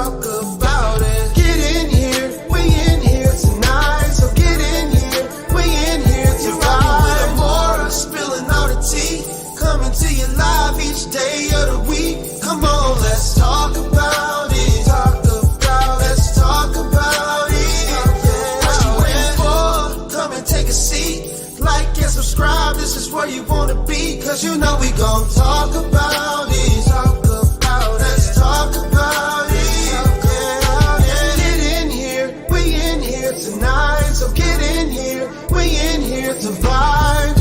talk about it. Get in here, we in here tonight. So get in here, we in here to vibe. More spilling all the tea, coming to you live each day of the week. Come on, let's talk about it. Let's talk about it. What you waiting for? Come and take a seat. Like and subscribe, this is where you wanna be. Cause you know we gon' talk about it. Let's talk about it. Get in here, we in here tonight. So get in here, we in here to vibe.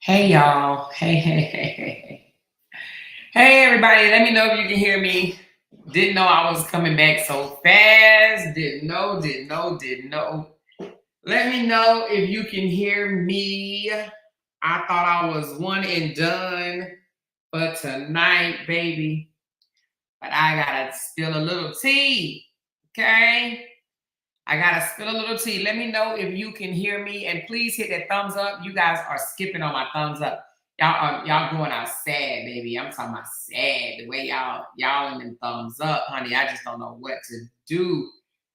Hey y'all. Hey. Hey everybody, let me know if you can hear me. Didn't know I was coming back so fast. Didn't know. Let me know if you can hear me. I thought I was one and done for tonight, baby. But I gotta spill a little tea. Okay? I gotta spill a little tea. Let me know if you can hear me, and please hit that thumbs up. You guys are skipping on my thumbs up. Y'all going out sad, baby. I'm talking about sad. The way y'all in them thumbs up, honey. I just don't know what to do.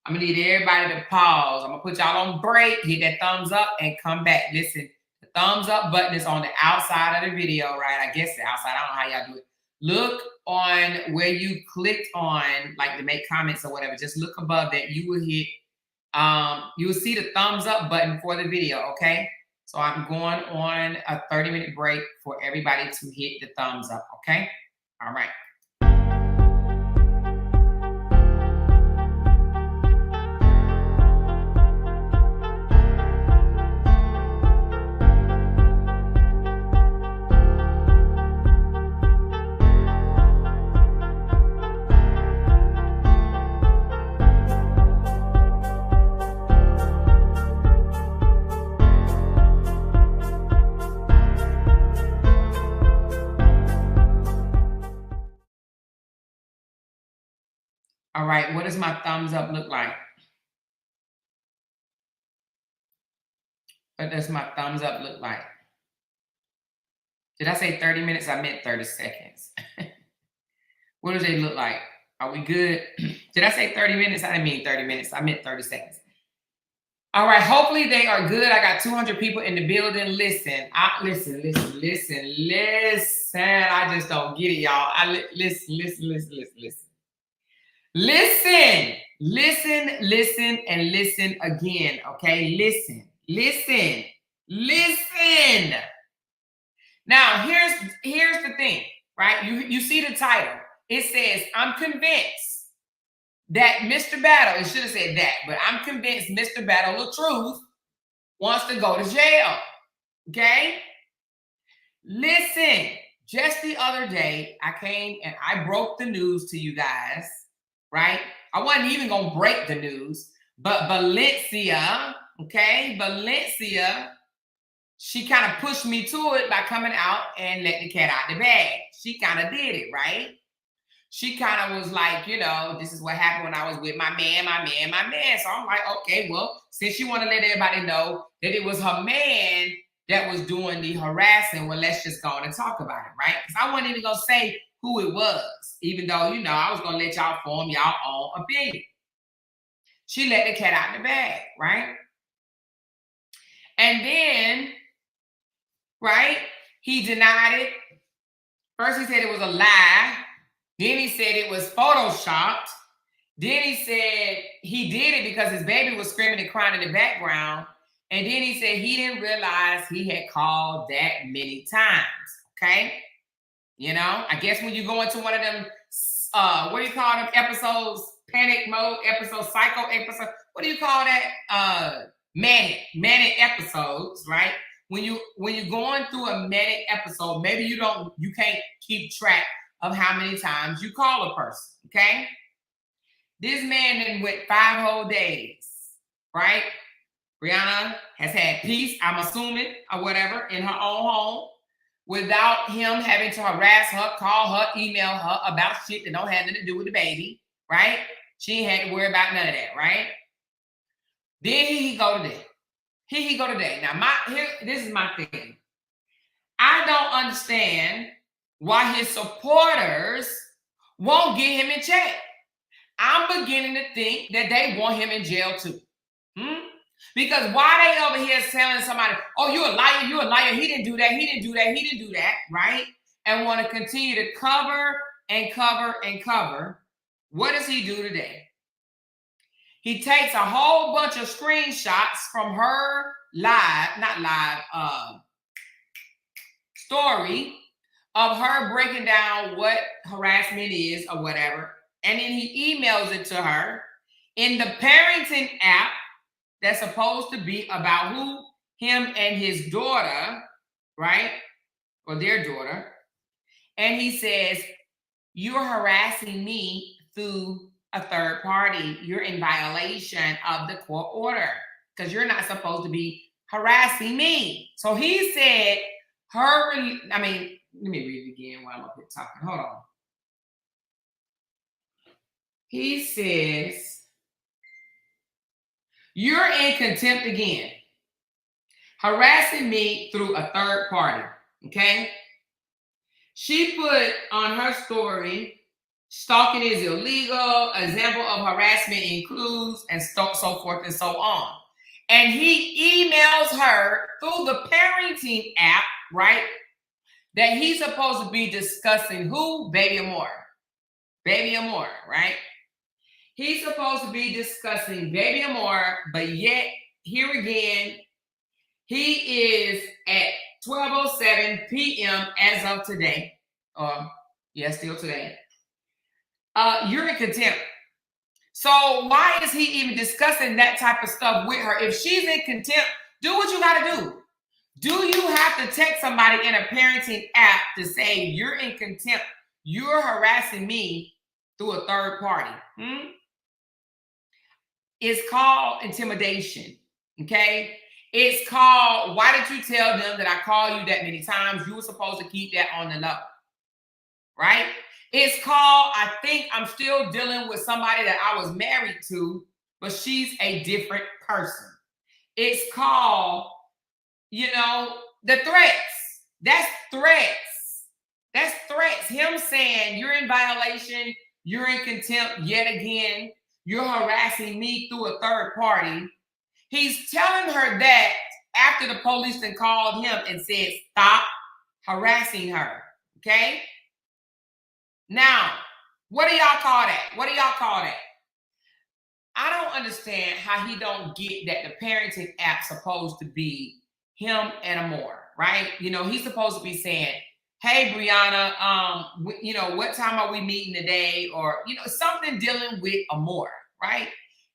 I'm gonna need everybody to pause. I'm gonna put y'all on break. Hit that thumbs up and come back. Listen, the thumbs up button is on the outside of the video, right? I guess the outside. I don't know how y'all do it. Look on where you clicked on, like to make comments or whatever. Just look above that. You will hit. You will see the thumbs up button for the video, okay? So I'm going on a 30-minute break for everybody to hit the thumbs up, okay? All right. All right, what does my thumbs up look like? What does my thumbs up look like? Did I say 30 minutes? I meant 30 seconds. What do they look like? Are we good? Did I say 30 minutes? I didn't mean 30 minutes. I meant 30 seconds. All right, hopefully they are good. I got 200 people in the building. Listen. I just don't get it, y'all. Listen, and listen again, okay? Listen. Now, here's the thing, right? You see the title. It says, I'm convinced that Mr. Battle, it should have said that, but I'm convinced Mr. Battle LaTRUTH wants to go to jail, okay? Listen, just the other day, I came and I broke the news to you guys, right? I wasn't even going to break the news, but Valencia, she kind of pushed me to it by coming out and letting the cat out the bag. She kind of did it, right? She kind of was like, this is what happened when I was with my man. So I'm like, okay, well, since you want to let everybody know that it was her man that was doing the harassing, well, let's just go on and talk about it, right? Because I wasn't even going to say who it was, even though, I was going to let y'all form y'all own opinion. She let the cat out the bag, right? And then, right, he denied it. First, he said it was a lie. Then he said it was photoshopped. Then he said he did it because his baby was screaming and crying in the background. And then he said he didn't realize he had called that many times, okay? I guess when you go into one of them, what do you call them episodes? Panic mode episode, psycho episode. What do you call that? Manic episodes, right? When you're going through a manic episode, maybe you can't keep track of how many times you call a person, okay? This man then went 5 whole days, right? Brianna has had peace, I'm assuming, or whatever, in her own home without him having to harass her, call her, email her about shit that don't have nothing to do with the baby, right? She ain't had to worry about none of that, right? Then he go today. He go today. Now, this is my thing. I don't understand why his supporters won't get him in check. I'm beginning to think that they want him in jail too. Because why they over here telling somebody, oh, you're a liar, he didn't do that, right? And want to continue to cover and cover. What does he do today? He takes a whole bunch of screenshots from her story of her breaking down what harassment is or whatever. And then he emails it to her in the parenting app that's supposed to be about him and his daughter, right? Or their daughter. And he says, you're harassing me through a third party. You're in violation of the court order. because you're not supposed to be harassing me. So he said let me read it again while I'm up here talking. Hold on. He says, you're in contempt again, harassing me through a third party, okay? She put on her story, stalking is illegal, example of harassment includes, and so forth and so on. And he emails her through the parenting app, right? That he's supposed to be discussing who? Baby Amore. Baby Amore, right? He's supposed to be discussing Baby Amore, but yet, here again, he is at 12:07 p.m. as of today. Still today. You're in contempt. So why is he even discussing that type of stuff with her? If she's in contempt, do what you got to do. Do you have to text somebody in a parenting app to say you're in contempt? You're harassing me through a third party. It's called intimidation. Okay? It's called, why did you tell them that I called you that many times? You were supposed to keep that on the low. Right? It's called, I think I'm still dealing with somebody that I was married to, but she's a different person. It's called, the threats. That's threats. That's threats. Him saying you're in violation, you're in contempt yet again, you're harassing me through a third party. He's telling her that after the police then called him and said, stop harassing her. Okay? Now, what do y'all call that? What do y'all call that? I don't understand how he don't get that the parenting app's supposed to be him and Amore, right? He's supposed to be saying, hey, Brianna, what time are we meeting today? Or, something dealing with Amore, right?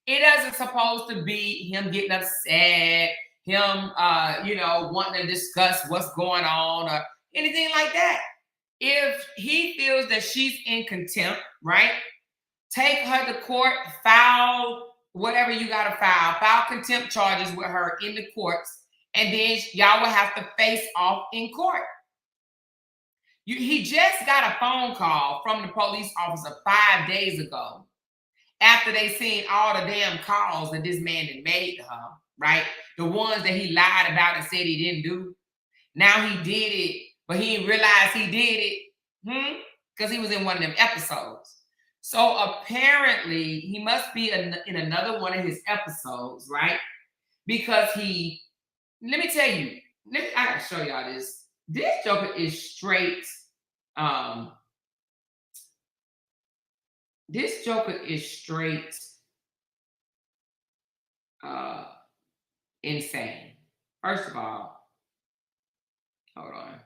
It isn't supposed to be him getting upset, him, wanting to discuss what's going on or anything like that. If he feels that she's in contempt, right? Take her to court, file whatever you got to file contempt charges with her in the courts, and then y'all will have to face off in court. He just got a phone call from the police officer 5 days ago after they seen all the damn calls that this man had made to her, right? The ones that he lied about and said he didn't do. Now he did it, but he didn't realize he did it because he was in one of them episodes. So apparently he must be in another one of his episodes, right? Because let me tell you, I gotta show y'all this. This joker is straight. This joker is straight insane. First of all, hold on.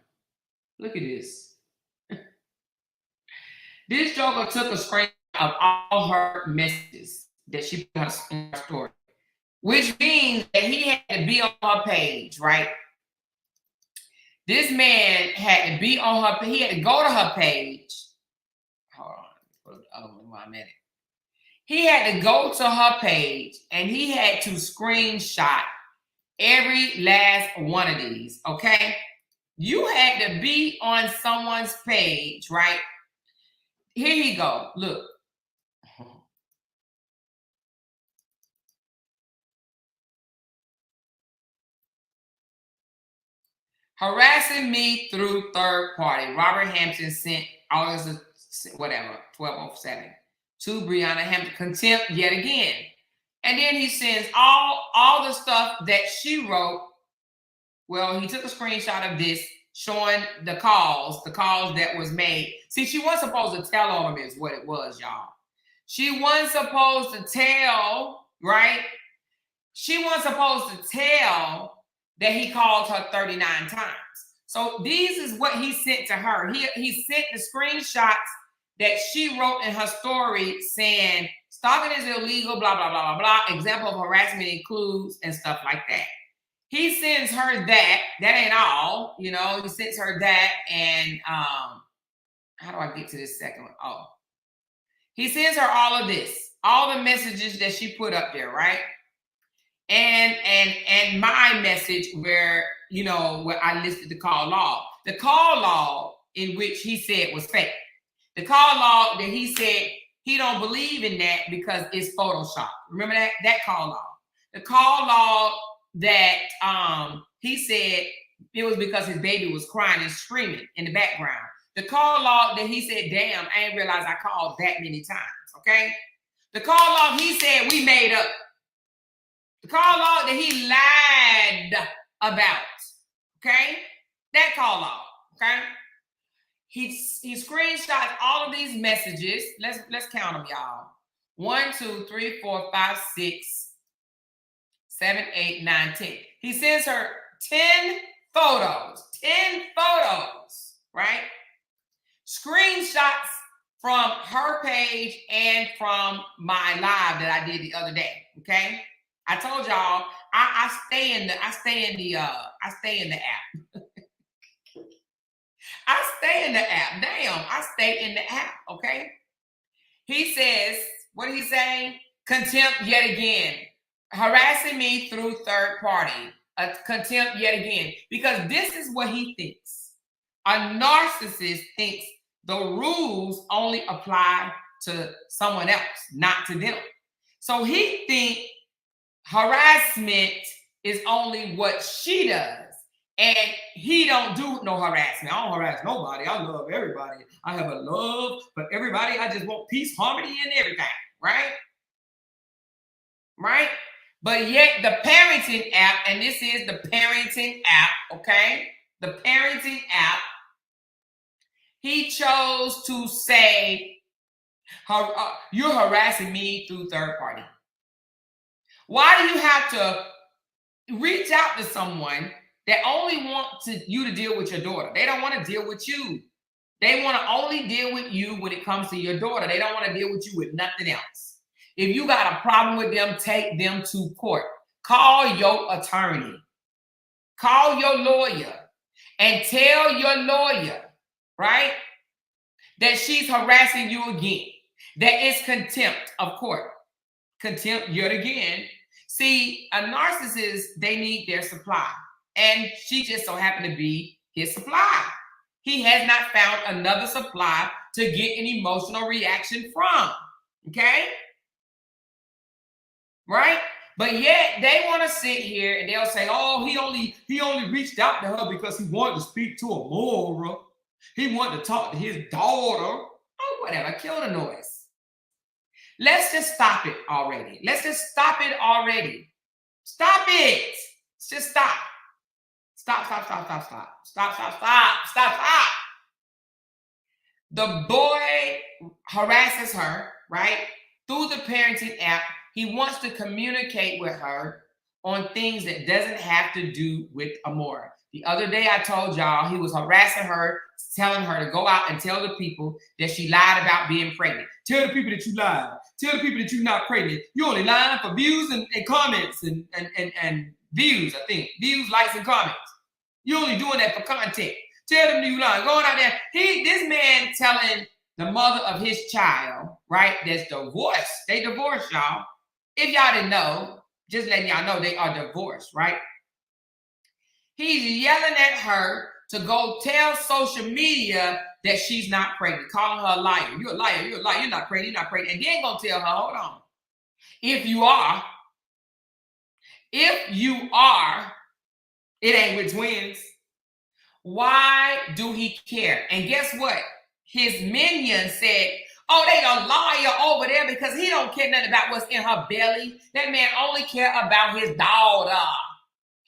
Look at this. This joker took a screenshot of all her messages that she put in her story, which means that he had to be on her page, right? This man had to be on her, he had to go to her page. Hold on, put the other one while I'm at it. He had to go to her page and he had to screenshot every last one of these, okay? You had to be on someone's page, right? Here you go. Look. Harassing me through third party. Robert Hampton sent August, whatever, 12:07 to Brianna Hampton. Contempt yet again. And then he sends all the stuff that she wrote. Well, he took a screenshot of this showing the calls that was made. See, she wasn't supposed to tell on him is what it was, y'all. She wasn't supposed to tell, right? She wasn't supposed to tell that he called her 39 times. So these is what he sent to her. He sent the screenshots that she wrote in her story saying, stalking is illegal, blah, blah, blah, blah, blah. Example of harassment includes and stuff like that. He sends her that. That ain't all, he sends her that. And how do I get to this second one? Oh, he sends her all of this, all the messages that she put up there, right? and my message where, you know, where I listed the call log. The call log in which he said was fake. The call log that he said he don't believe in that because it's Photoshop. Remember that call log. The call log that he said it was because his baby was crying and screaming in the background. The call log that he said, damn, I ain't realized I called that many times, okay? The call log he said we made up. The call log that he lied about, okay? That call log, okay? He screenshots all of these messages. Let's count them, y'all. 1, 2, 3, 4, 5, 6, 7, 8, 9, 10. He sends her 10 photos. 10 photos, right? Screenshots from her page and from my live that I did the other day. Okay. I told y'all I stay in the app. I stay in the app. Damn, I stay in the app. Okay. He says, what did he say? Contempt yet again. Harassing me through third party. Contempt yet again. Because this is what he thinks. A narcissist thinks the rules only apply to someone else, not to them. So he thinks harassment is only what she does. And he don't do no harassment. I don't harass nobody. I love everybody. I have a love for everybody. I just want peace, harmony, and everything. Right? Right? But yet the parenting app, and this is the parenting app, okay? The parenting app, he chose to say, you're harassing me through third party. Why do you have to reach out to someone that only wants you to deal with your daughter? They don't want to deal with you. They want to only deal with you when it comes to your daughter. They don't want to deal with you with nothing else. If you got a problem with them, take them to court. Call your attorney. Call your lawyer and tell your lawyer, right, that she's harassing you again. That it's contempt of court. Contempt yet again. See, a narcissist, they need their supply. And she just so happened to be his supply. He has not found another supply to get an emotional reaction from. Okay? Right? But yet they want to sit here and they'll say, oh, he only reached out to her because he wanted to speak to Amora. He wanted to talk to his daughter. Oh, whatever. Kill the noise. Let's just stop it already. Let's just stop it already. Stop it. Let's just stop. Stop. The boy harasses her, right? Through the parenting app. He wants to communicate with her on things that doesn't have to do with Amora. The other day I told y'all he was harassing her, telling her to go out and tell the people that she lied about being pregnant. Tell the people that you lied. Tell the people that you're not pregnant. You only lying for views and comments and views, I think. Views, likes, and comments. You're only doing that for content. Tell them you lying. Going out there. This man telling the mother of his child, right, that's divorced. They divorced, y'all. If y'all didn't know, just letting y'all know they are divorced, right? He's yelling at her to go tell social media that she's not pregnant, calling her a liar. You're a liar. You're not pregnant. You're not pregnant. And then gonna tell her, hold on. If you are, it ain't with twins. Why do he care? And guess what? His minion said, oh, they a liar over there because he don't care nothing about what's in her belly. That man only care about his daughter.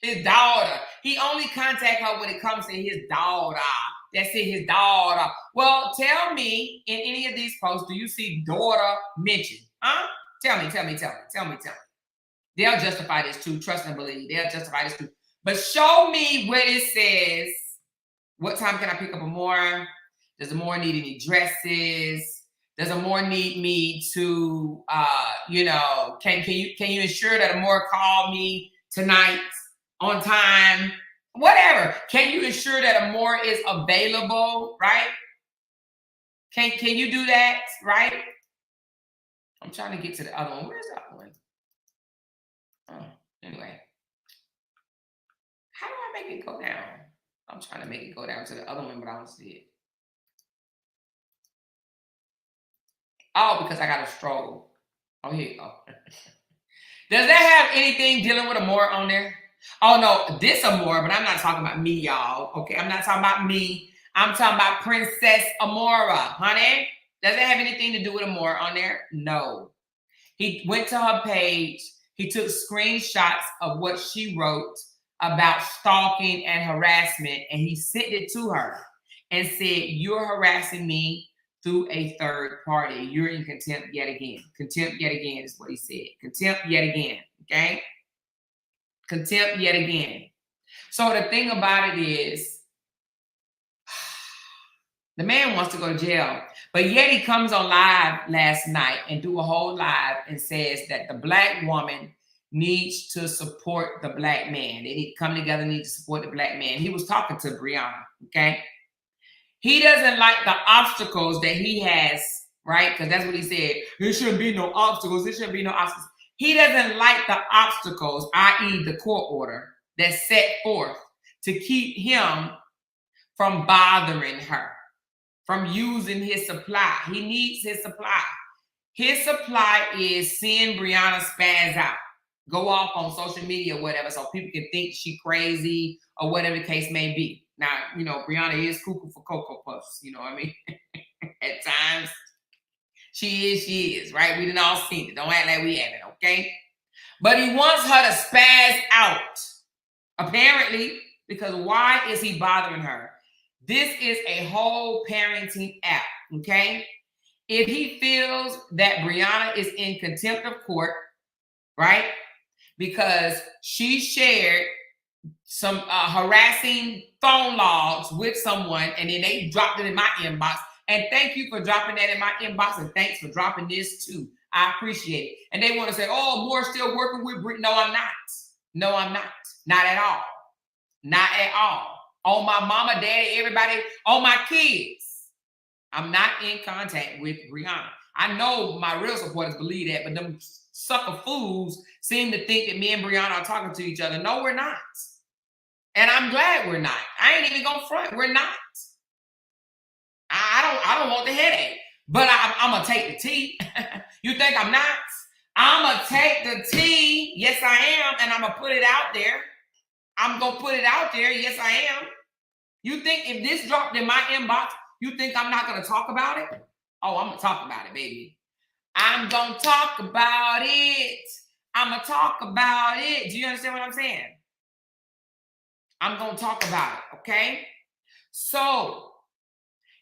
His daughter. He only contact her when it comes to his daughter. That's it, his daughter. Well, tell me, in any of these posts, do you see daughter mentioned? Huh? Tell me. They'll justify this too. Trust and believe. They'll justify this too. But show me where it says, what time can I pick up Amora? Does Amora need any dresses? Does Amora need me to, can you ensure that Amora call me tonight on time? Whatever. Can you ensure that Amora is available, right? Can you do that, right? I'm trying to get to the other one. Where's that one? Oh, anyway. make it go down? I'm trying to make it go down to the other one, but I don't see it. Oh, because I got a stroll. Oh, here you go. Does that have anything dealing with Amora on there? Oh, no, this Amora, but I'm not talking about me, y'all. Okay, I'm not talking about me. I'm talking about Princess Amora, honey. Does it have anything to do with Amora on there? No. He went to her page. He took screenshots of what she wrote about stalking and harassment, and he sent it to her and said, "You're harassing me through a third party. You're in contempt yet again." Contempt yet again is what he said. Contempt yet again, okay? Contempt yet again. So the thing about it is, the man wants to go to jail, but yet he comes on live last night and do a whole live and says that the black woman needs to support the black man. They need to come together, need to support the black man. He was talking to Brianna, okay? He doesn't like the obstacles that he has, right? Because that's what he said. There shouldn't be no obstacles. There shouldn't be no obstacles. He doesn't like the obstacles, i.e. the court order that's set forth to keep him from bothering her, from using his supply. He needs his supply. His supply is seeing Brianna spaz out, go off on social media or whatever, so people can think she crazy or whatever the case may be. Now, you know, Brianna is cuckoo for Cocoa Puffs, you know what I mean? At times, she is, right? We done all seen it. Don't act like we haven't, okay? But he wants her to spaz out, apparently, because why is he bothering her? This is a whole parenting app, okay? If he feels that Brianna is in contempt of court, right? Because she shared some harassing phone logs with someone, and then they dropped it in my inbox. And thank you for dropping that in my inbox, and thanks for dropping this too. I appreciate it. And they want to say, "Oh, Moore's still working with Brit." No, I'm not. No, I'm not. Not at all. Not at all. On my mama, daddy, everybody, on my kids. I'm not in contact with Brianna. I know my real supporters believe that, but them sucker fools seem to think that me and Brianna are talking to each other. No, we're not. And I'm glad we're not. I ain't even gonna front. We're not. I don't want the headache, but I'm gonna take the tea. You think I'm not? I'm gonna take the tea. Yes, I am, and I'm gonna put it out there. I'm gonna put it out there. Yes, I am. You think if this dropped in my inbox, you think I'm not gonna talk about it? Oh, I'm gonna talk about it, baby. I'm gonna talk about it. I'm gonna talk about it. Do you understand what I'm saying? I'm gonna talk about it, okay? So,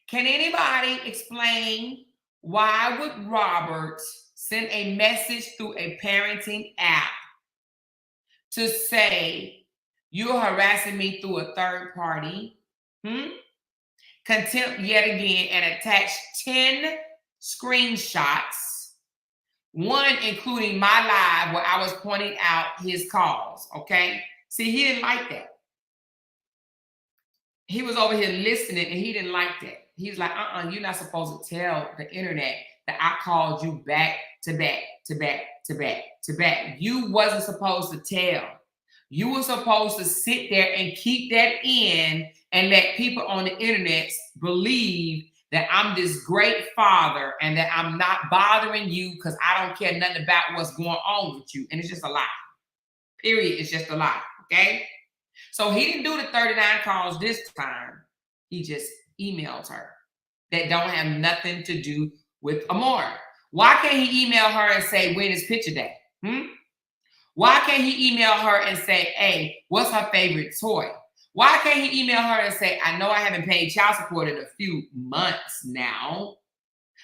can anybody explain why would Robert send a message through a parenting app to say, "You're harassing me through a third party"? Contempt yet again, and attach 10 screenshots, one including my live where I was pointing out his calls, okay? See, he didn't like that. He was over here listening, and he didn't like that. He was like, you're not supposed to tell the internet that I called you back to back to back to back to back. You wasn't supposed to tell. You were supposed to sit there and keep that in and let people on the internet believe that I'm this great father and that I'm not bothering you because I don't care nothing about what's going on with you. And it's just a lie. Period. It's just a lie. Okay? So he didn't do the 39 calls this time. He just emailed her that don't have nothing to do with Amora. Why can't he email her and say, when is picture day? Why can't he email her and say, hey, what's her favorite toy? Why can't he email her and say, I know I haven't paid child support in a few months now,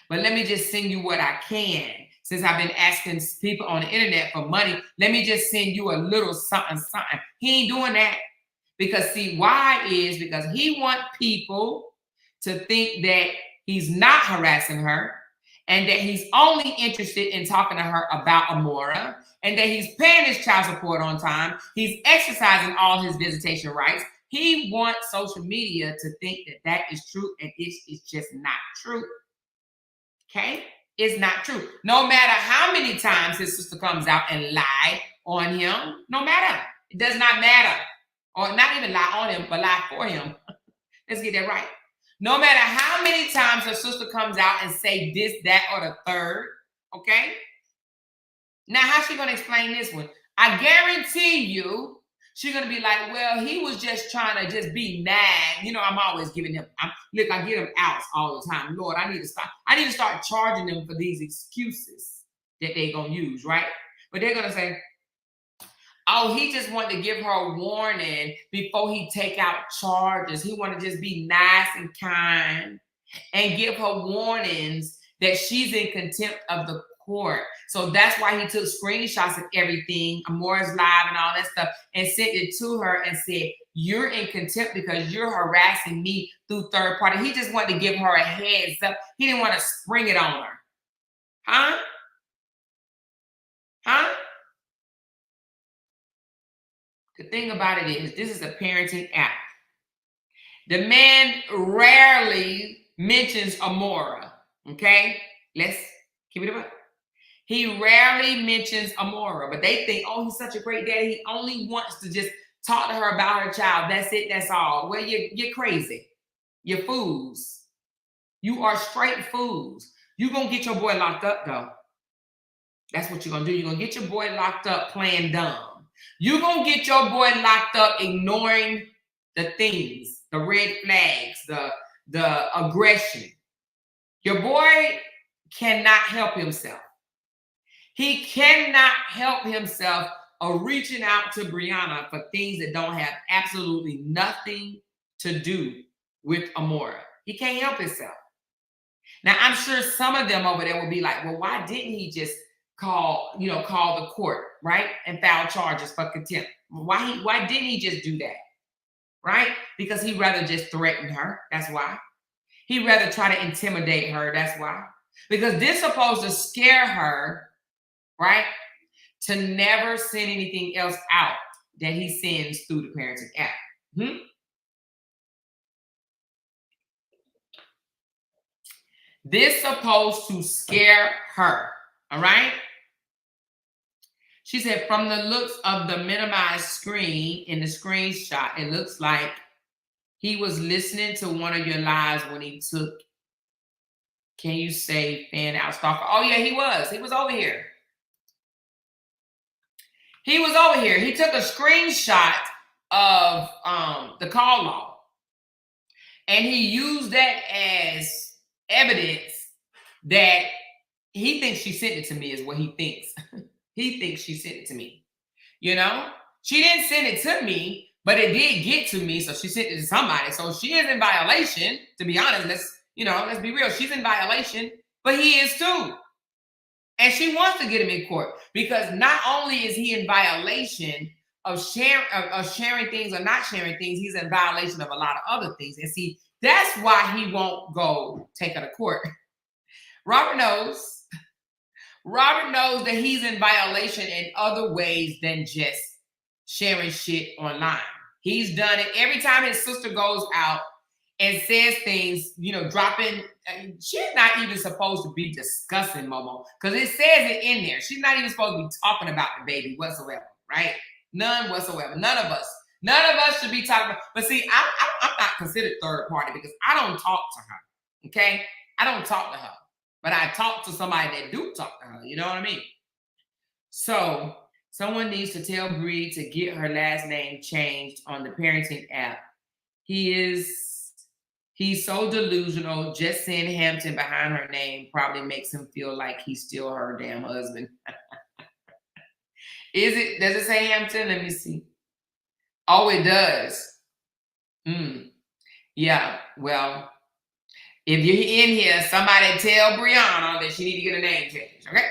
but let me just send you what I can. Since I've been asking people on the internet for money, let me just send you a little something, something. He ain't doing that. Because see, why is because he wants people to think that he's not harassing her and that he's only interested in talking to her about Amora and that he's paying his child support on time. He's exercising all his visitation rights. He wants social media to think that that is true, and it's just not true. Okay? It's not true. No matter how many times his sister comes out and lie on him, no matter. It does not matter. or not even lie on him, but lie for him. Let's get that right. No matter how many times her sister comes out and say this, that, or the third, okay? Now, how's she going to explain this one? I guarantee you, she's going to be like, well, he was just trying to just be mad. You know, I'm always giving him, look, I get them out all the time. Lord, I need to stop. I need to start charging them for these excuses that they're going to use, right? But they're going to say, oh, he just wanted to give her a warning before he take out charges. He wanted to just be nice and kind and give her warnings that she's in contempt of the court. So that's why he took screenshots of everything, Amora's live and all that stuff, and sent it to her and said, you're in contempt because you're harassing me through third party. He just wanted to give her a heads up. He didn't want to spring it on her. Huh? Huh? The thing about it is, this is a parenting app. The man rarely mentions Amora, okay? Let's keep it up. He rarely mentions Amora, but they think, oh, he's such a great daddy. He only wants to just talk to her about her child. That's it. That's all. Well, you're crazy. You're fools. You are straight fools. You're going to get your boy locked up, though. That's what you're going to do. You're going to get your boy locked up playing dumb. You're going to get your boy locked up ignoring the things, the red flags, the aggression. Your boy cannot help himself. He cannot help himself of reaching out to Brianna for things that don't have absolutely nothing to do with Amora. He can't help himself. Now, I'm sure some of them over there will be like, well, why didn't he just call the court, right? And file charges for contempt. Why didn't he just do that? Right? Because he'd rather just threaten her. That's why. He'd rather try to intimidate her. That's why. Because this is supposed to scare her, right? To never send anything else out that he sends through the parenting app. This is supposed to scare her. All right? She said, from the looks of the minimized screen in the screenshot, it looks like he was listening to one of your lives when he took, can you say fan out stalker? Oh, yeah, he was. He was over here. He was over here. He took a screenshot of the call log. And he used that as evidence that he thinks she sent it to me is what he thinks. He thinks she sent it to me. You know? She didn't send it to me, but it did get to me, so she sent it to somebody. So she is in violation, to be honest. Let's be real. She's in violation, but he is too. And she wants to get him in court because not only is he in violation of sharing things or not sharing things, he's in violation of a lot of other things. And see, that's why he won't go take her to court. Robert knows that he's in violation in other ways than just sharing shit online. He's done it every time his sister goes out and says things, dropping. She's not even supposed to be discussing Momo because it says it in there. She's not even supposed to be talking about the baby whatsoever, right? None whatsoever. None of us should be talking about. But see, I'm not considered third party because I don't talk to her, okay? I don't talk to her. But I talk to somebody that do talk to her. You know what I mean? So someone needs to tell Bree to get her last name changed on the parenting app. He's so delusional. Just saying Hampton behind her name probably makes him feel like he's still her damn husband. Does it say Hampton? Let me see. Oh, it does. Yeah, well, if you're in here, somebody tell Brianna that she need to get a name change, okay?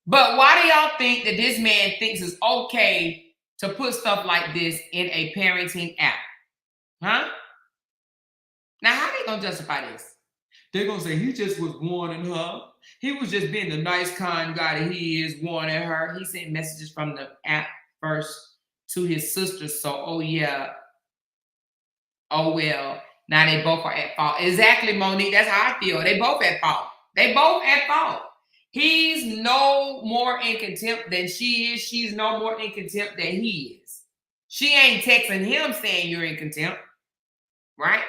But why do y'all think that this man thinks it's okay to put stuff like this in a parenting app? Huh? Now, how they gonna justify this? They're gonna say he just was warning her. He was just being the nice, kind guy that he is, warning her. He sent messages from the app first to his sister. So, oh yeah. Oh well. Now they both are at fault. Exactly, Monique. That's how I feel. They both at fault. They both at fault. He's no more in contempt than she is. She's no more in contempt than he is. She ain't texting him saying you're in contempt, right?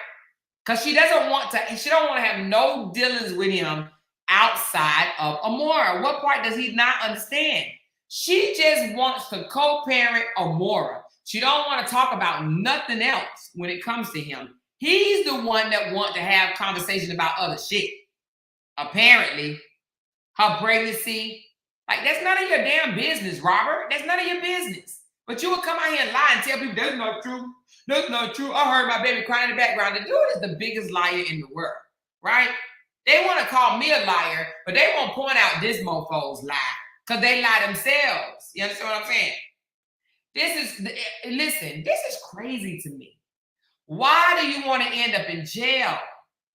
Because she don't want to have no dealings with him outside of Amora. What part does he not understand? She just wants to co-parent Amora. She don't want to talk about nothing else when it comes to him. He's the one that wants to have conversation about other shit. Apparently, her pregnancy, like, that's none of your damn business, Robert. That's none of your business. But you will come out here and lie and tell people that's not true. That's not true. I heard my baby crying in the background. The dude is the biggest liar in the world, right? They want to call me a liar, but they won't point out this mofo's lie because they lie themselves. You understand what I'm saying? This is crazy to me. Why do you want to end up in jail?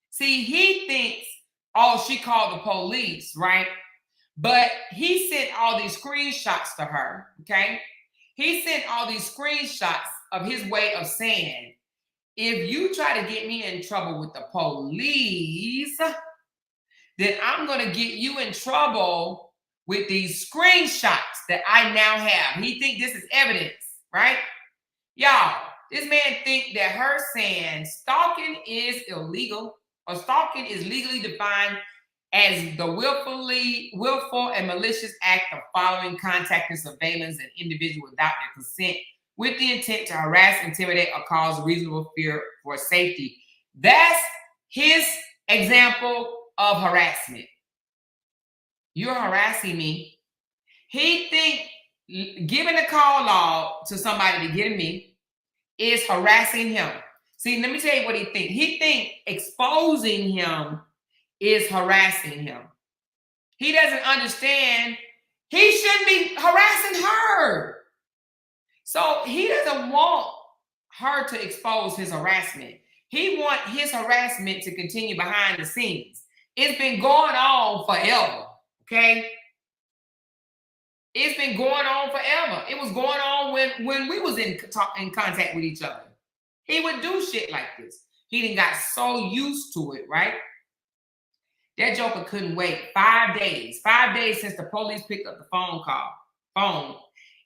See, he thinks, oh, she called the police, right? But he sent all these screenshots to her, okay? He sent all these screenshots of his way of saying, if you try to get me in trouble with the police, then I'm going to get you in trouble with these screenshots that I now have. He think this is evidence, right? Y'all, this man think that her saying stalking is illegal, or stalking is legally defined as the willful and malicious act of following, contacting, surveillance an individual without their consent with the intent to harass, intimidate, or cause reasonable fear for safety. That's his example of harassment. You're harassing me. He think giving a call log to somebody to get me is harassing him. See, let me tell you what he think. He think exposing him is harassing him. He doesn't understand he shouldn't be harassing her. So he doesn't want her to expose his harassment. He wants his harassment to continue behind the scenes. It's been going on forever, okay? It's been going on forever. It was going on when we was in contact with each other. He would do shit like this. He done got so used to it, right? That joker couldn't wait 5 days. 5 days since the police picked up the phone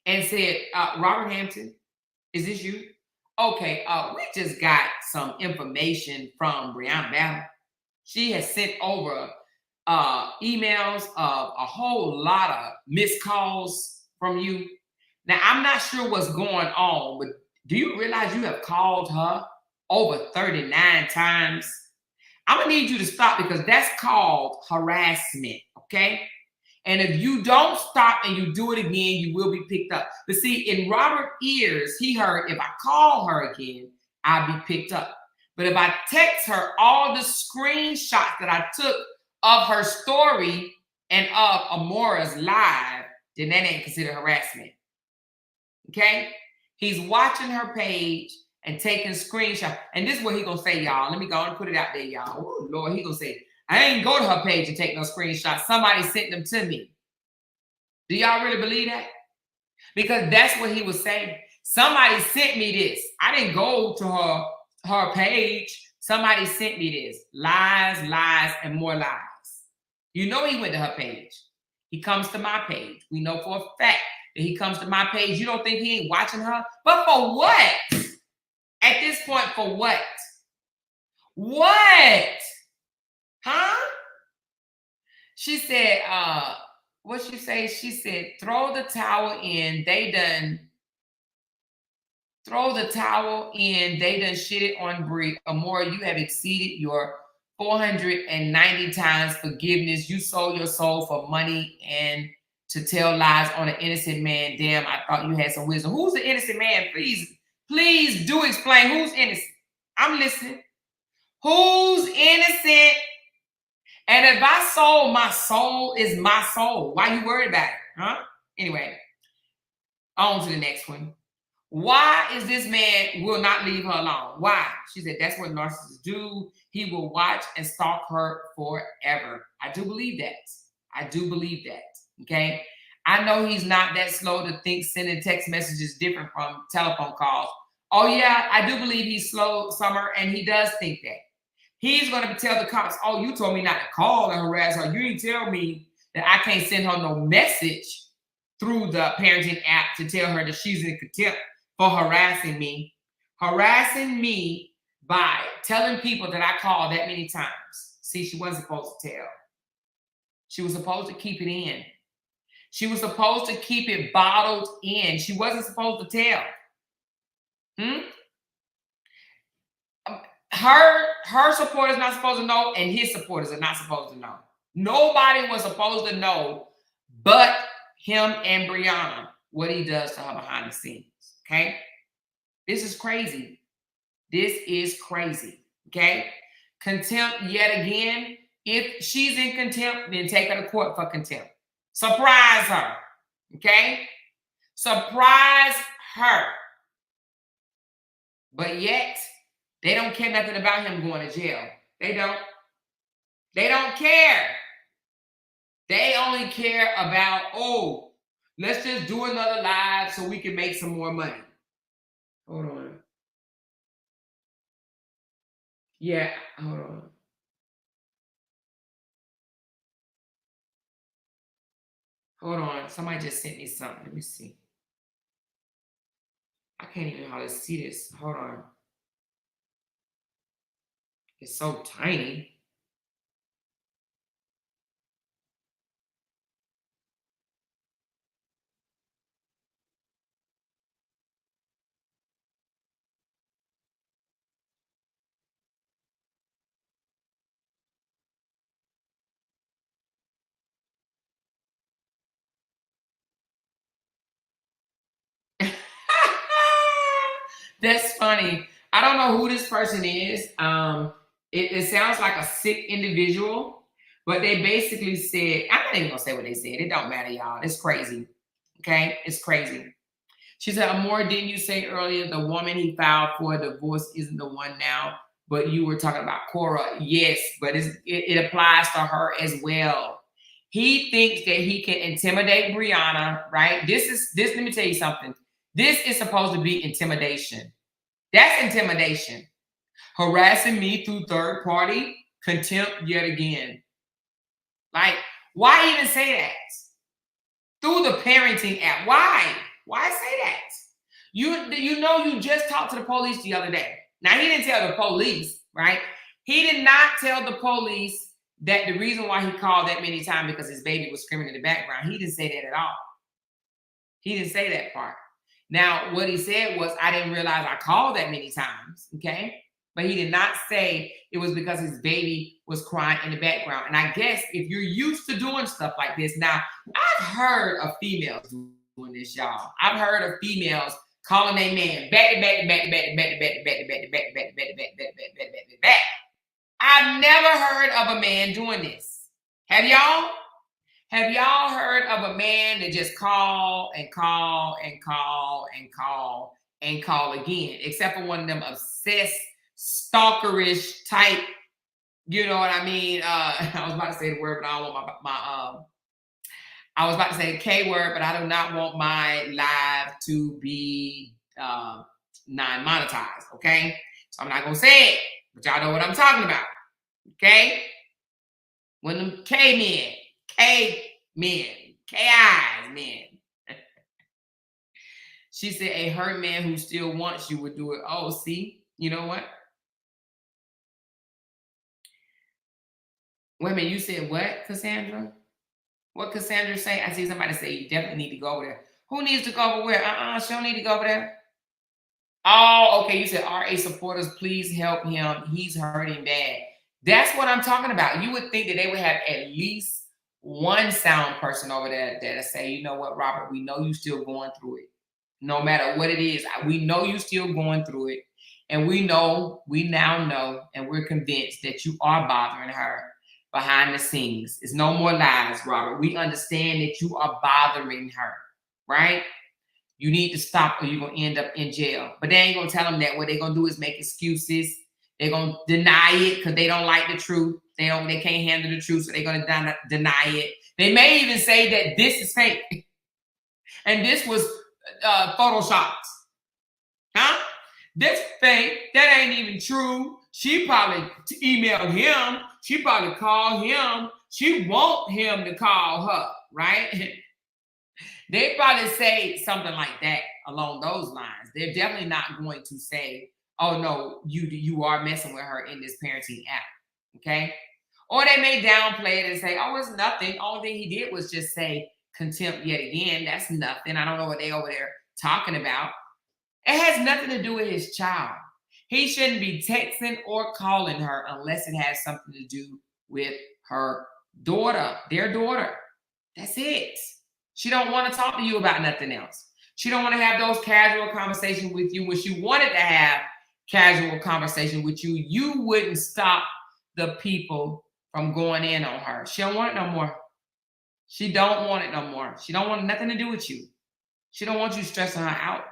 and said, Robert Hampton, is this you? Okay, we just got some information from Brianna Battle. She has sent over emails of a whole lot of missed calls from you. Now, I'm not sure what's going on, but do you realize you have called her over 39 times? I'm going to need you to stop because that's called harassment, okay? And if you don't stop and you do it again, you will be picked up. But see, in Robert's ears, he heard, if I call her again, I'll be picked up. But if I text her all the screenshots that I took of her story and of Amora's live, then that ain't considered harassment, okay? He's watching her page and taking screenshots. And this is what he gonna say, y'all. Let me go and put it out there, y'all. Oh, Lord, he gonna say, I ain't go to her page and take no screenshots. Somebody sent them to me. Do y'all really believe that? Because that's what he was saying. Somebody sent me this. I didn't go to her page. Somebody sent me this. Lies, lies, and more lies. You know he went to her page. He comes to my page. We know for a fact that he comes to my page. You don't think he ain't watching her? But for what? At this point, for what? What? Huh? She said, what she say? She said, throw the towel in. They done shit it on Brie. Amora, you have exceeded your 490 times forgiveness. You sold your soul for money and to tell lies on an innocent man. Damn, I thought you had some wisdom. Who's the innocent man? Please do explain who's innocent. I'm listening. Who's innocent? And if I sold, my soul is my soul. Why you worried about it? Huh? Anyway, on to the next one. Why is this man will not leave her alone? Why? She said, that's what narcissists do. He will watch and stalk her forever. I do believe that. I do believe that. Okay. I know he's not that slow to think sending text messages different from telephone calls. Oh yeah, I do believe he's slow, Summer, and he does think that. He's going to tell the cops, oh, you told me not to call and harass her. You didn't tell me that I can't send her no message through the parenting app to tell her that she's in contempt for harassing me by telling people that I called that many times. See, she wasn't supposed to tell. She was supposed to keep it in. She was supposed to keep it bottled in. She wasn't supposed to tell. Her supporters not supposed to know, and his supporters are not supposed to know. Nobody was supposed to know but him and Brianna what he does to her behind the scenes. Okay? This is crazy. This is crazy. Okay? Contempt yet again. If she's in contempt, then take her to court for contempt. Surprise her. Okay? Surprise her. But yet, they don't care nothing about him going to jail. They don't. They don't care. They only care about, oh, let's just do another live so we can make some more money. Hold on. Yeah, hold on. Hold on. Somebody just sent me something. Let me see. I can't even hardly see this. Hold on. It's so tiny. That's funny. I don't know who this person is. It sounds like a sick individual, but they basically said, I'm not even gonna say what they said. It don't matter, y'all. It's crazy. Okay, it's crazy. She said, Amor, didn't you say earlier the woman he filed for a divorce isn't the one now? But you were talking about Cora. Yes, but it applies to her as well. He thinks that he can intimidate Brianna, right? This, let me tell you something. This is supposed to be intimidation. That's intimidation. Harassing me through third party, contempt yet again. Like, why even say that? Through the parenting app. Why? Why say that? You know you just talked to the police the other day. Now, he didn't tell the police, right? He did not tell the police that the reason why he called that many times because his baby was screaming in the background. He didn't say that at all. He didn't say that part. Now, what he said was, I didn't realize I called that many times, okay? But he did not say it was because his baby was crying in the background. And I guess if you're used to doing stuff like this, now, I've heard of females doing this, y'all. I've heard of females calling their man back. I've never heard of a man doing this. Have y'all? Have y'all heard of a man that just call and call and call and call and call again? Except for one of them obsessed, stalkerish type, you know what I mean? I was about to say the word, but I don't want I was about to say the K word, but I do not want my live to be non-monetized, okay? So I'm not going to say it, but y'all know what I'm talking about, okay? When them K-men, K-men, K-eyes men. She said a hurt man who still wants you would do it. Oh, see? You know what? Wait a minute, you said what, Cassandra? What Cassandra say? I see somebody say you definitely need to go over there. Who needs to go over where? She don't need to go over there. Oh, okay. You said RA supporters, please help him. He's hurting bad. That's what I'm talking about. You would think that they would have at least one sound person over there that'll say, you know what, Robert, we know you still going through it. No matter what it is, we know you still going through it. And we now know, and we're convinced that you are bothering her behind the scenes. It's no more lies, Robert. We understand that you are bothering her, right? You need to stop or you're going to end up in jail. But they ain't going to tell them that. What they're going to do is make excuses. They're going to deny it because they don't like the truth. They can't handle the truth, so they're going to deny it. They may even say that this is fake. And this was photoshopped. Huh? This fake. That ain't even true. She probably emailed him. She probably called him. She want him to call her, right? They probably say something like that, along those lines. They're definitely not going to say, oh no, you are messing with her in this parenting app. Okay. Or they may downplay it and say, oh, it's nothing. Only thing he did was just say contempt yet again. That's nothing. I don't know what they over there talking about. It has nothing to do with his child. He shouldn't be texting or calling her unless it has something to do with her daughter, their daughter. That's it. She don't want to talk to you about nothing else. She don't want to have those casual conversations with you. When she wanted to have casual conversation with you, you wouldn't stop the people from going in on her. She don't want it no more. She don't want it no more. She don't want nothing to do with you. She don't want you stressing her out.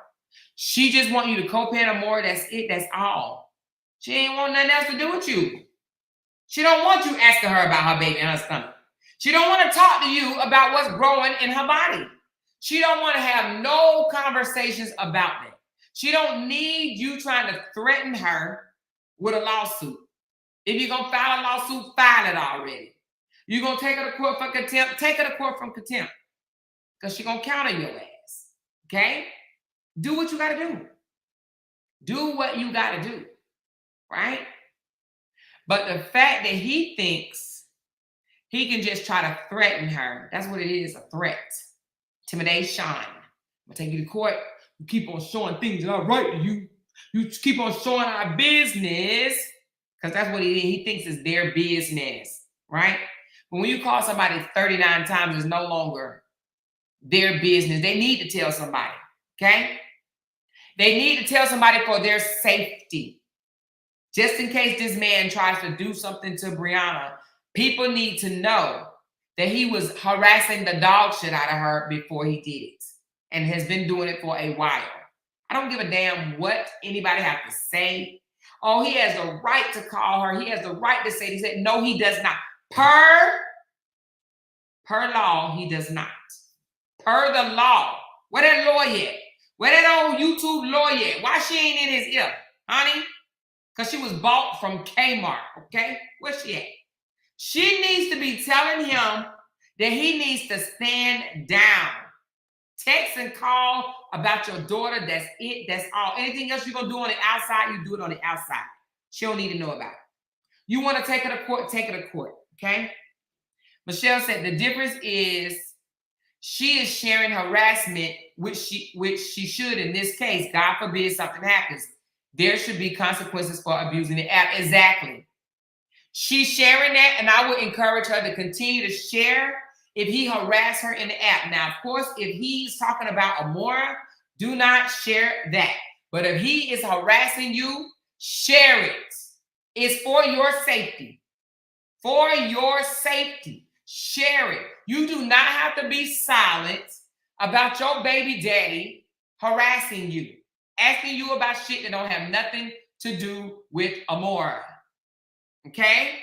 She just want you to co-parent her more. That's it. That's all. She ain't want nothing else to do with you. She don't want you asking her about her baby and her stomach. She don't want to talk to you about what's growing in her body. She don't want to have no conversations about that. She don't need you trying to threaten her with a lawsuit. If you're going to file a lawsuit, file it already. You're going to take her to court for contempt, take her to court from contempt. Because she's going to counter your ass. Okay? Do what you got to do. Do what you got to do. Right? But the fact that he thinks he can just try to threaten her, that's what it is, a threat. Intimidation. I'm going to take you to court. You keep on showing things that are right to you. You keep on showing our business. Because that's what he thinks is their business, right? But when you call somebody 39 times, it's no longer their business. They need to tell somebody, okay? They need to tell somebody for their safety. Just in case this man tries to do something to Brianna, people need to know that he was harassing the dog shit out of her before he did it and has been doing it for a while. I don't give a damn what anybody have to say. Oh, he has the right to call her. He has the right to say this. No, he does not. Per law, he does not. Per the law. Where that lawyer at? Where that old YouTube lawyer at? Why she ain't in his ear, honey? Because she was bought from Kmart, okay? Where's she at? She needs to be telling him that he needs to stand down. Text and call about your daughter. That's it. That's all. Anything else you're going to do on the outside, you do it on the outside. She don't need to know about it. You want to take her to court, take her to court. Okay? Michelle said the difference is she is sharing harassment, which she should in this case. God forbid something happens. There should be consequences for abusing the app. Exactly. She's sharing that, and I would encourage her to continue to share if he harassed her in the app. Now, of course, if he's talking about Amora, do not share that. But if he is harassing you, share it. It's for your safety. For your safety. Share it. You do not have to be silent about your baby daddy harassing you, asking you about shit that don't have nothing to do with Amora. Okay?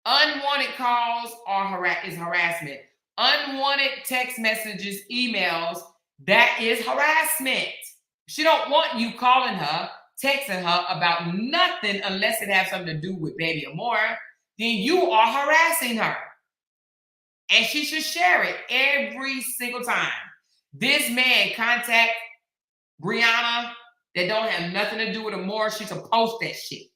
Unwanted calls is harassment. Unwanted text messages, emails, that is harassment. She don't want you calling her, texting her about nothing unless it has something to do with baby Amora. Then you are harassing her. And she should share it every single time. This man contact Brianna that don't have nothing to do with Amora, she should post that shit.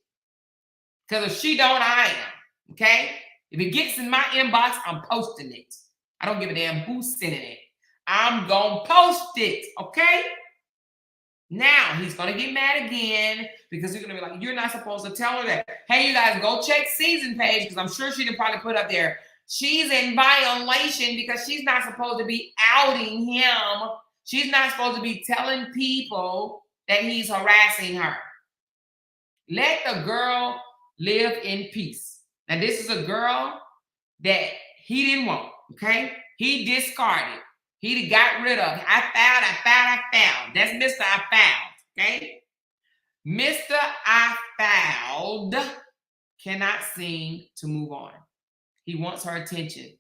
Because if she don't, I am. Okay? If it gets in my inbox, I'm posting it. I don't give a damn who's sending it. I'm going to post it. Okay? Now, he's going to get mad again because he's going to be like, you're not supposed to tell her that. Hey, you guys, go check season page because I'm sure she did probably put up there. She's in violation because she's not supposed to be outing him. She's not supposed to be telling people that he's harassing her. Let the girl live in peace. Now, this is a girl that he didn't want, okay? He discarded. He got rid of. I found. That's Mr. I found, okay? Mr. I found cannot seem to move on. He wants her attention.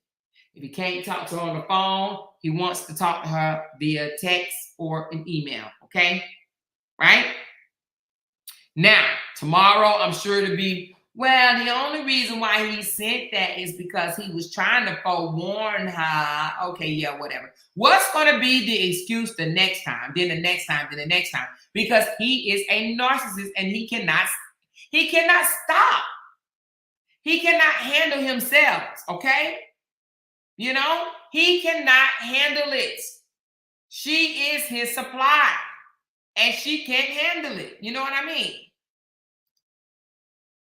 If he can't talk to her on the phone, he wants to talk to her via text or an email, okay? Right? Now, tomorrow, I'm sure to be Well, the only reason why he sent that is because he was trying to forewarn her. Okay, yeah, whatever. What's going to be the excuse the next time, then the next time, then the next time? Because he is a narcissist and he cannot stop. He cannot handle himself, okay? You know, he cannot handle it. She is his supply and she can't handle it. You know what I mean?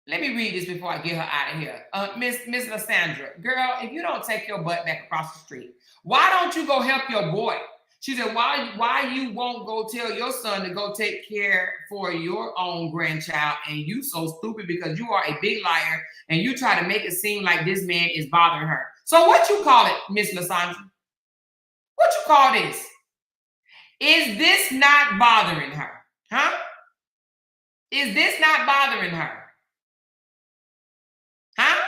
Let me read this before I get her out of here. Miss Lysandra, girl, if you don't take your butt back across the street, why don't you go help your boy? She said, why you won't go tell your son to go take care for your own grandchild, and you so stupid because you are a big liar and you try to make it seem like this man is bothering her. So what you call it, Miss Lysandra? What you call this? Is this not bothering her? Huh? Is this not bothering her? Huh?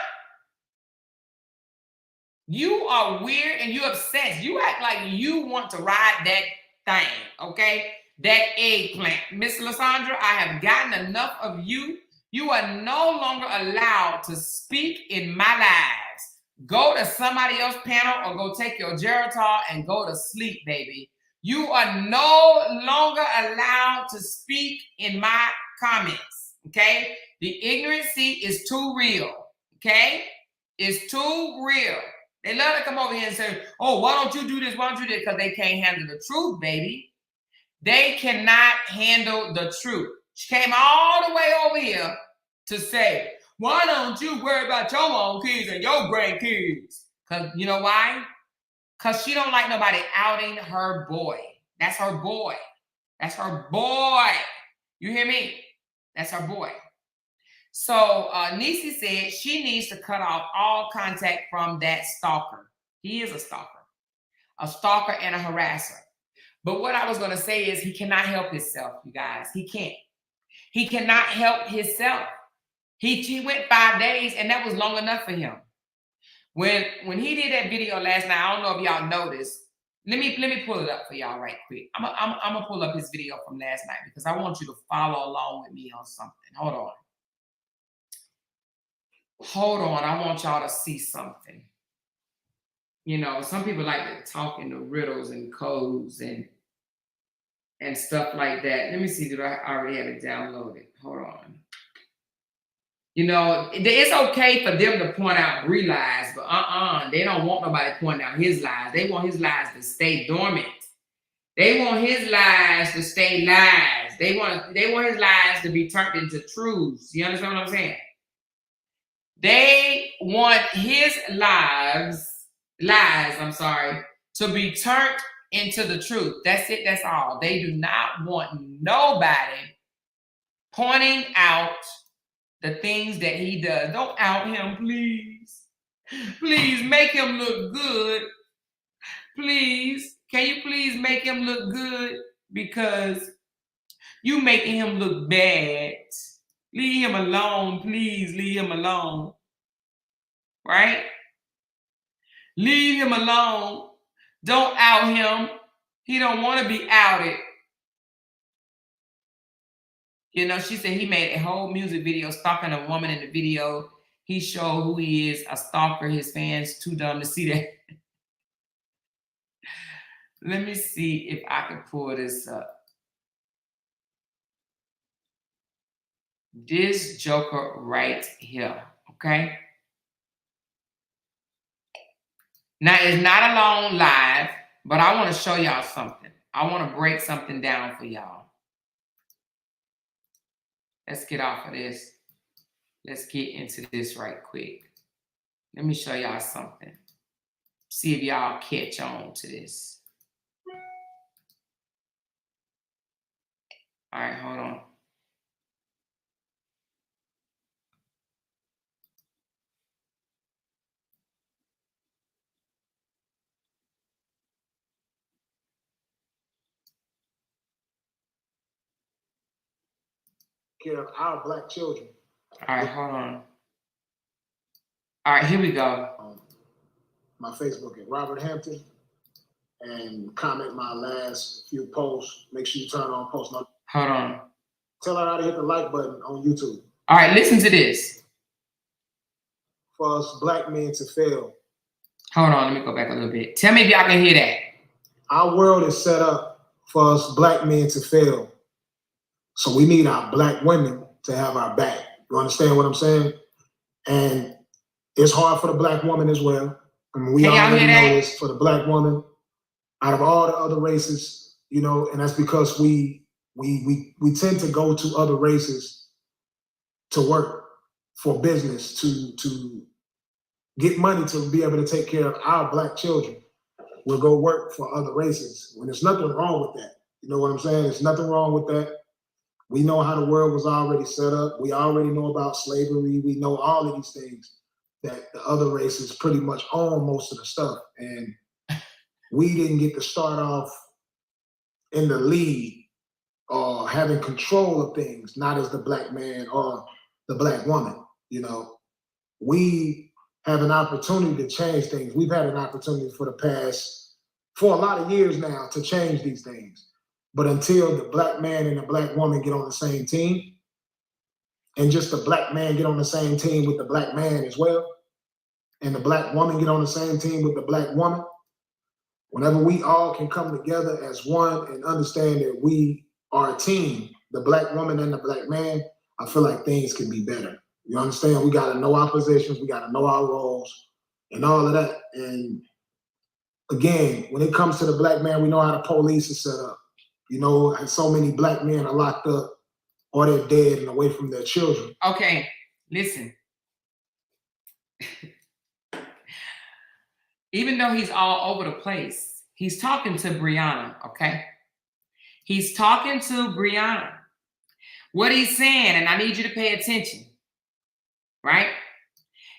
You are weird and you obsessed. You act like you want to ride that thing, okay? That eggplant. Miss Lysandra, I have gotten enough of you. You are no longer allowed to speak in my lives. Go to somebody else's panel or go take your Geritol and go to sleep, baby. You are no longer allowed to speak in my comments, okay? The ignorancy is too real. Okay? It's too real. They love to come over here and say, oh, why don't you do this? Why don't you do this? Because they can't handle the truth, baby. They cannot handle the truth. She came all the way over here to say, why don't you worry about your own kids and your grandkids? Because you know why? Because she don't like nobody outing her boy. That's her boy. That's her boy. You hear me? That's her boy. So Nisi said she needs to cut off all contact from that stalker. He is a stalker and a harasser. But what I was going to say is he cannot help himself, you guys. He can't. He cannot help himself. He went 5 days, and that was long enough for him. When he did that video last night, I don't know if y'all noticed. Let me pull it up for y'all right quick. I'm gonna pull up his video from last night because I want you to follow along with me on something. Hold on, I want y'all to see something. You know, some people like to talk in the riddles and codes and stuff like that. Let me see, did I already have it downloaded? Hold on. You know, it's okay for them to point out Bree lies, but they don't want nobody pointing out his lies. They want his lies to stay dormant. They want his lies to stay lies. They want his lies to be turned into truths. You understand what I'm saying? They want his lies, to be turned into the truth. That's it, that's all. They do not want nobody pointing out the things that he does. Don't out him, please. Please make him look good. Please. Can you please make him look good? Because you making him look bad. Leave him alone, please. Leave him alone. Right? Leave him alone. Don't out him. He don't want to be outed. You know, she said he made a whole music video stalking a woman in the video. He showed who he is, a stalker. His fans too dumb to see that. Let me see if I can pull this up. This joker right here, okay? Now, it's not a long live, but I want to show y'all something. I want to break something down for y'all. Let's get off of this. Let's get into this right quick. Let me show y'all something. See if y'all catch on to this. All right, hold on. Care of our black children. All right, hold on. All right, here we go. My Facebook at Robert Hampton, and comment my last few posts. Make sure you turn on post notifications. Hold on. Tell her how to hit the like button on YouTube. All right, listen to this. for us black men to fail. Hold on, let me go back a little bit. Tell me if y'all can hear that. Our world is set up for us black men to fail. So we need our black women to have our back. You understand what I'm saying? And it's hard for the black woman as well. I mean, we already know this for the black woman. Out of all the other races, you know, and that's because we tend to go to other races to work for business, to get money to be able to take care of our black children. We'll go work for other races when there's nothing wrong with that. You know what I'm saying? There's nothing wrong with that. We know how the world was already set up. We already know about slavery. We know all of these things that the other races pretty much own most of the stuff. And we didn't get to start off in the lead or having control of things, not as the black man or the black woman. You know, we have an opportunity to change things. We've had an opportunity for a lot of years now to change these things. But until the black man and the black woman get on the same team, and just the black man get on the same team with the black man as well, and the black woman get on the same team with the black woman, whenever we all can come together as one and understand that we are a team, the black woman and the black man, I feel like things can be better. You understand? We got to know our positions, we got to know our roles, and all of that. And again, when it comes to the black man, we know how the police is set up. You know, and so many black men are locked up or they're dead and away from their children. Okay, listen. Even though he's all over the place, he's talking to Brianna, okay? He's talking to Brianna. What he's saying, and I need you to pay attention, right?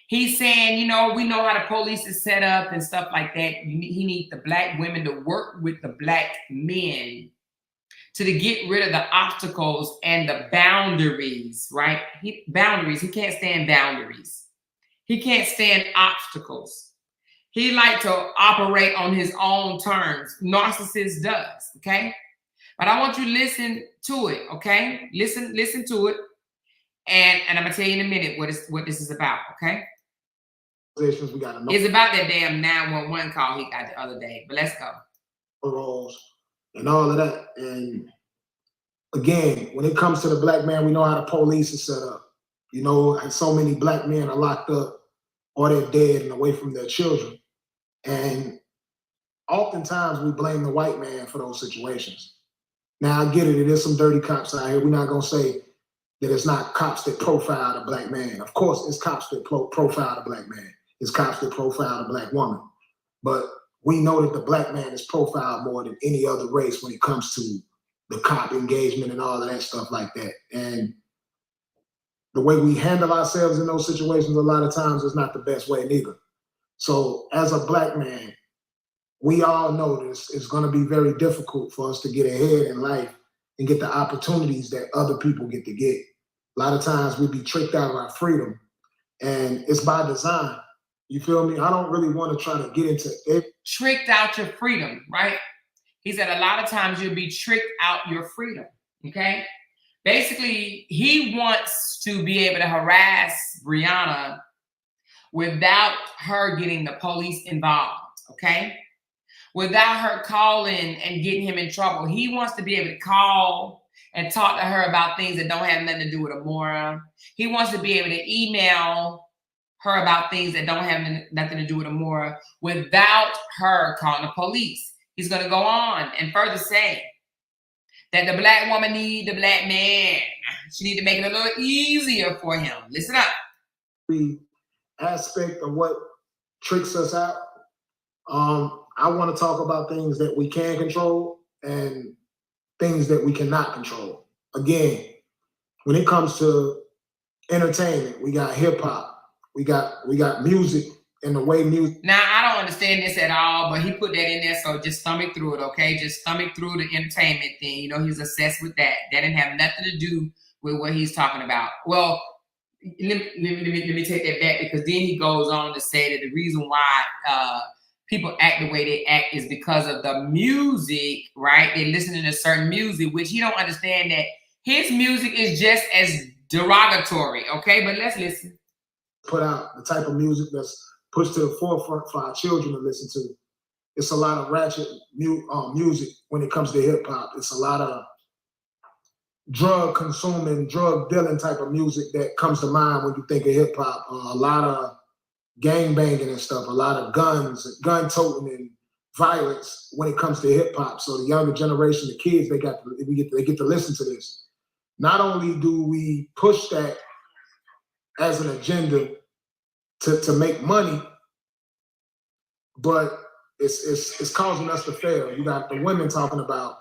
He's saying, you know, we know how the police is set up and stuff like that. He needs the black women to work with the black men to get rid of the obstacles and the boundaries, right? Boundaries. He can't stand boundaries. He can't stand obstacles. He likes to operate on his own terms. Narcissist does, okay? But I want you to listen to it, okay? Listen to it. And I'm gonna tell you in a minute what this is about, okay? We gotta know. It's about that damn 911 call he got the other day, but let's go. Roles and all of that. And again, when it comes to the black man, we know how the police is set up. You know, and so many black men are locked up or they're dead and away from their children. And oftentimes we blame the white man for those situations. Now I get it, there's some dirty cops out here. We're not gonna say that it's not cops that profile the black man. Of course, it's cops that profile the black man. It's cops that profile the black woman. But we know that the black man is profiled more than any other race when it comes to the cop engagement and all of that stuff like that. And the way we handle ourselves in those situations a lot of times is not the best way neither. So as a black man, we all know this it's going to be very difficult for us to get ahead in life and get the opportunities that other people get to get. A lot of times we be tricked out of our freedom, and it's by design. You feel me? I don't really want to try to get into it. Tricked out your freedom, right? He said a lot of times you'll be tricked out your freedom, okay? Basically, he wants to be able to harass Brianna without her getting the police involved, okay? Without her calling and getting him in trouble. He wants to be able to call and talk to her about things that don't have nothing to do with Amora. He wants to be able to email her about things that don't have nothing to do with Amora without her calling the police. He's going to go on and further say that the black woman needs the black man. She needs to make it a little easier for him. Listen up. The aspect of what tricks us out, I want to talk about things that we can control and things that we cannot control. Again, when it comes to entertainment, we got hip hop, we got music and the way music. Now, I don't understand this at all, but he put that in there, so just stomach through it, okay? Just stomach through the entertainment thing. You know, he's obsessed with that. That didn't have nothing to do with what he's talking about. Well, let me take that back, because then he goes on to say that the reason why people act the way they act is because of the music, right? They're listening to certain music, which he don't understand that his music is just as derogatory, okay? But let's listen. put out, the type of music that's pushed to the forefront for our children to listen to. It's a lot of ratchet music when it comes to hip hop. It's a lot of drug consuming, drug dealing type of music that comes to mind when you think of hip hop. A lot of gang banging and stuff, a lot of guns, gun toting and violence when it comes to hip hop. So the younger generation, the kids, they get to listen to this. Not only do we push that as an agenda to make money, but it's causing us to fail. You got the women talking about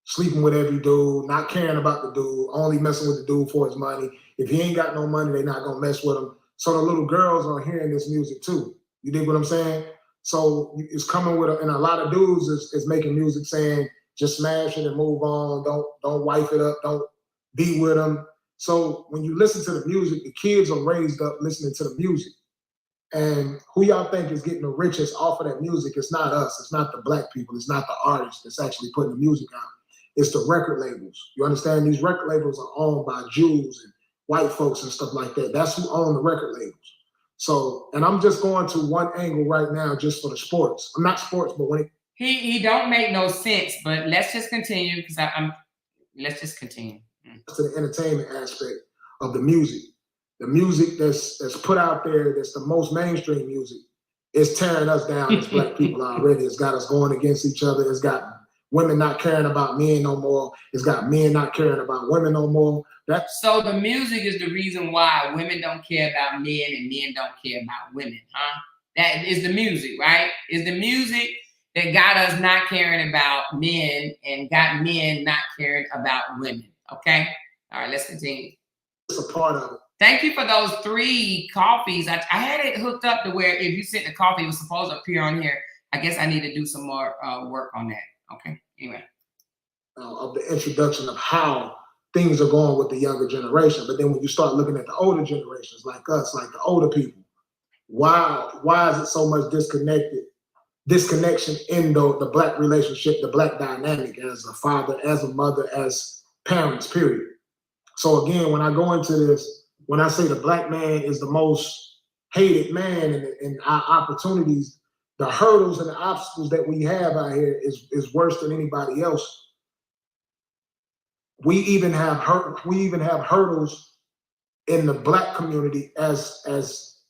sleeping with every dude, not caring about the dude, only messing with the dude for his money. If he ain't got no money, they're not gonna mess with him. So the little girls are hearing this music too. You dig what I'm saying? So it's coming with, and a lot of dudes is making music saying, just smash it and move on. Don't wife it up. Don't be with them. So when you listen to the music, the kids are raised up listening to the music. And who y'all think is getting the richest off of that music? It's not us. It's not the black people. It's not the artists that's actually putting the music out. It's the record labels. You understand? These record labels are owned by Jews and white folks and stuff like that. That's who own the record labels. So, and I'm just going to one angle right now just for the sports. I'm not sports, but when it... He don't make no sense, but let's just continue because let's just continue. To the entertainment aspect of the music. The music that's put out there, that's the most mainstream music, is tearing us down as black people already. It's got us going against each other. It's got women not caring about men no more. It's got men not caring about women no more. So the music is the reason why women don't care about men and men don't care about women, huh? That is the music, right? Is the music that got us not caring about men and got men not caring about women, okay? All right, let's continue. It's a part of it. Thank you for those 3 coffees. I had it hooked up to where if you sent the coffee, it was supposed to appear on here. I guess I need to do some more work on that. Okay, anyway. Of the introduction of how things are going with the younger generation. But then when you start looking at the older generations, like us, like the older people, why is it so much disconnection in the black relationship, the black dynamic as a father, as a mother, as parents, period. So again, when I go into this, when I say the black man is the most hated man in our opportunities, the hurdles and the obstacles that we have out here is worse than anybody else. We even have hurdles in the black community as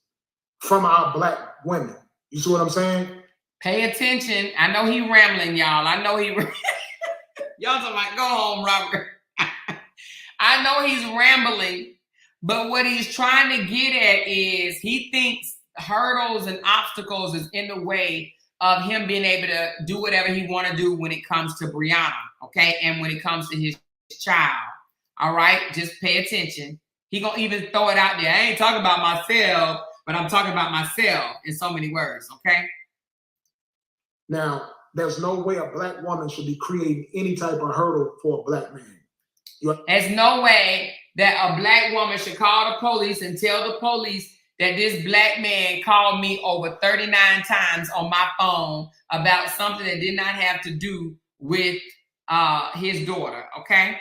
from our black women. You see what I'm saying? Pay attention. I know he rambling, y'all. I know he y'all talking about go home, Robert. I know he's rambling. But what he's trying to get at is he thinks hurdles and obstacles is in the way of him being able to do whatever he want to do when it comes to Brianna, okay? And when it comes to his child, all right? Just pay attention. He gonna even throw it out there. I ain't talking about myself, but I'm talking about myself in so many words, okay? Now, there's no way a black woman should be creating any type of hurdle for a black man. There's no way that a black woman should call the police and tell the police that this black man called me over 39 times on my phone about something that did not have to do with his daughter, okay?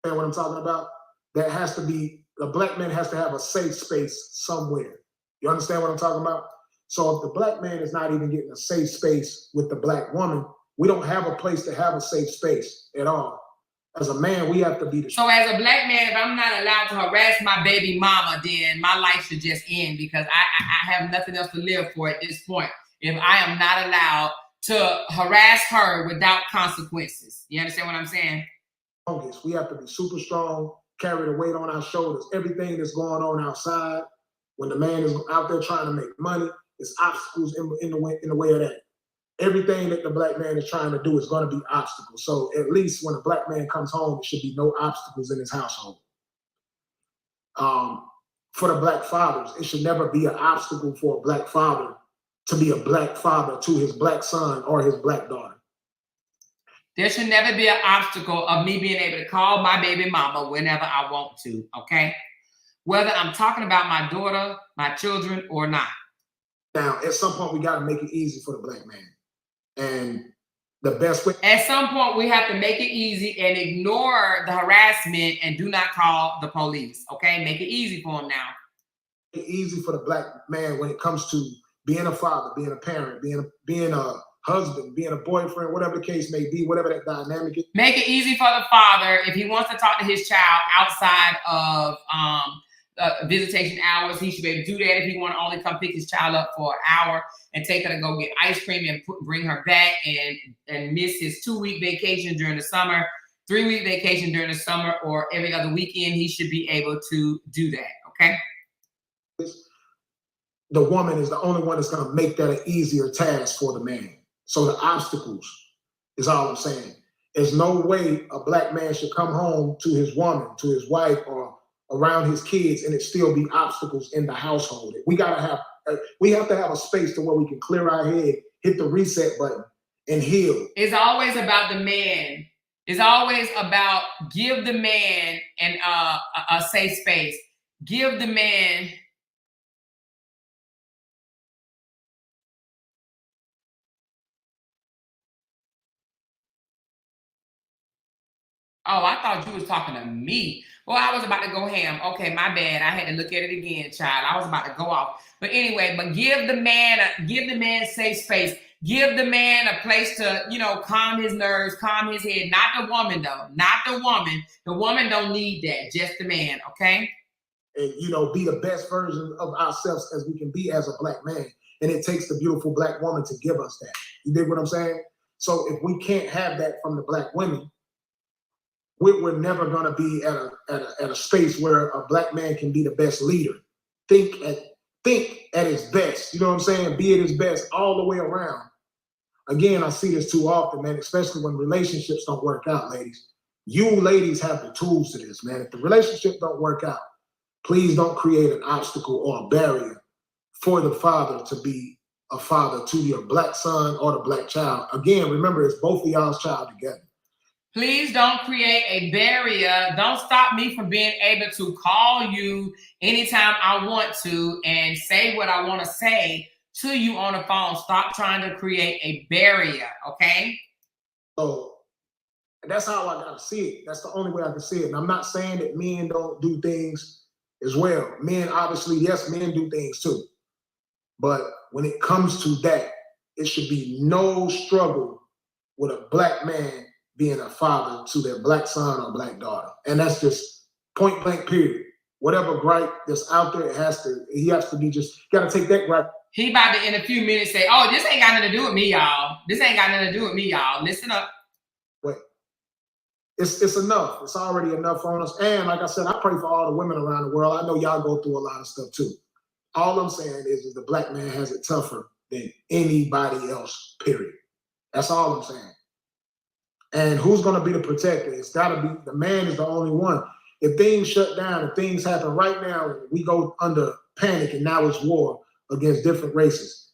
And what I'm talking about, that has to be, a black man has to have a safe space somewhere. You understand what I'm talking about? So if the black man is not even getting a safe space with the black woman, we don't have a place to have a safe space at all. As a man, we have to be the... So as a black man, if I'm not allowed to harass my baby mama, then my life should just end because I have nothing else to live for at this point. If I am not allowed to harass her without consequences. You understand what I'm saying? We have to be super strong, carry the weight on our shoulders. Everything that's going on outside, when the man is out there trying to make money, there's obstacles in the way of that. Everything that the black man is trying to do is going to be obstacles. So at least when a black man comes home, there should be no obstacles in his household. For the black fathers, it should never be an obstacle for a black father to be a black father to his black son or his black daughter. There should never be an obstacle of me being able to call my baby mama whenever I want to, okay? Whether I'm talking about my daughter, my children, or not. Now, at some point, we got to make it easy for the black man. And the best way... At some point, we have to make it easy and ignore the harassment and do not call the police, okay? Make it easy for him now. easy for the black man when it comes to being a father, being a parent, being a husband, being a boyfriend, whatever the case may be, whatever that dynamic is. Make it easy for the father if he wants to talk to his child outside of visitation hours. He should be able to do that. If he want to only come pick his child up for an hour and take her to go get ice cream and bring her back and miss his 2-week vacation during the summer, 3-week vacation during the summer, or every other weekend, he should be able to do that. Okay. The woman is the only one that's going to make that an easier task for the man. So the obstacles is all I'm saying. There's no way a black man should come home to his woman, to his wife, or around his kids, and it still be obstacles in the household. We have to have a space to where we can clear our head, hit the reset button, and heal. It's always about the man. It's always about give the man a safe space. Give the man. Oh, I thought you was talking to me. Well, I was about to go ham. Okay, my bad. I had to look at it again, child. I was about to go off. But anyway, but give the man safe space. Give the man a place to, calm his nerves, calm his head. Not the woman, though. Not the woman. The woman don't need that. Just the man, okay? And, be the best version of ourselves as we can be as a black man. And it takes the beautiful black woman to give us that. You dig what I'm saying? So if we can't have that from the black women, we're never going to be at a space where a black man can be the best leader. Think at his best. You know what I'm saying? Be at his best all the way around. Again, I see this too often, man, especially when relationships don't work out, ladies. You ladies have the tools to this, man. If the relationship don't work out, please don't create an obstacle or a barrier for the father to be a father to your black son or the black child. Again, remember, it's both of y'all's child together. Please don't create a barrier. Don't stop me from being able to call you anytime I want to and say what I want to say to you on the phone. Stop trying to create a barrier, okay? So that's how I gotta see it. That's the only way I can see it. And I'm not saying that men don't do things as well. Men, obviously, yes, men do things too. But when it comes to that, it should be no struggle with a black man being a father to their black son or black daughter. And that's just point blank, period. Whatever gripe that's out there, he has to be just, gotta take that gripe. He about to, in a few minutes, say, oh, this ain't got nothing to do with me, y'all. This ain't got nothing to do with me, y'all. Listen up. Wait. It's enough. It's already enough on us. And like I said, I pray for all the women around the world. I know y'all go through a lot of stuff too. All I'm saying is the black man has it tougher than anybody else, period. That's all I'm saying. And who's going to be the protector? It's got to be, the man is the only one. If things shut down, if things happen right now, we go under panic and now it's war against different races.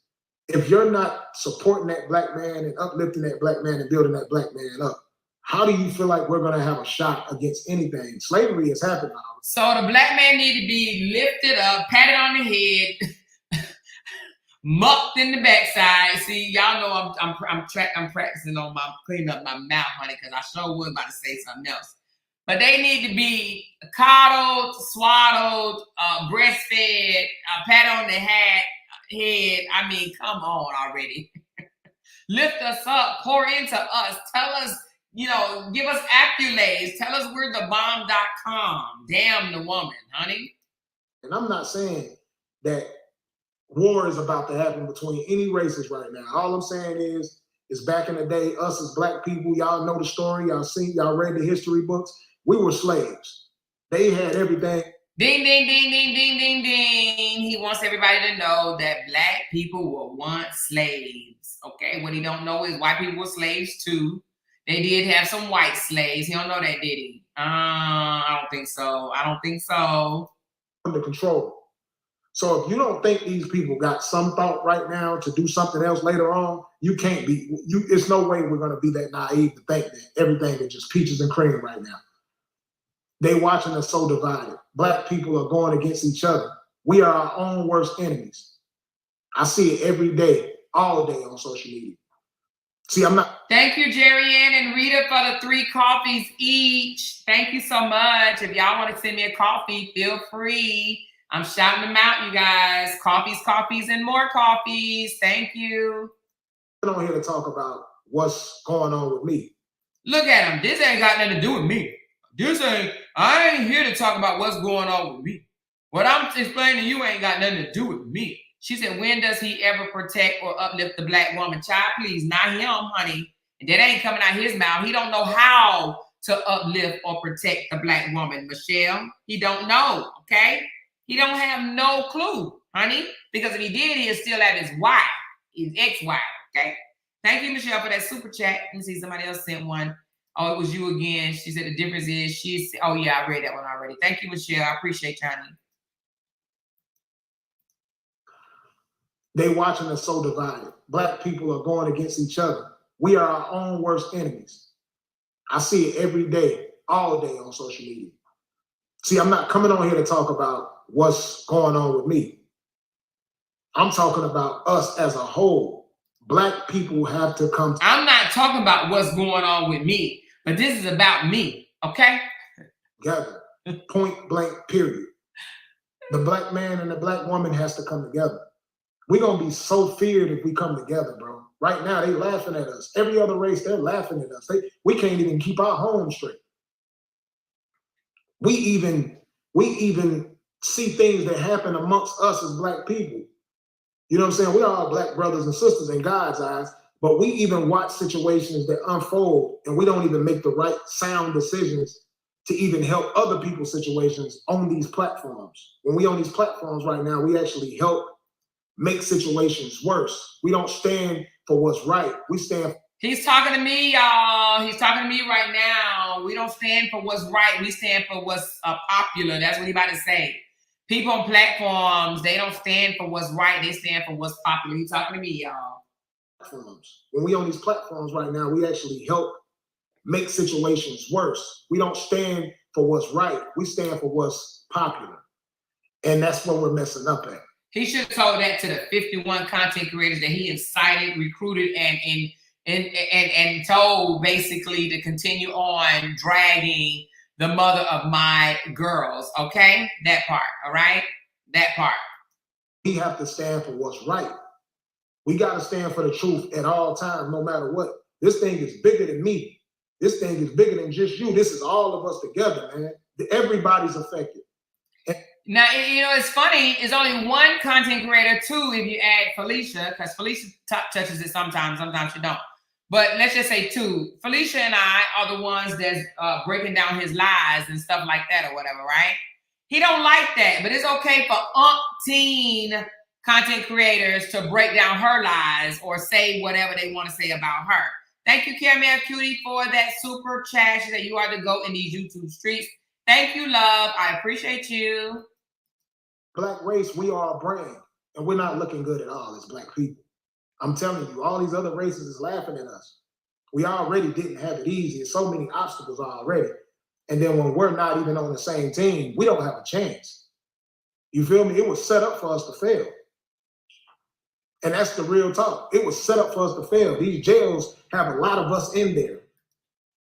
If you're not supporting that black man and uplifting that black man and building that black man up, how do you feel like we're going to have a shot against anything? Slavery has happened now. So the black man need to be lifted up, patted on the head, mucked in the backside. See, y'all know I'm practicing on my cleaning up my mouth, honey, because I sure was about to say something else. But they need to be coddled, swaddled, breastfed, pat on the head. I mean, come on already. Lift us up, pour into us, tell us, give us accolades, tell us we're the bomb.com. Damn the woman, honey. And I'm not saying that war is about to happen between any races right now. All I'm saying is back in the day, us as black people, y'all know the story, y'all read the history books. We were slaves. They had everything. Ding, ding, ding, ding, ding, ding, ding. He wants everybody to know that black people were once slaves. Okay, what he don't know is white people were slaves too. They did have some white slaves. He don't know that, did he? I don't think so. Under control. So if you don't think these people got some thought right now to do something else later on, you can't be. It's no way we're going to be that naive to think that everything is just peaches and cream right now. They watching us so divided. Black people are going against each other. We are our own worst enemies. I see it every day, all day on social media. See, I'm not. Thank you, Jerry Ann and Rita, for the 3 coffees each. Thank you so much. If y'all want to send me a coffee, feel free. I'm shouting them out, you guys. Coffees, and more coffees. Thank you. I'm on here to talk about what's going on with me. Look at him. This ain't got nothing to do with me. I ain't here to talk about what's going on with me. What I'm explaining to you ain't got nothing to do with me. She said, when does he ever protect or uplift the black woman? Child, please, not him, honey. That ain't coming out his mouth. He don't know how to uplift or protect the black woman, Michelle. He don't know, okay? He don't have no clue, honey. Because if he did, he'd still at his wife, his ex-wife, okay? Thank you, Michelle, for that super chat. Let me see, somebody else sent one. Oh, it was you again. She said the difference is oh yeah, I read that one already. Thank you, Michelle. I appreciate you, honey. They watching us so divided. Black people are going against each other. We are our own worst enemies. I see it every day, all day on social media. See, I'm not coming on here to talk about what's going on with me. I'm talking about us as a whole. Black people have to come. I'm not talking about what's going on with me, but this is about me, okay? Together, point blank, period. The black man and the black woman has to come together. We're going to be so feared if we come together, bro. Right now, they laughing at us. Every other race, they're laughing at us. We can't even keep our home straight. We even see things that happen amongst us as black people. You know what I'm saying? We're all black brothers and sisters in God's eyes, but we even watch situations that unfold and we don't even make the right sound decisions to even help other people's situations on these platforms. When we on these platforms right now, we actually help make situations worse. We don't stand for what's right. We stand. He's talking to me, y'all. He's talking to me right now. We don't stand for what's right. We stand for what's popular. That's what he about to say. People on platforms, they don't stand for what's right. They stand for what's popular. He's talking to me, y'all. When we on these platforms right now, we actually help make situations worse. We don't stand for what's right. We stand for what's popular. And that's what we're messing up at. He should have told that to the 51 content creators that he incited, recruited, and told basically to continue on dragging the mother of my girls. Okay? That part. All right? That part. We have to stand for what's right. We got to stand for the truth at all times, no matter what. This thing is bigger than me. This thing is bigger than just you. This is all of us together, man. Everybody's affected. Now, you know, it's funny. It's only one content creator, two, if you add Felicia, because Felicia touches it sometimes she don't. But let's just say two. Felicia and I are the ones that's breaking down his lies and stuff like that or whatever, right? He don't like that, but it's okay for umpteen content creators to break down her lies or say whatever they want to say about her. Thank you, Caramel Cutie, for that super chat. She said you are the GOAT in these YouTube streets. Thank you, love. I appreciate you. Black race, we are a brand, and we're not looking good at all as black people. I'm telling you, all these other races is laughing at us. We already didn't have it easy. There's so many obstacles already. And then when we're not even on the same team, we don't have a chance. You feel me? It was set up for us to fail. And that's the real talk. It was set up for us to fail. These jails have a lot of us in there.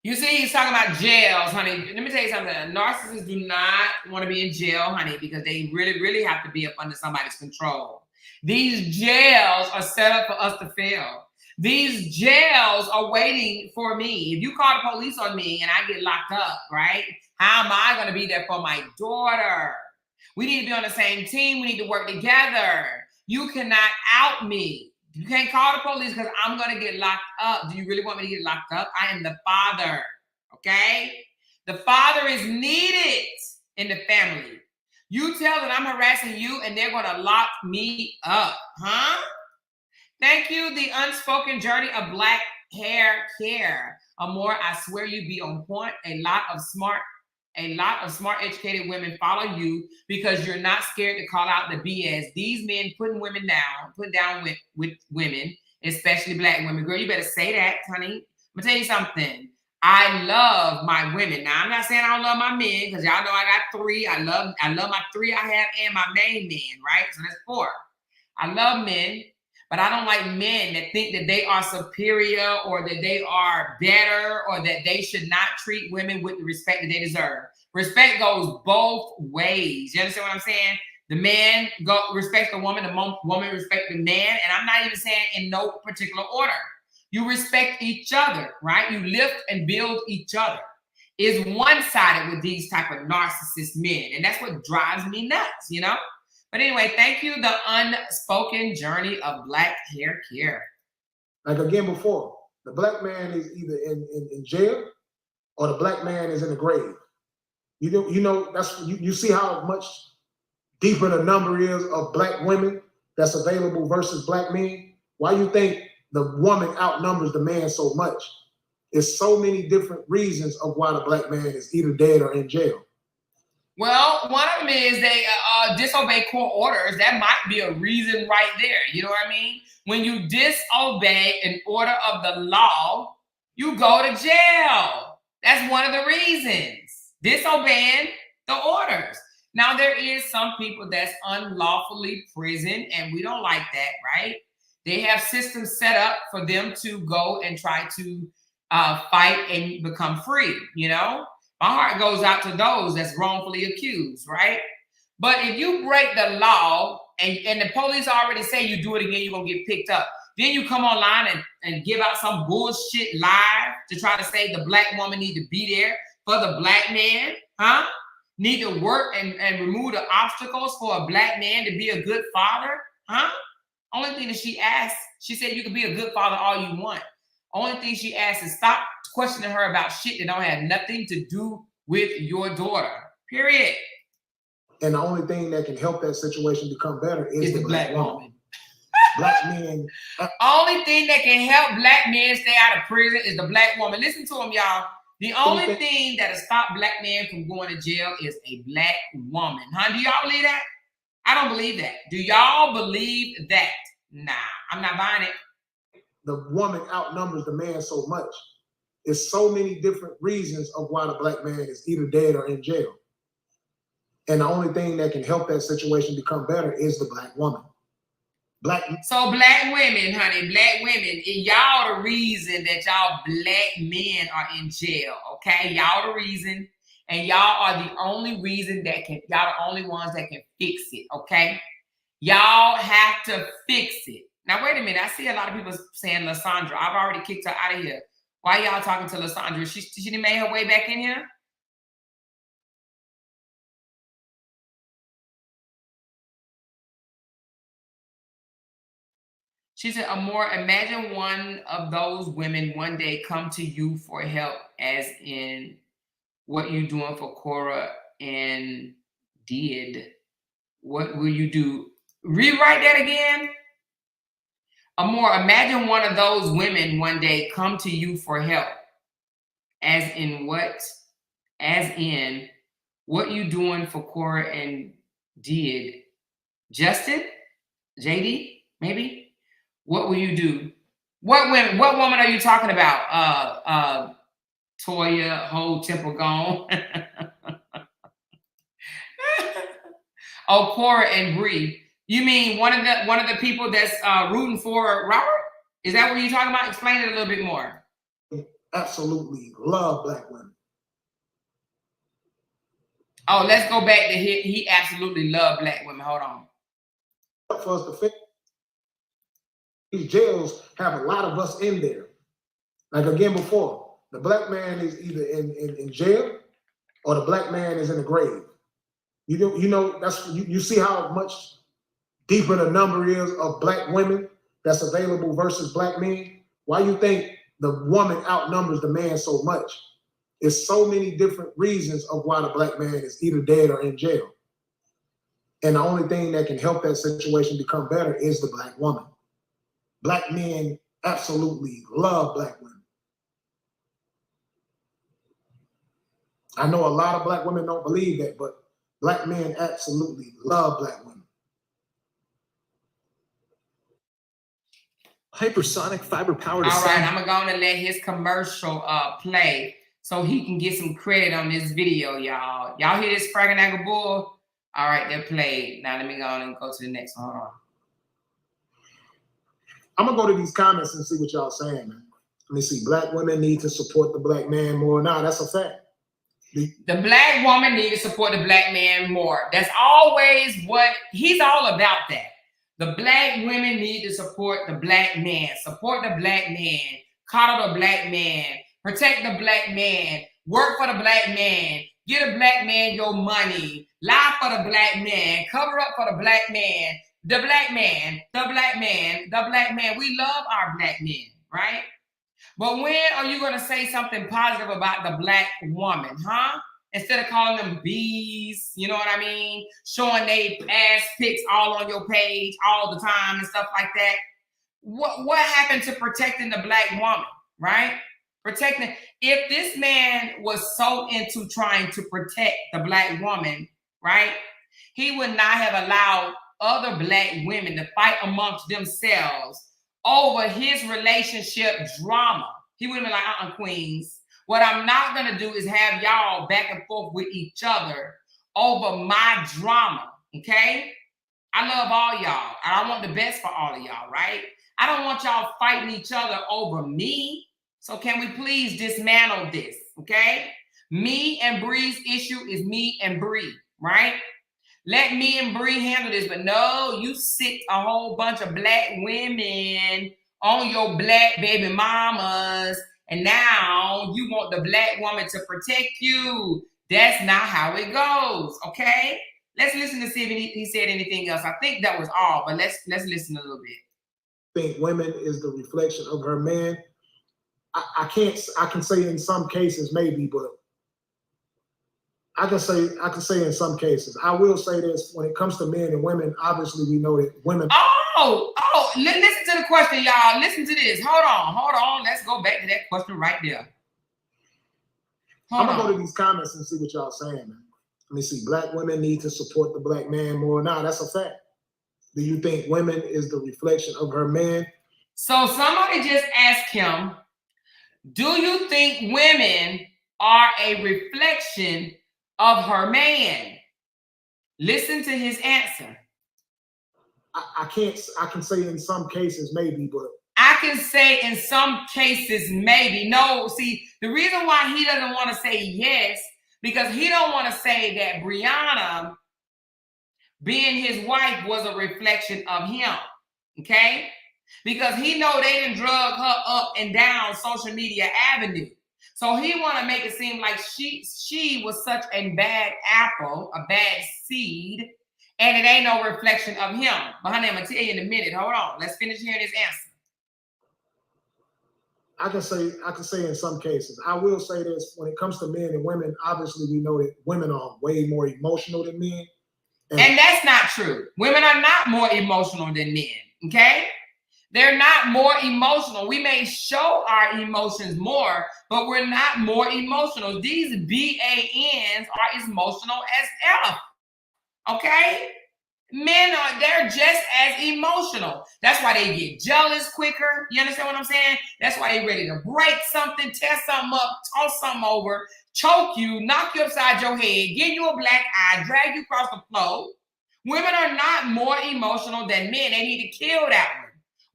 You see, he's talking about jails, honey. Let me tell you something. Narcissists do not want to be in jail, honey, because they really, really have to be up under somebody's control. These jails are set up for us to fail. These jails are waiting for me. If you call the police on me and I get locked up, right? How am I going to be there for my daughter? We need to be on the same team. We need to work together. You cannot out me. You can't call the police because I'm going to get locked up. Do you really want me to get locked up? I am the father, okay? The father is needed in the family. You tell that I'm harassing you and they're going to lock me up, huh? Thank you, the unspoken journey of black hair care. Amor, I swear you be on point. A lot of smart, educated women follow you because you're not scared to call out the BS. These men putting down with women, especially black women. Girl, you better say that, honey. I'm gonna tell you something. I love my women. Now, I'm not saying I don't love my men because y'all know I got 3. I love my 3 I have and my main man, right? So that's 4. I love men, but I don't like men that think that they are superior or that they are better or that they should not treat women with the respect that they deserve. Respect goes both ways. You understand what I'm saying? The man respects the woman, the woman respects the man. And I'm not even saying in no particular order. You respect each other, right? You lift and build each other. Is one-sided with these type of narcissist men. And that's what drives me nuts, you know? But anyway, thank you. The unspoken journey of Black hair care. Like again before, the Black man is either in jail or the Black man is in the grave. You know that's you see how much deeper the number is of Black women that's available versus Black men. Why you think the woman outnumbers the man so much? It's so many different reasons of why the Black man is either dead or in jail. Well, one of them is they disobey court orders. That might be a reason right there. You know what I mean? When you disobey an order of the law, you go to jail. That's one of the reasons. Disobeying the orders. Now, there is some people that's unlawfully prisoned, and we don't like that, right? They have systems set up for them to go and try to fight and become free, you know? My heart goes out to those that's wrongfully accused, right? But if you break the law and the police already say you do it again, you're going to get picked up. Then you come online and give out some bullshit live to try to say the Black woman need to be there for the Black man, huh? Need to work and remove the obstacles for a Black man to be a good father, huh? Only thing that she asked, she said you can be a good father all you want. Only thing she asked is stop questioning her about shit that don't have nothing to do with your daughter, period. And the only thing that can help that situation become better is the Black woman. Black men. Only thing that can help Black men stay out of prison is the Black woman. Listen to them, y'all. The only thing that'll stop Black men from going to jail is a Black woman. Huh? Do y'all believe that? I don't believe that. Do y'all believe that? Nah, I'm not buying it. The woman outnumbers the man so much. There's so many different reasons of why the Black man is either dead or in jail. And the only thing that can help that situation become better is the Black woman. So Black women, honey, Black women, y'all the reason that y'all Black men are in jail, okay? Y'all the reason, and y'all are the only reason that can, y'all the only ones that can fix it, okay? Y'all have to fix it. Now, wait a minute. I see a lot of people saying Lysandra. I've already kicked her out of here. Why y'all talking to Lysandra? She didn't make her way back in here? She said, Amor, imagine one of those women one day come to you for help, as in what you doing for Cora and did. What will you do? Rewrite that again. Amor, imagine one of those women one day come to you for help. As in what? As in what you doing for Cora and did. Justin? JD? Maybe? What will you do? What women? What woman are you talking about? Toya, whole temple gone. Oh, Cora and Bree. You mean one of the people that's rooting for Robert? Is that what you're talking about? Explain it a little bit more. Absolutely love Black women. Oh, let's go back to he absolutely loved Black women. Hold on. For us to fix. These jails have a lot of us in there. Like again before, the Black man is either in jail or the Black man is in the grave. You know that's you see how much deeper the number is of Black women that's available versus Black men. Why you think the woman outnumbers the man so much? It's so many different reasons of why the Black man is either dead or in jail. And the only thing that can help that situation become better is the Black woman. Black men absolutely love Black women. I know a lot of Black women don't believe that, but Black men absolutely love Black women. Hypersonic fiber-powered. All right, I'm going to let his commercial play so he can get some credit on this video, y'all. Y'all hear this Fraganaga Bull? All right, they're played. Now let me go on and go to the next one. Hold on. I'm gonna go to these comments and see what y'all saying, man. Let me see. Black women need to support the Black man more. Nah, that's a fact. The black woman needs to support the black man more. That's always what he's all about. That the black women need to support the black man, support the black man, coddle the black man, protect the black man, work for the black man, get a black man your money, lie for the black man, cover up for the black man, the black man, the black man, the black man. We love our black men, right? But when are you going to say something positive about the black woman, huh? Instead of calling them bees, you know what I mean? Showing they ass pics all on your page all the time and stuff like that. What happened to protecting the black woman, right? Protecting. If this man was so into trying to protect the black woman, right? He would not have allowed other black women to fight amongst themselves over his relationship drama. He would have been like, queens, what I'm not going to do is have y'all back and forth with each other over my drama, okay? I love all y'all, and I want the best for all of y'all, right? I don't want y'all fighting each other over me, so can we please dismantle this, okay? Me and Bree's issue is me and Bree, right? Let me and Bree handle this, but no, you sick a whole bunch of black women on your black baby mamas, and now you want the black woman to protect you. That's not how it goes, okay? Let's listen to see if he said anything else. I think that was all, but let's listen a little bit. I think women is the reflection of her man. I can say in some cases maybe, but I can say in some cases. I will say this: when it comes to men and women, obviously we know that women. Listen to the question, y'all. Listen to this. Hold on. Let's go back to that question right there. I'm gonna go to these comments and see what y'all saying, man. Let me see. Black women need to support the black man more. Nah, that's a fact. Do you think women is the reflection of her man? So somebody just asked him, do you think women are a reflection of her man? Listen to his answer. I can say in some cases maybe, but I can say in some cases maybe. No, see, the reason why he doesn't want to say yes, because he don't want to say that Brianna being his wife was a reflection of him, okay? Because he know they done drug her up and down social media avenue. So he want to make it seem like she was such a bad apple, a bad seed, and it ain't no reflection of him. But honey, I'm going to tell you in a minute. Hold on. Let's finish hearing his answer. I can say in some cases. I will say this: when it comes to men and women, obviously we know that women are way more emotional than men. And that's not true. Women are not more emotional than men, okay? They're not more emotional. We may show our emotions more, but we're not more emotional. These BANs are as emotional as F, okay? Men they're just as emotional. That's why they get jealous quicker. You understand what I'm saying? That's why they're ready to break something, tear something up, toss something over, choke you, knock you upside your head, give you a black eye, drag you across the floor. Women are not more emotional than men. They need to kill that one.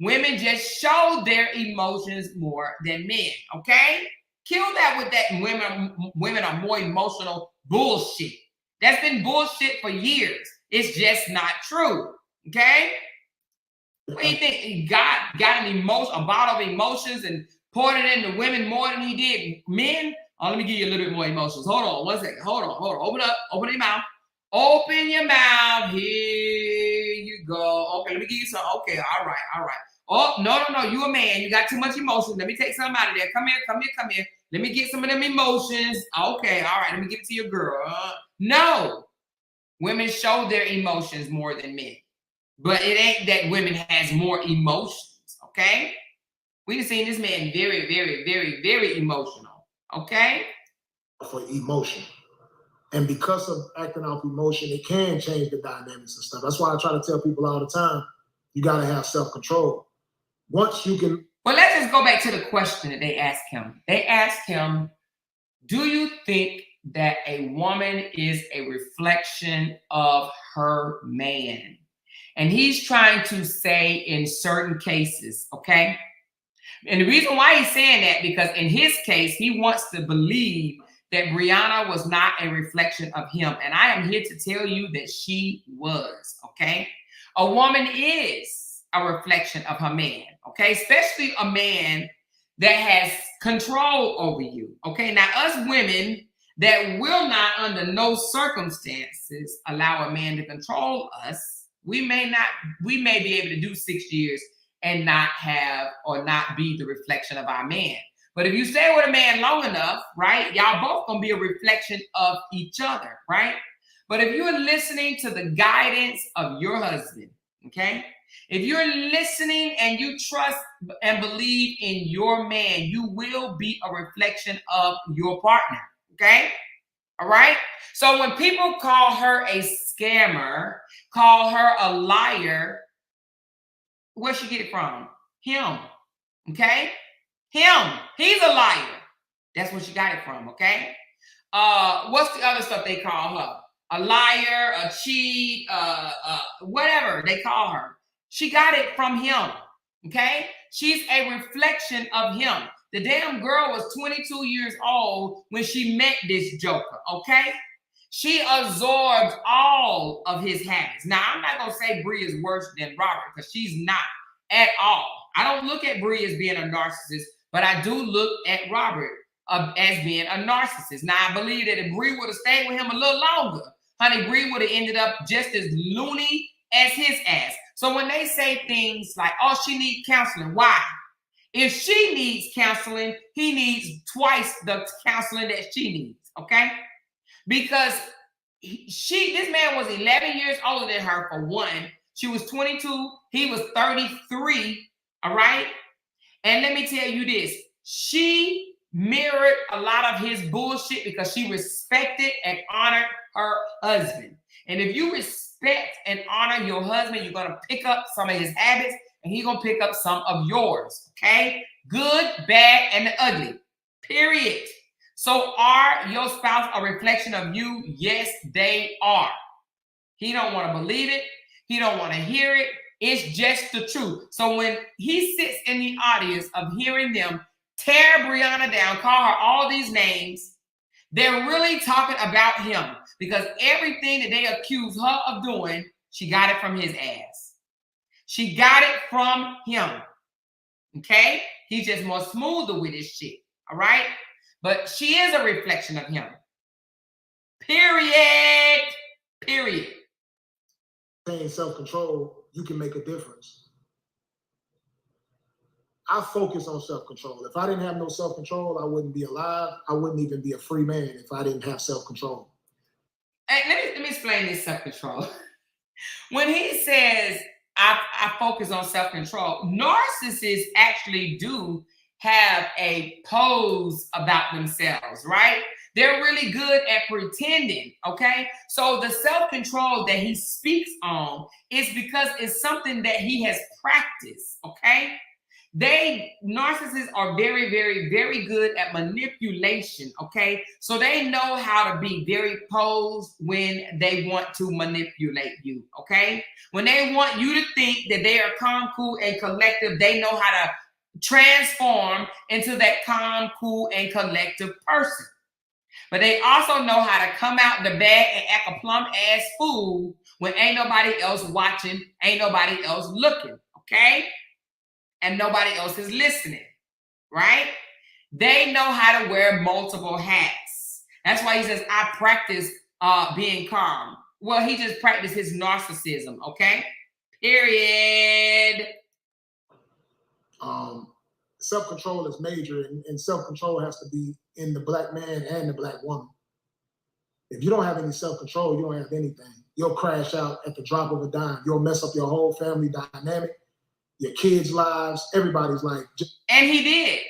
Women just show their emotions more than men, okay? Kill that with that women are more emotional bullshit. That's been bullshit for years. It's just not true, okay? What do you think? He got a bottle of emotions and poured it into women more than he did men? Oh, let me give you a little bit more emotions. Hold on, 1 second. Hold on. Open your mouth. Open your mouth. Here you go. Okay, let me give you some. Okay, all right. Oh, no. You a man. You got too much emotion. Let me take some out of there. Come here. Let me get some of them emotions. Okay, all right. Let me give it to your girl. No. Women show their emotions more than men. But it ain't that women has more emotions, okay? We've seen this man very, very, very, very emotional, okay? For emotion. And because of acting off emotion, it can change the dynamics and stuff. That's why I try to tell people all the time, you got to have self-control. Once you can... Well, let's just go back to the question that they asked him. They asked him, do you think that a woman is a reflection of her man? And he's trying to say in certain cases, okay? And the reason why he's saying that, because in his case, he wants to believe that Brianna was not a reflection of him. And I am here to tell you that she was, okay? A woman is a reflection of her man, okay? Especially a man that has control over you, okay? Now, us women that will not, under no circumstances, allow a man to control us, we may be able to do 6 years and not have or not be the reflection of our man. But if you stay with a man long enough, right, y'all both gonna be a reflection of each other, right? But if you're listening to the guidance of your husband, okay, if you're listening and you trust and believe in your man, you will be a reflection of your partner, okay? All right? So when people call her a scammer, call her a liar, where'd she get it from? Him, okay? Him. He's a liar. That's where she got it from, okay? What's the other stuff they call her? A liar, a cheat, whatever they call her. She got it from him, okay? She's a reflection of him. The damn girl was 22 years old when she met this joker, okay? She absorbed all of his habits. Now, I'm not going to say Bree is worse than Robert because she's not at all. I don't look at Bree as being a narcissist, but I do look at Robert as being a narcissist. Now, I believe that if Bree would have stayed with him a little longer, honey, Bree would have ended up just as loony as his ass. So when they say things like, oh, she needs counseling, why? If she needs counseling, he needs twice the counseling that she needs, okay? Because this man was 11 years older than her, for one. She was 22. He was 33, all right? And let me tell you this. She mirrored a lot of his bullshit because she respected and honored her husband. And if you respect and honor your husband, you're going to pick up some of his habits and he's going to pick up some of yours, okay? Good, bad, and the ugly, period. So are your spouse a reflection of you? Yes, they are. He don't want to believe it. He don't want to hear it. It's just the truth. So when he sits in the audience of hearing them tear Brianna down, call her all these names, they're really talking about him because everything that they accuse her of doing, she got it from his ass. She got it from him. Okay? He's just more smoother with his shit. All right? But she is a reflection of him. Period. Period. Saying self-control, you can make a difference. I focus on self-control. If I didn't have no self-control, I wouldn't be alive. I wouldn't even be a free man if I didn't have self-control. Hey, let me explain this self-control. When he says, I focus on self-control, narcissists actually do have a pose about themselves, right? They're really good at pretending, okay? So the self-control that he speaks on is because it's something that he has practiced, okay? Narcissists are very, very, very good at manipulation, okay? So they know how to be very posed when they want to manipulate you, okay? When they want you to think that they are calm, cool, and collective, they know how to transform into that calm, cool, and collective person. But they also know how to come out the bag and act a plum-ass fool when ain't nobody else watching, ain't nobody else looking, okay? And nobody else is listening, right? They know how to wear multiple hats. That's why he says, I practice being calm. Well, he just practiced his narcissism, okay? Period. Self-control is major, and self-control has to be in the black man and the black woman. If you don't have any self-control, you don't have anything. You'll crash out at the drop of a dime. You'll mess up your whole family dynamic, your kids' lives, everybody's life. And he did,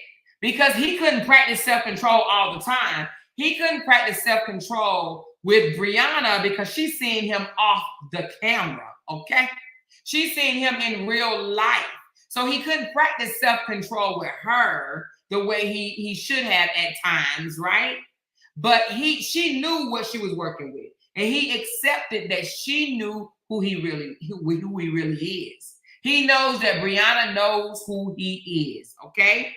because he couldn't practice self-control all the time. He couldn't practice self-control with Brianna because she's seen him off the camera, okay? She's seen him in real life. So he couldn't practice self-control with her the way he should have at times, right? But she knew what she was working with. And he accepted that she knew who he really is. He knows that Brianna knows who he is, okay?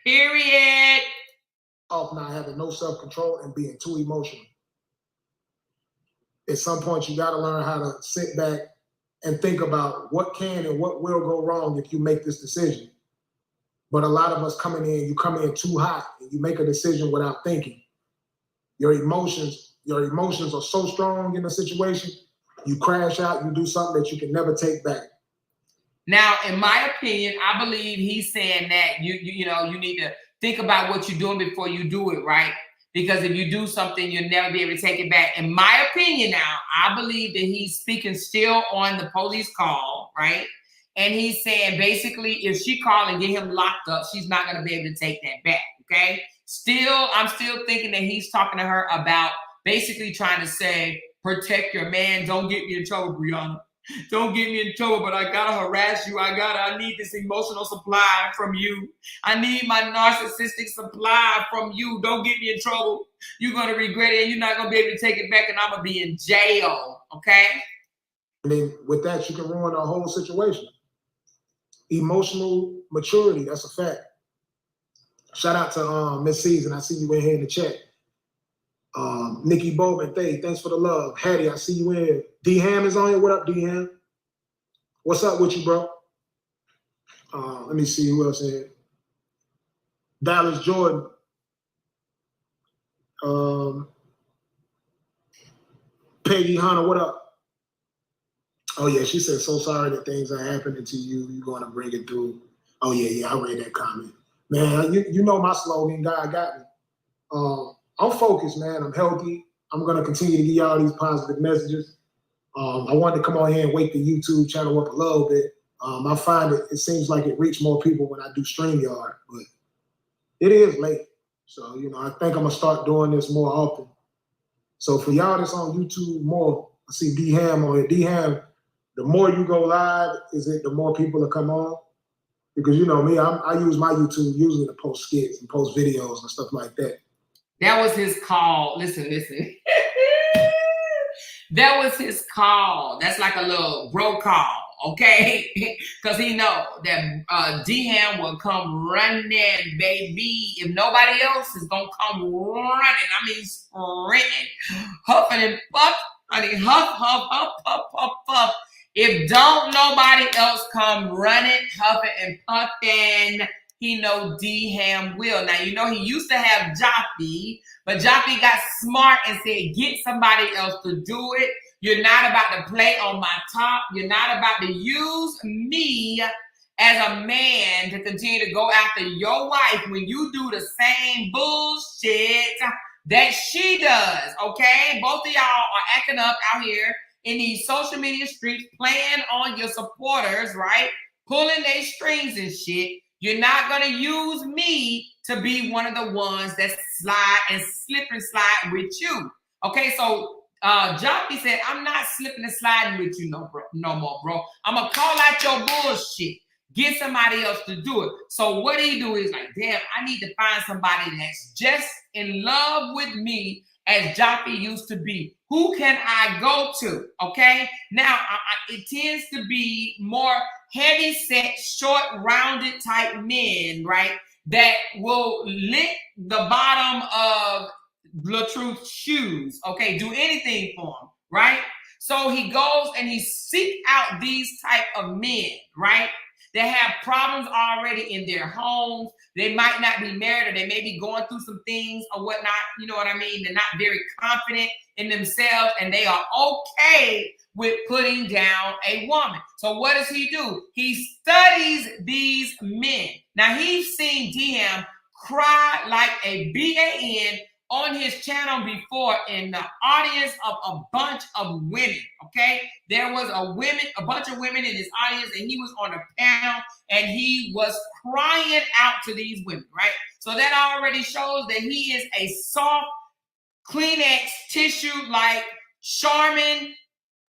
Period. off not having no self-control and being too emotional. At some point, you got to learn how to sit back and think about what can and what will go wrong if you make this decision. But a lot of us you come in too hot and you make a decision without thinking. Your emotions are so strong in a situation, you crash out, you do something that you can never take back. Now, in my opinion, I believe he's saying that you know, you need to think about what you're doing before you do it, right? Because if you do something, you'll never be able to take it back. In my opinion now, I believe that he's speaking still on the police call, right? And he's saying basically if she called and get him locked up, she's not going to be able to take that back, okay? I'm still thinking that he's talking to her about basically trying to say, protect your man, don't get me in trouble, Brianna. Don't get me in trouble, but I gotta harass you. I need this emotional supply from you. I need my narcissistic supply from you. Don't get me in trouble. You're gonna regret it and you're not gonna be able to take it back and I'm gonna be in jail, okay? And then with that, you can ruin our whole situation. Emotional maturity, that's a fact. Shout out to Miss Season. I see you in here in the chat. Nikki Bowman, thanks for the love. Hattie, I see you in. D-Ham is on here. What up, D-Ham? What's up with you, bro? Let me see who else in here. Dallas Jordan. Peggy Hunter, what up? Oh, yeah, she said, so sorry that things are happening to you. You're going to bring it through. Oh, yeah, I read that comment. Man, you know my slogan, God got me. I'm focused, man. I'm healthy. I'm going to continue to give y'all these positive messages. I wanted to come on here and wake the YouTube channel up a little bit. I find it seems like it reaches more people when I do StreamYard, but it is late. So, you know, I think I'm going to start doing this more often. So for y'all that's on YouTube more, I see D-Ham on here. D-Ham, the more you go live, the more people that come on? Because you know me, I use my YouTube usually to post skits and post videos and stuff like that. That was his call. Listen. That was his call. That's like a little bro call, okay? Because he know that D-Ham will come running, baby. If nobody else is going to come running, I mean sprinting, huffing and puff. I mean huff. If don't nobody else come running, huffing and puffing, he know D-Ham will. Now, you know, he used to have Joppy, but Joppy got smart and said, get somebody else to do it. You're not about to play on my top. You're not about to use me as a man to continue to go after your wife when you do the same bullshit that she does, okay? Both of y'all are acting up out here in these social media streets, playing on your supporters, right? Pulling their strings and shit. You're not going to use me to be one of the ones that slide and slip and slide with you. Okay, so Joppy said, I'm not slipping and sliding with you no more, bro. I'm going to call out your bullshit. Get somebody else to do it. So what he do is like, damn, I need to find somebody that's just in love with me as Joppy used to be. Who can I go to? Okay, now it tends to be more heavy set, short, rounded type men, right? That will lick the bottom of LaTRUTH's shoes. Okay, do anything for him, right? So he goes and he seek out these type of men, right? That have problems already in their homes. They might not be married, or they may be going through some things or whatnot. You know what I mean? They're not very confident in themselves, and they are okay with putting down a woman. So what does he do? He studies these men. Now, he's seen D-Ham cry like a BAN on his channel before in the audience of a bunch of women, okay? There was a bunch of women in his audience, and he was on a panel, and he was crying out to these women, right? So that already shows that he is a soft, Kleenex tissue, like Charmin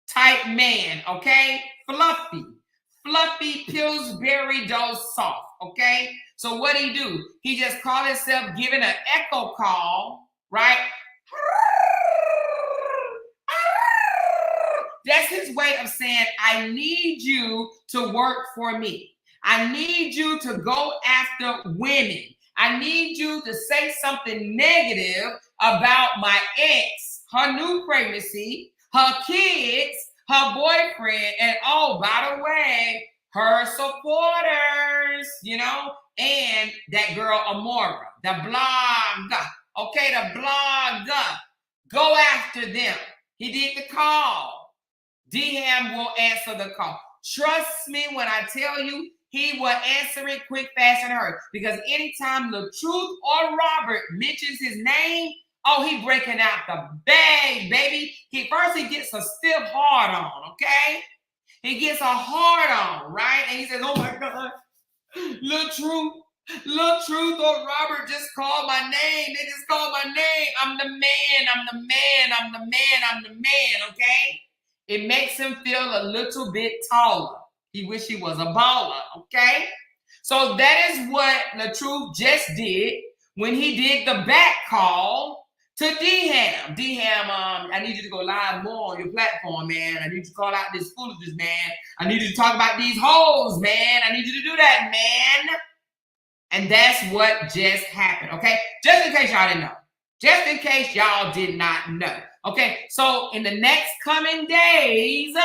type man, okay? Fluffy Pillsbury Dough soft, okay? So what he do? He just called himself giving an echo call, right? That's his way of saying, I need you to work for me. I need you to go after women. I need you to say something negative about my ex, her new pregnancy, her kids, her boyfriend, and oh, by the way, her supporters, you know, and that girl Amora, the blog. Okay, the blog. Go after them. He did the call. DM will answer the call. Trust me when I tell you, he will answer it quick, fast, and hurry. Because anytime LaTRUTH or Robert mentions his name, oh, he breaking out the bag, baby. He gets a stiff hard on, okay? He gets a hard on, right? And he says, oh my God, LaTRUTH or Robert just called my name. They just called my name. I'm the man, okay? It makes him feel a little bit taller. He wish he was a baller, okay? So that is what LaTRUTH just did when he did the back call to D-Ham. D-Ham, I need you to go live more on your platform, man. I need you to call out this foolishness, man. I need you to talk about these hoes, man. I need you to do that, man. And that's what just happened, okay? Just in case y'all didn't know. Just in case y'all did not know. Okay, so in the next coming days,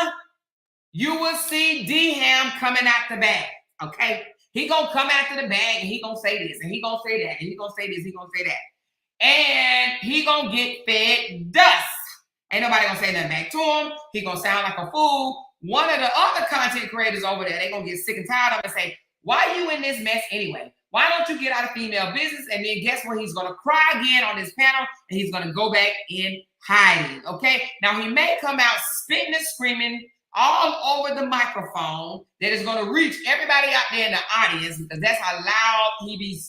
you will see D-Ham coming out the bag, okay? He gonna come after the bag and he gonna say this and he gonna say that and he gonna say this, he gonna say that. And he gonna get fed dust. Ain't nobody gonna say nothing back to him. He gonna sound like a fool. One of the other content creators over there, they gonna get sick and tired of it and say, why are you in this mess anyway? Why don't you get out of female business? And then guess what? He's gonna cry again on this panel and he's gonna go back in hiding, okay? Now he may come out spitting and screaming all over the microphone that is going to reach everybody out there in the audience because that's how loud he be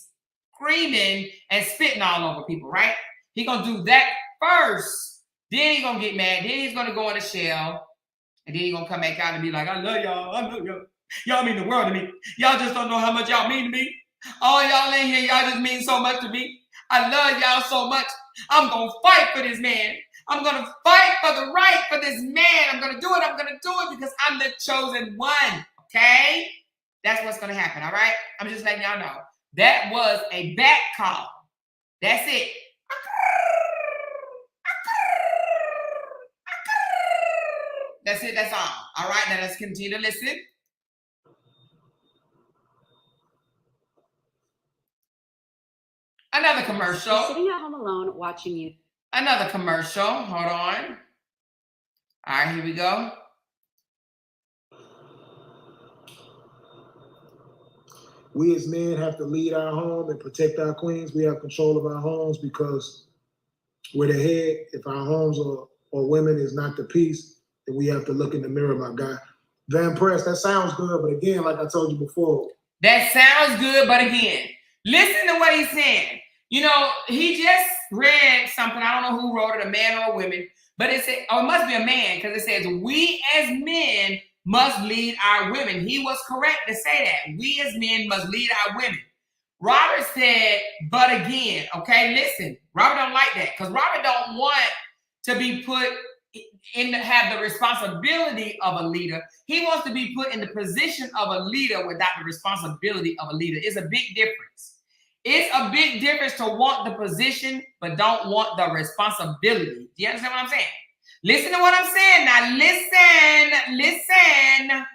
screaming and spitting all over people, right? He going to do that first. Then he going to get mad. Then he's going to go in a shell. And then he's going to come back out and be like, I love y'all. I love y'all. Y'all mean the world to me. Y'all just don't know how much y'all mean to me. All y'all in here, y'all just mean so much to me. I love y'all so much. I'm going to fight for this man. I'm going to fight for the right for this man. I'm going to do it. I'm going to do it because I'm the chosen one. Okay? That's what's going to happen. All right? I'm just letting y'all know. That was a back call. That's it. That's it. That's all. All right? Now let's continue to listen. Another commercial. You're sitting at home alone watching you. Another commercial. Hold on. All right, here we go. We as men have to lead our home and protect our queens. We have control of our homes because we're the head. If our homes or women is not the peace, then we have to look in the mirror, my guy. Van Press, that sounds good, but again, like I told you before. That sounds good, but again, listen to what he's saying. You know, he just read something. I don't know who wrote it, a man or a woman, but it said, oh, it must be a man because it says, we as men must lead our women. He was correct to say that. We as men must lead our women. Robert said, but again, okay, listen, Robert don't like that because Robert don't want to be put in to have the responsibility of a leader. He wants to be put in the position of a leader without the responsibility of a leader. It's a big difference. It's a big difference to want the position, but don't want the responsibility. Do you understand what I'm saying? Listen to what I'm saying. Now listen.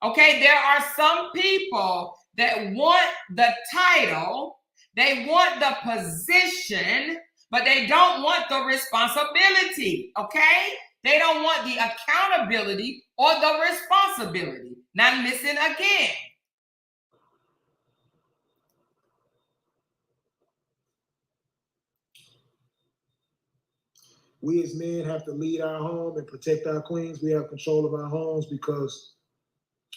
Okay, there are some people that want the title, they want the position, but they don't want the responsibility, okay? They don't want the accountability or the responsibility. Now listen again. We as men have to lead our home and protect our queens. We have control of our homes because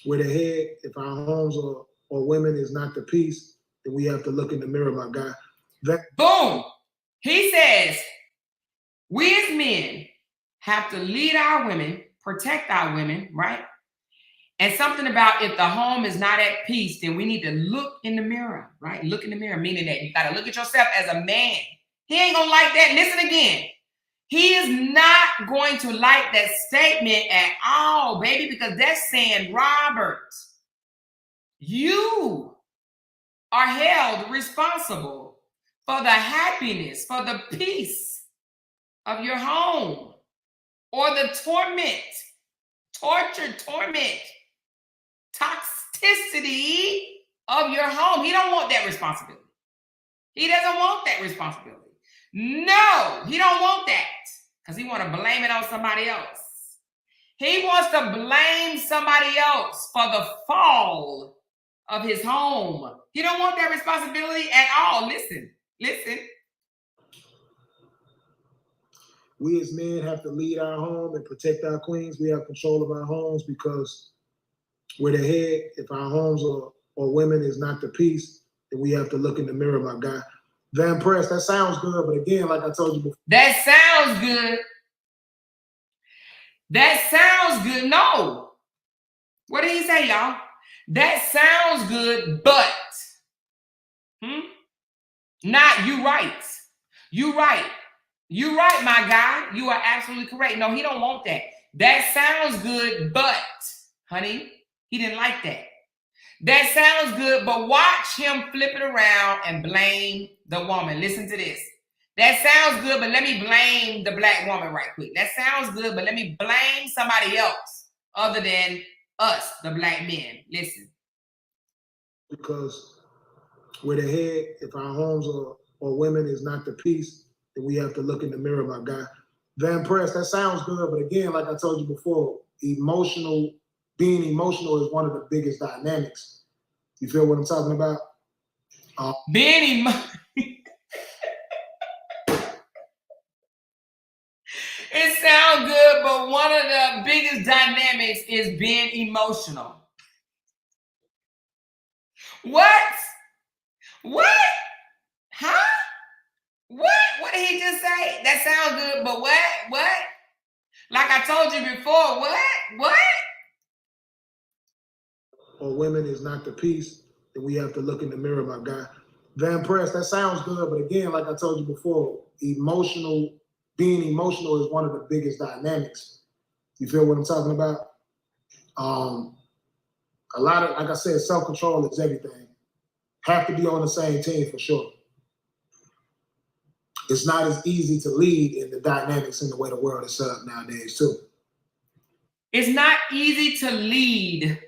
we're the head. If our homes or women is not the peace, then we have to look in the mirror, my guy. Boom. He says, we as men have to lead our women, protect our women, right? And something about if the home is not at peace, then we need to look in the mirror, right? Look in the mirror, meaning that you got to look at yourself as a man. He ain't going to like that. Listen again. He is not going to like that statement at all, baby, because that's saying, Robert, you are held responsible for the happiness, for the peace of your home, or the torment, toxicity of your home. He don't want that responsibility. He doesn't want that responsibility. No, he don't want that because he want to blame it on somebody else. He wants to blame somebody else for the fall of his home. He don't want that responsibility at all. Listen. We as men have to lead our home and protect our queens. We have control of our homes because we're the head. If our homes or women is not the peace, then we have to look in the mirror, my guy. Van Press, that sounds good, but again, like I told you before. That sounds good. That sounds good. No. What did he say, y'all? That sounds good, but. Not you right. You right. You right, my guy. You are absolutely correct. No, he don't want that. That sounds good, but, honey, he didn't like that. That sounds good, but watch him flip it around and blame the woman. Listen to this. That sounds good, but let me blame the black woman right quick. That sounds good, but let me blame somebody else other than us, the black men. Listen. Because we're the head. If our homes or women is not the peace, then we have to look in the mirror, my guy. Van Press, that sounds good, but again, like I told you before, being emotional is one of the biggest dynamics. You feel what I'm talking about? Being It sounds good, but one of the biggest dynamics is being emotional. What? Huh? What did he just say? That sounds good, but what? Like I told you before, what? Or women is not the peace, then we have to look in the mirror, my guy. Van Press, that sounds good, but again, like I told you before, being emotional is one of the biggest dynamics. You feel what I'm talking about? A lot of, like I said, self-control is everything. Have to be on the same team for sure. It's not as easy to lead in the dynamics and the way the world is set up nowadays too. It's not easy to lead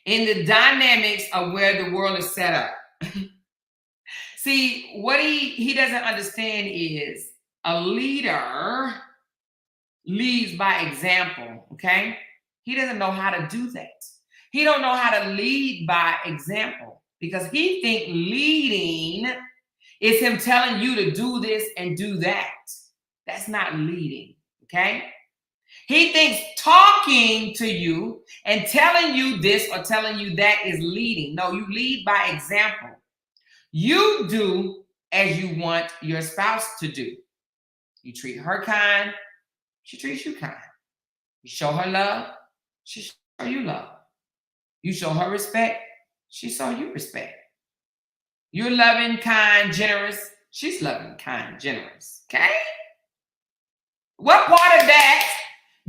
in the dynamics of where the world is set up. See, what he doesn't understand is a leader leads by example, okay? He doesn't know how to do that. He don't know how to lead by example because he think leading is him telling you to do this and do that. That's not leading, okay? He thinks talking to you and telling you this or telling you that is leading. No, you lead by example. You do as you want your spouse to do. You treat her kind, she treats you kind. You show her love, she show you love. You show her respect, she show you respect. You're loving, kind, generous. She's loving, kind, generous. Okay? What part of that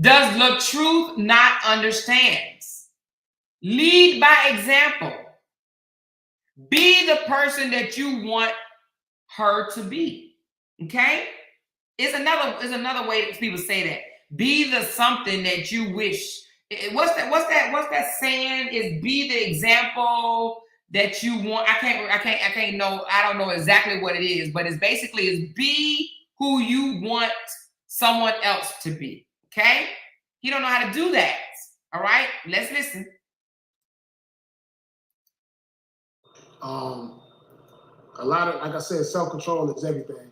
does LaTRUTH not understand? Lead by example. Be the person that you want her to be. Okay? It's another way that people say that. Be the something that you wish. What's that saying? Is be the example that you want. I don't know exactly what it is, but it's basically is be who you want someone else to be. Okay? You don't know how to do that. All right? Let's listen. A lot of, like I said, self-control is everything.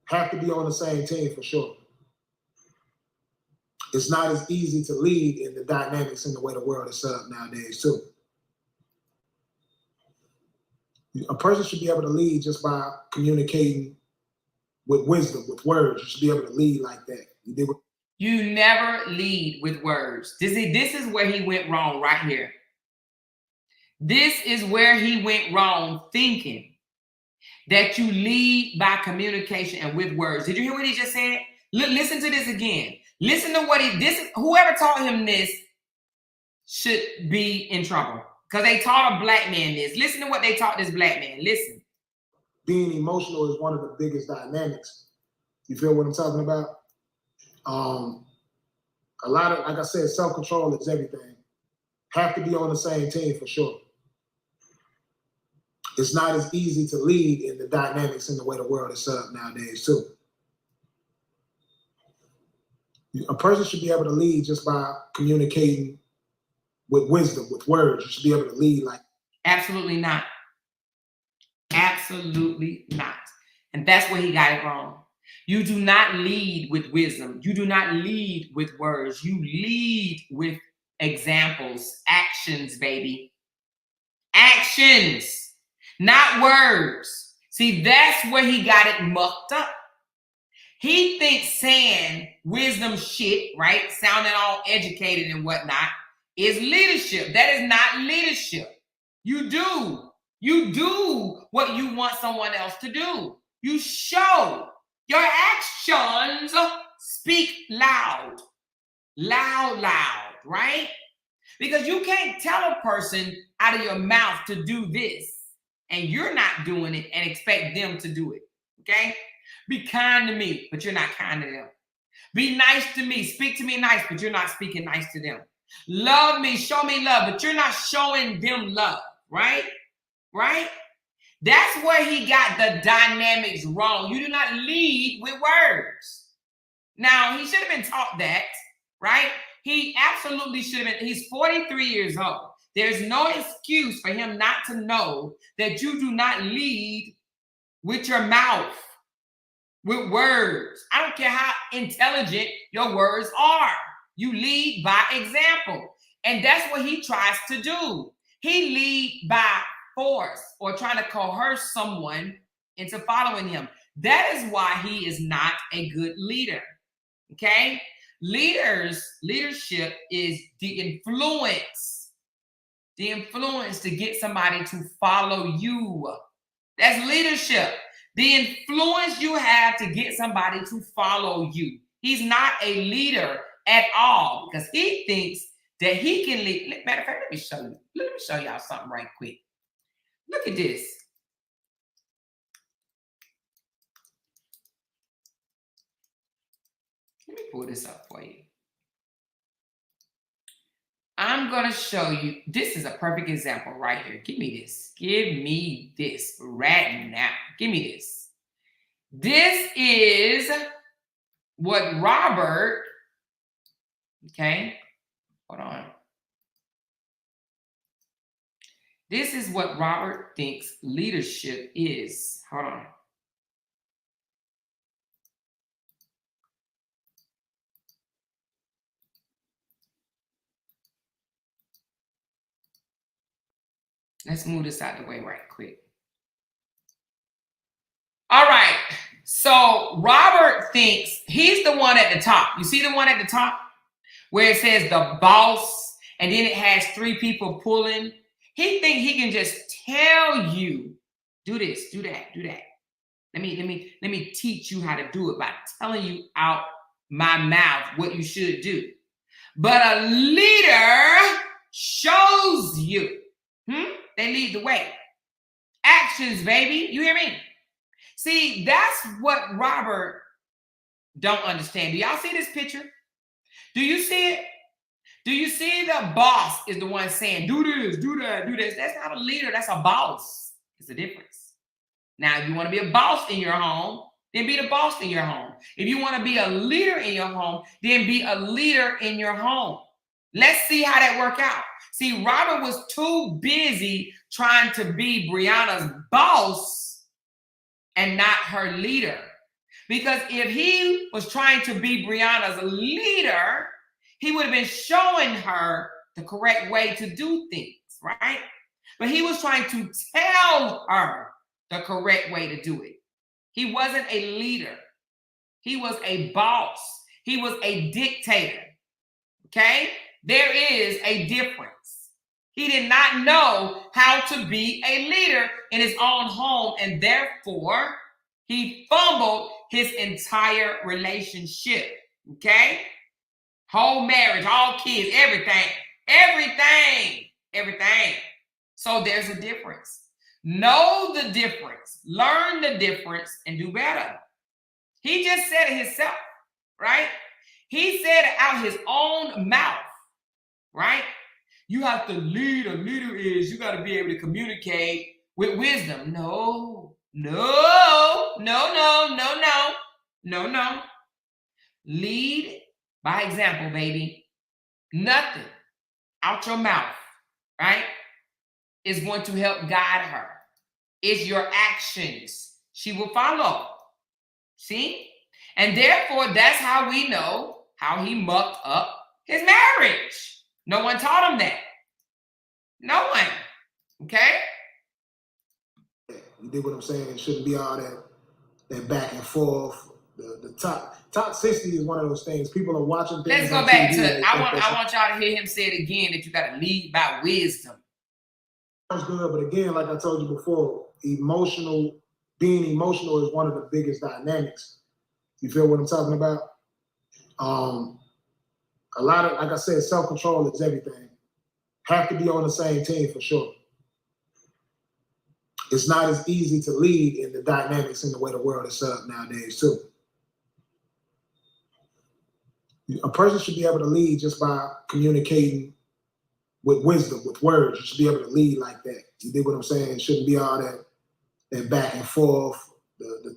Have to be on the same team for sure. It's not as easy to lead in the dynamics and the way the world is set up nowadays too. A person should be able to lead just by communicating with wisdom, with words. You should be able to lead like that. You never lead with words. This is where he went wrong right here. This is where he went wrong, thinking that you lead by communication and with words. Did you hear what he just said? Listen to this again. Listen to what whoever taught him this should be in trouble. because they taught a black man this. Listen to what they taught this black man. Listen. Being emotional is one of the biggest dynamics. You feel what I'm talking about? A lot of, like I said, self-control is everything. Have to be on the same team for sure. It's not as easy to lead in the dynamics and the way the world is set up nowadays too. A person should be able to lead just by communicating with wisdom, with words. You should be able to lead like. Absolutely not. Absolutely not. And that's where he got it wrong. You do not lead with wisdom. You do not lead with words. You lead with examples, actions, baby. Actions, not words. See, that's where he got it mucked up. He thinks saying wisdom shit, right? Sounding all educated and whatnot is leadership. That is not leadership. You do what you want someone else to do. You show. Your actions speak loud, right? Because you can't tell a person out of your mouth to do this and you're not doing it and expect them to do it, okay? Be kind to me, but you're not kind to them. Be nice to me, speak to me nice, but you're not speaking nice to them. Love me, show me love, but you're not showing them love, right? Right? That's where he got the dynamics wrong. You do not lead with words. Now, he should have been taught that, right? He absolutely should have been. He's 43 years old. There's no excuse for him not to know that you do not lead with your mouth, with words. I don't care how intelligent your words are. You lead by example. And that's what he tries to do. He lead by force or trying to coerce someone into following him. That is why he is not a good leader. Okay? Leadership is the influence to get somebody to follow you. That's leadership. The influence you have to get somebody to follow you. He's not a leader at all because he thinks that he can lead. Matter of fact, let me show y'all something right quick. Look at this. Let me pull this up for you. I'm going to show you. This is a perfect example right here. Give me this. Give me this right now. Give me this. This is what Robert, okay, hold on. This is what Robert thinks leadership is. Hold on. Let's move this out of the way right quick. All right. So Robert thinks he's the one at the top. You see the one at the top where it says the boss and then it has 3 people pulling. He thinks he can just tell you, do this, do that, do that. Let me teach you how to do it by telling you out my mouth what you should do. But a leader shows you. They lead the way. Actions, baby. You hear me? See, that's what Robert don't understand. Do y'all see this picture? Do you see it? Do you see the boss is the one saying, do this, do that, do this? That's not a leader. That's a boss. It's a difference. Now, if you want to be a boss in your home, then be the boss in your home. If you want to be a leader in your home, then be a leader in your home. Let's see how that works out. See, Robert was too busy trying to be Brianna's boss and not her leader. Because if he was trying to be Brianna's leader, he would have been showing her the correct way to do things, right? But he was trying to tell her the correct way to do it. He wasn't a leader. He was a boss. He was a dictator. Okay? There is a difference. He did not know how to be a leader in his own home, and therefore he fumbled his entire relationship. Okay? Whole marriage, all kids, everything. So there's a difference. Know the difference, learn the difference, and do better. He just said it himself, right? He said it out his own mouth, right? You have to lead. A leader is you got to be able to communicate with wisdom. No. Lead by example, baby. Nothing out your mouth, right, is going to help guide her. It's your actions she will follow. See? And therefore, that's how we know how he mucked up his marriage. No one taught him that. No one. Okay? You dig what I'm saying? It shouldn't be all that back and forth. The toxicity is one of those things. People are watching things. Let's go back to I want y'all to hear him say it again, that you got to lead by wisdom. Sounds good, but again, like I told you before, being emotional is one of the biggest dynamics. You feel what I'm talking about? A lot of, like I said, self-control is everything. Have to be on the same team for sure. It's not as easy to lead in the dynamics in the way the world is set up nowadays too. A person should be able to lead just by communicating with wisdom, with words. You should be able to lead like that. You dig what I'm saying? It shouldn't be all that back and forth. The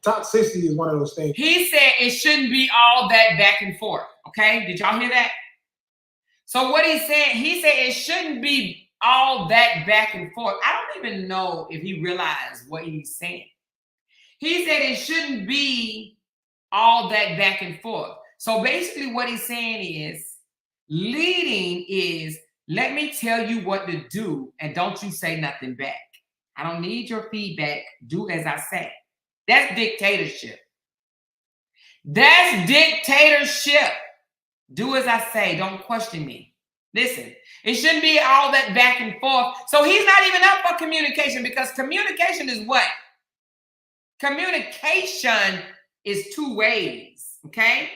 toxicity is one of those things. He said it shouldn't be all that back and forth. Okay, did y'all hear that? So what he said it shouldn't be all that back and forth. I don't even know if he realized what he's saying. He said it shouldn't be all that back and forth. So basically what he's saying is, leading is, let me tell you what to do and don't you say nothing back. I don't need your feedback. Do as I say. That's dictatorship. That's dictatorship. Do as I say. Don't question me. Listen, it shouldn't be all that back and forth. So he's not even up for communication, because communication is what? Communication is two ways, okay?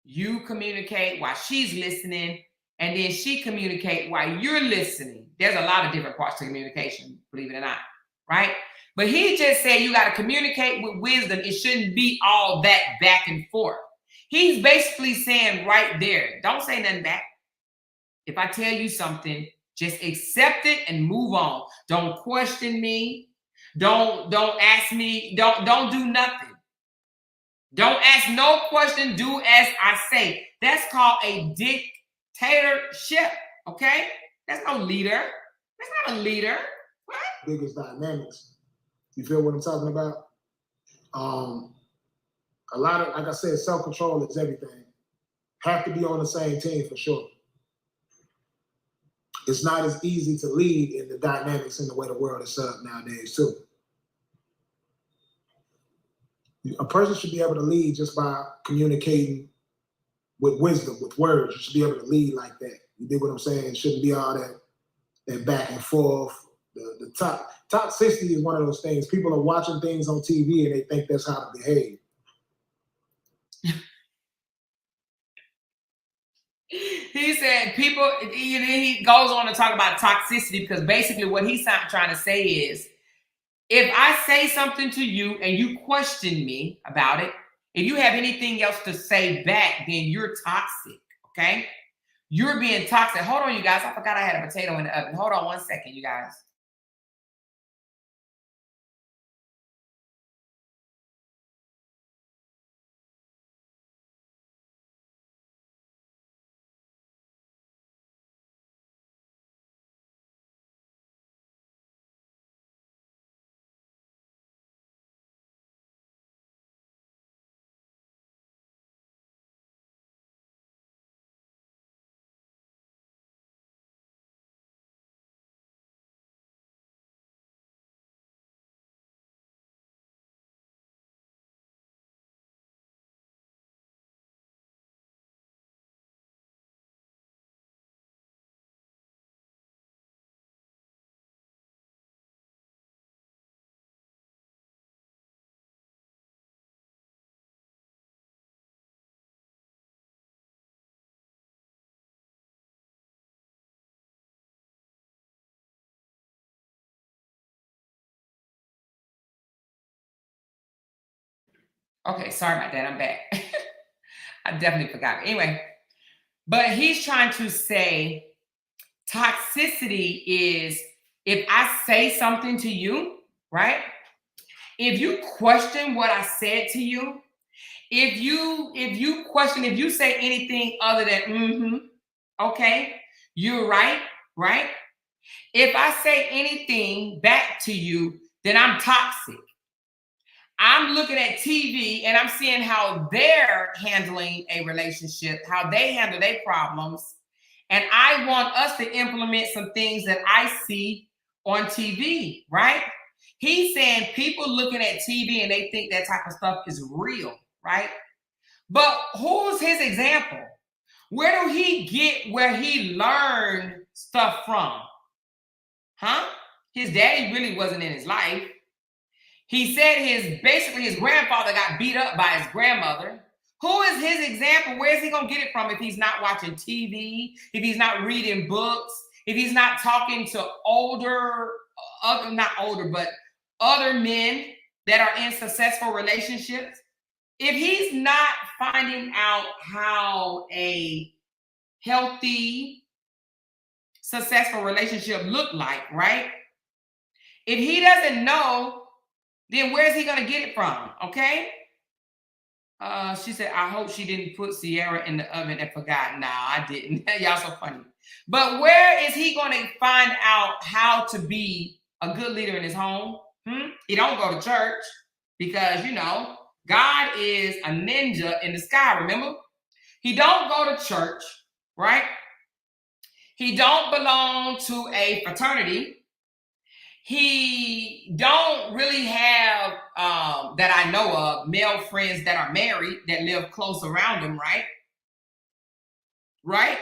You communicate while she's listening, and then she communicate while you're listening. There's a lot of different parts to communication, believe it or not, right? But he just said you got to communicate with wisdom. It shouldn't be all that back and forth. He's basically saying right there, don't say nothing back. If I tell you something, just accept it and move on. Don't question me. Don't ask me. Don't do nothing. Don't ask no question. Do as I say. That's called a dictatorship. Okay? That's no leader. That's not a leader. What? Biggest dynamics. You feel what I'm talking about? A lot of, like I said, self-control is everything. Have to be on the same team for sure. It's not as easy to lead in the dynamics in the way the world is set up nowadays too. A person should be able to lead just by communicating with wisdom, with words. You should be able to lead like that. You dig what I'm saying? It shouldn't be all that back and forth. The toxicity is one of those things. People are watching things on TV and they think that's how to behave. He said people, he goes on to talk about toxicity, because basically what he's trying to say is, if I say something to you and you question me about it, if you have anything else to say back, then you're toxic, okay? You're being toxic. Hold on, you guys. I forgot I had a potato in the oven. Hold on 1 second, you guys. Okay, sorry about that. I'm back. I definitely forgot. Anyway, but he's trying to say toxicity is if I say something to you, right? If you question what I said to you, if you question, if you say anything other than okay, you're right, right? If I say anything back to you, then I'm toxic. I'm looking at TV and I'm seeing how they're handling a relationship, how they handle their problems. And I want us to implement some things that I see on TV, right? He's saying people looking at TV and they think that type of stuff is real, right? But who's his example? Where do he get where he learned stuff from? Huh? His daddy really wasn't in his life. He said basically his grandfather got beat up by his grandmother. Who is his example? Where is he going to get it from if he's not watching TV, if he's not reading books, if he's not talking to other men that are in successful relationships? If he's not finding out how a healthy, successful relationship look like, right? If he doesn't know, then where's he going to get it from? Okay. She said, I hope she didn't put Sierra in the oven and forgot. Nah, I didn't. Y'all so funny. But where is he going to find out how to be a good leader in his home? He don't go to church because, God is a ninja in the sky, remember? He don't go to church, right? He don't belong to a fraternity. He don't really have, that I know of, male friends that are married that live close around him, right? Right?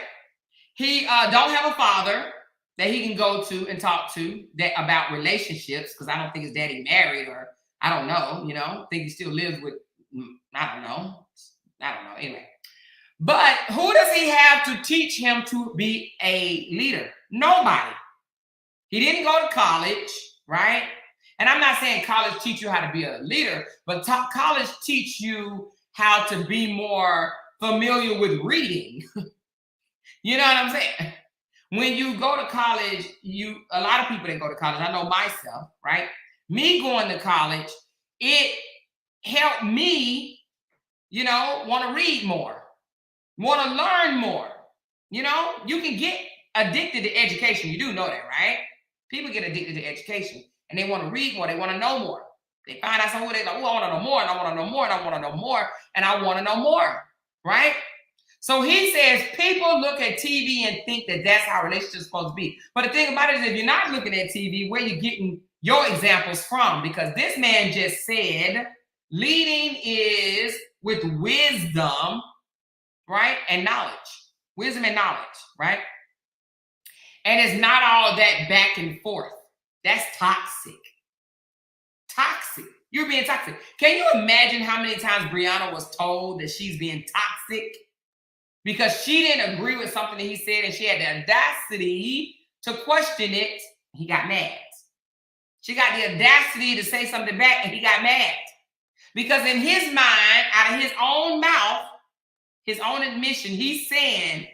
He don't have a father that he can go to and talk to about relationships, because I don't think his daddy married, or I don't know, I think he still lives with, I don't know, anyway. But who does he have to teach him to be a leader? Nobody. He didn't go to college, right? And I'm not saying college teach you how to be a leader, but college teach you how to be more familiar with reading. You know what I'm saying? When you go to college, a lot of people that go to college, I know myself, right? Me going to college, it helped me, want to read more, want to learn more. You can get addicted to education. You do know that, right? People get addicted to education and they want to read more. They want to know more. They find out somewhere, they're like, oh, I want to know more, and I want to know more, and I want to know more, and I want to know more, right? So he says people look at TV and think that that's how relationships are supposed to be. But the thing about it is, if you're not looking at TV, where you're getting your examples from? Because this man just said leading is with wisdom, right? And knowledge. Wisdom and knowledge, right? And it's not all that back and forth. That's toxic. Toxic. You're being toxic. Can you imagine how many times Brianna was told that she's being toxic because she didn't agree with something that he said and she had the audacity to question it? He got mad. She got the audacity to say something back and he got mad. Because in his mind, out of his own mouth, his own admission, he's saying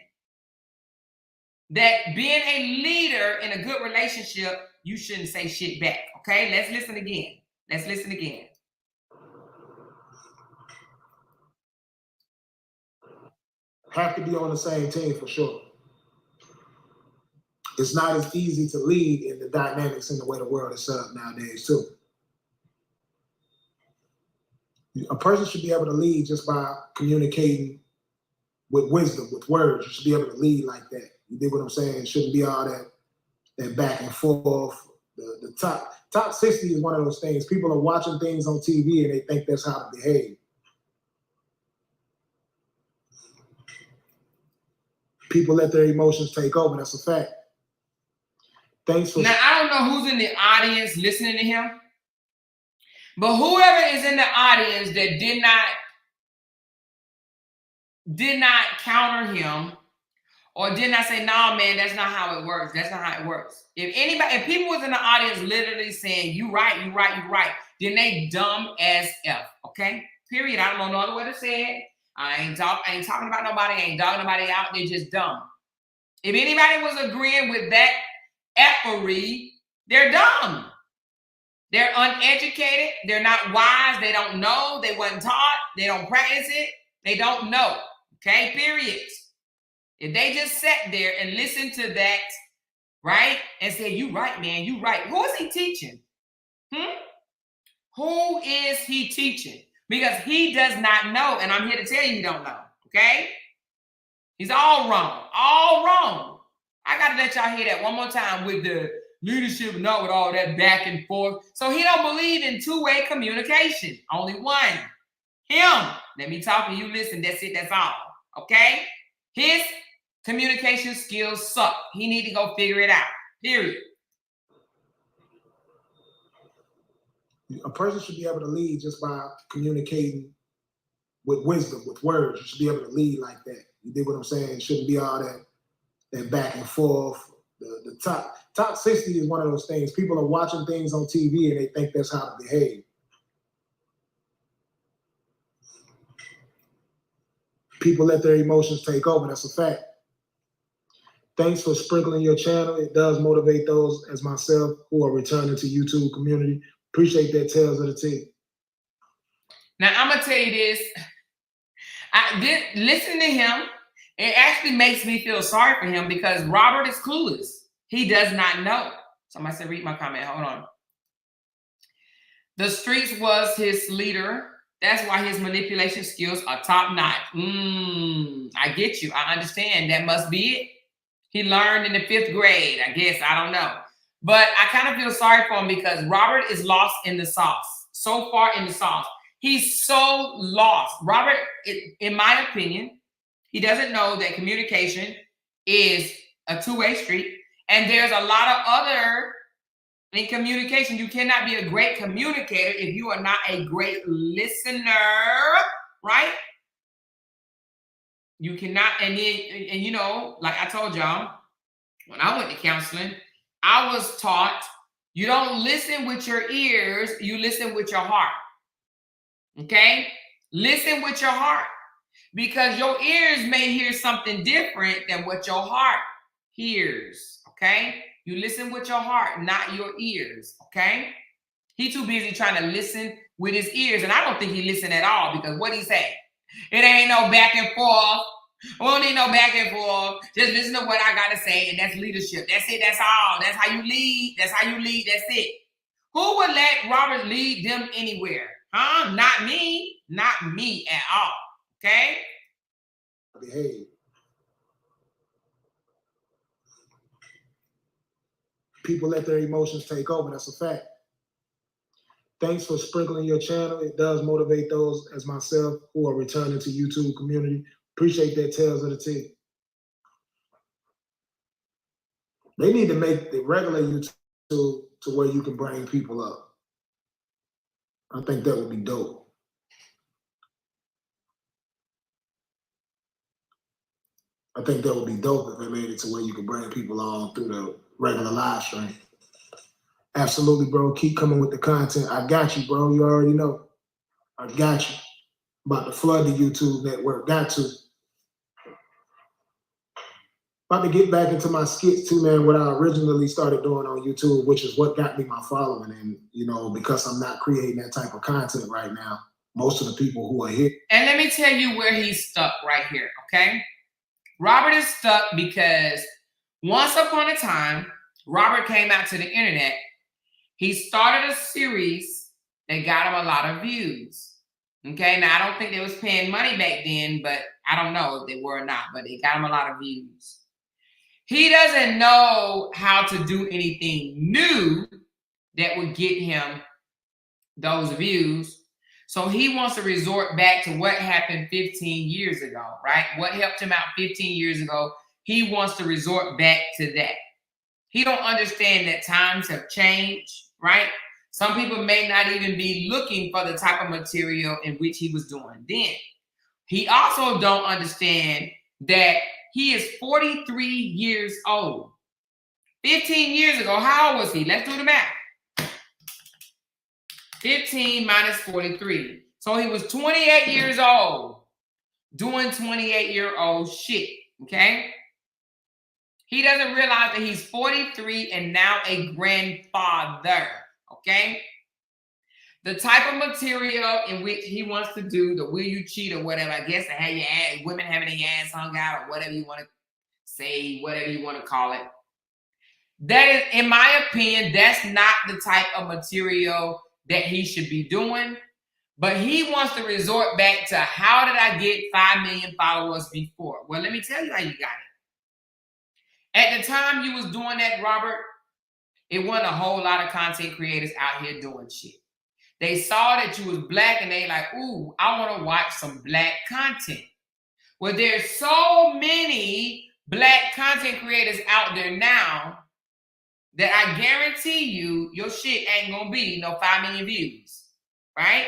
that being a leader in a good relationship, you shouldn't say shit back. Okay, let's listen again. Let's listen again. Have to be on the same team for sure. It's not as easy to lead in the dynamics and the way the world is set up nowadays too. A person should be able to lead just by communicating with wisdom, with words. You should be able to lead like that. You dig what I'm saying? It shouldn't be all that back and forth. The toxicity is one of those things. People are watching things on TV and they think that's how to behave. People let their emotions take over. That's a fact. Thanks for. Now, I don't know who's in the audience listening to him, but whoever is in the audience that did not counter him or did not say, "No, man, that's not how it works. That's not how it works." If people was in the audience literally saying, "You right, then they dumb as F." Okay, Period. I don't know no other way to say it. I ain't talking about nobody. I ain't dogging nobody out. They're just dumb. If anybody was agreeing with that effery, they're dumb. They're uneducated. They're not wise. They don't know. They weren't taught. They don't practice it. They don't know. Okay, period. If they just sat there and listened to that, right, and said, you right, man, you right. Who is he teaching? Who is he teaching? Because he does not know, and I'm here to tell you he don't know, okay? He's all wrong, all wrong. I got to let y'all hear that one more time with the leadership, not with all that back and forth. So he don't believe in two-way communication, only one. Him. Let me talk and you listen, that's it, that's all, okay? His communication skills suck. He need to go figure it out, period. A person should be able to lead just by communicating with wisdom, with words. You should be able to lead like that. You dig what I'm saying? It shouldn't be all that back and forth. The toxicity is one of those things. People are watching things on TV and they think that's how to behave. People let their emotions take over. That's a fact. Thanks for sprinkling your channel. It does motivate those as myself who are returning to YouTube community. Appreciate that, Tales of the T. Now, I'm going to tell you this. Listen to him. It actually makes me feel sorry for him because Robert is clueless. He does not know. Somebody said, read my comment. Hold on. The streets was his leader. That's why his manipulation skills are top notch. I get you. I understand. That must be it. He learned in the 5th grade, I guess. I don't know. But I kind of feel sorry for him because Robert is lost in the sauce. So far in the sauce. He's so lost. Robert, in my opinion, he doesn't know that communication is a two-way street. And there's a lot of other in communication. You cannot be a great communicator if you are not a great listener, right? You cannot, and you know, like I told y'all, when I went to counseling, I was taught you don't listen with your ears, you listen with your heart. Okay? Listen with your heart. Because your ears may hear something different than what your heart hears. Okay? You listen with your heart, not your ears. Okay? He too busy trying to listen with his ears. And I don't think he listened at all because what he say? It ain't no back and forth. We don't need no back and forth. Just listen to what I got to say, and that's leadership. That's it. That's all. That's how you lead. That's how you lead. That's it. Who would let Robert lead them anywhere? Huh? Not me. Not me at all. Okay? Behave. People let their emotions take over. That's a fact. Thanks for sprinkling your channel. It does motivate those as myself who are returning to YouTube community. Appreciate that, Tales of the T. They need to make the regular YouTube to where you can bring people up. I think that would be dope. I think that would be dope if they made it to where you can bring people on through the regular live stream. Absolutely, bro. Keep coming with the content. I got you, bro. You already know. I got you. About to flood the YouTube network. Got to. About to get back into my skits too, man, what I originally started doing on YouTube, which is what got me my following. And, you know, because I'm not creating that type of content right now, most of the people who are here. And let me tell you where he's stuck right here, okay? Robert is stuck because once upon a time, Robert came out to the internet. He started a series that got him a lot of views. Okay, now I don't think they was paying money back then, but I don't know if they were or not, but it got him a lot of views. He doesn't know how to do anything new that would get him those views. So he wants to resort back to what happened 15 years ago, right? What helped him out 15 years ago. He wants to resort back to that. He don't understand that times have changed, right? Some people may not even be looking for the type of material in which he was doing then. He also don't understand that he is 43 years old. 15 years ago, how old was he? Let's do the math. 15 minus 43. So he was 28 years old doing 28-year-old shit, okay? He doesn't realize that he's 43 and now a grandfather, okay? The type of material in which he wants to do, the will you cheat or whatever, I guess, to have your ass, women having their ass hung out or whatever you want to say, whatever you want to call it. That is, in my opinion, that's not the type of material that he should be doing. But he wants to resort back to, how did I get 5 million followers before? Well, let me tell you how you got it. At the time you was doing that, Robert, it wasn't a whole lot of content creators out here doing shit. They saw that you was black and they like, ooh, I want to watch some black content. Well, there's so many black content creators out there now that I guarantee you, your shit ain't going to be no 5 million views, right?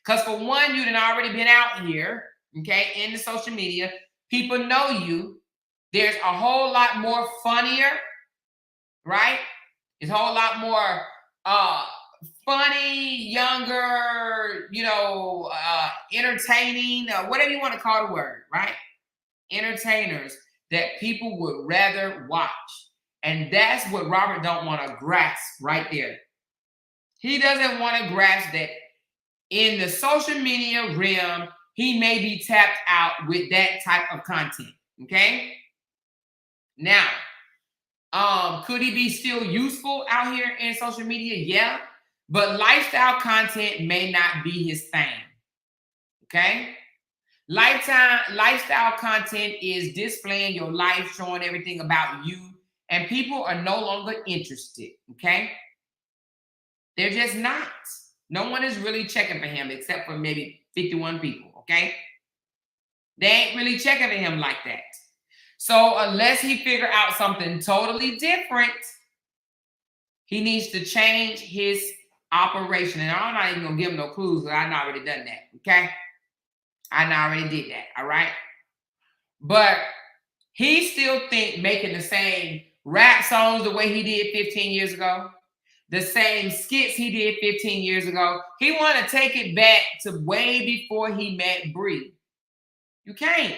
Because for one, you done already been out here, okay, in the social media. People know you. There's a whole lot more funnier, right? There's a whole lot more funny, younger, entertaining, whatever you want to call the word, right? Entertainers that people would rather watch. And that's what Robert don't want to grasp right there. He doesn't want to grasp that in the social media realm, he may be tapped out with that type of content, okay? Now, could he be still useful out here in social media? Yeah, but lifestyle content may not be his thing, okay? Lifestyle content is displaying your life, showing everything about you, and people are no longer interested, okay? They're just not. No one is really checking for him except for maybe 51 people, okay? They ain't really checking for him like that. So unless he figure out something totally different, he needs to change his operation. And I'm not even going to give him no clues because I've already done that, okay? I already did that, all right? But he still think making the same rap songs the way he did 15 years ago, the same skits he did 15 years ago. He want to take it back to way before he met Bree. You can't.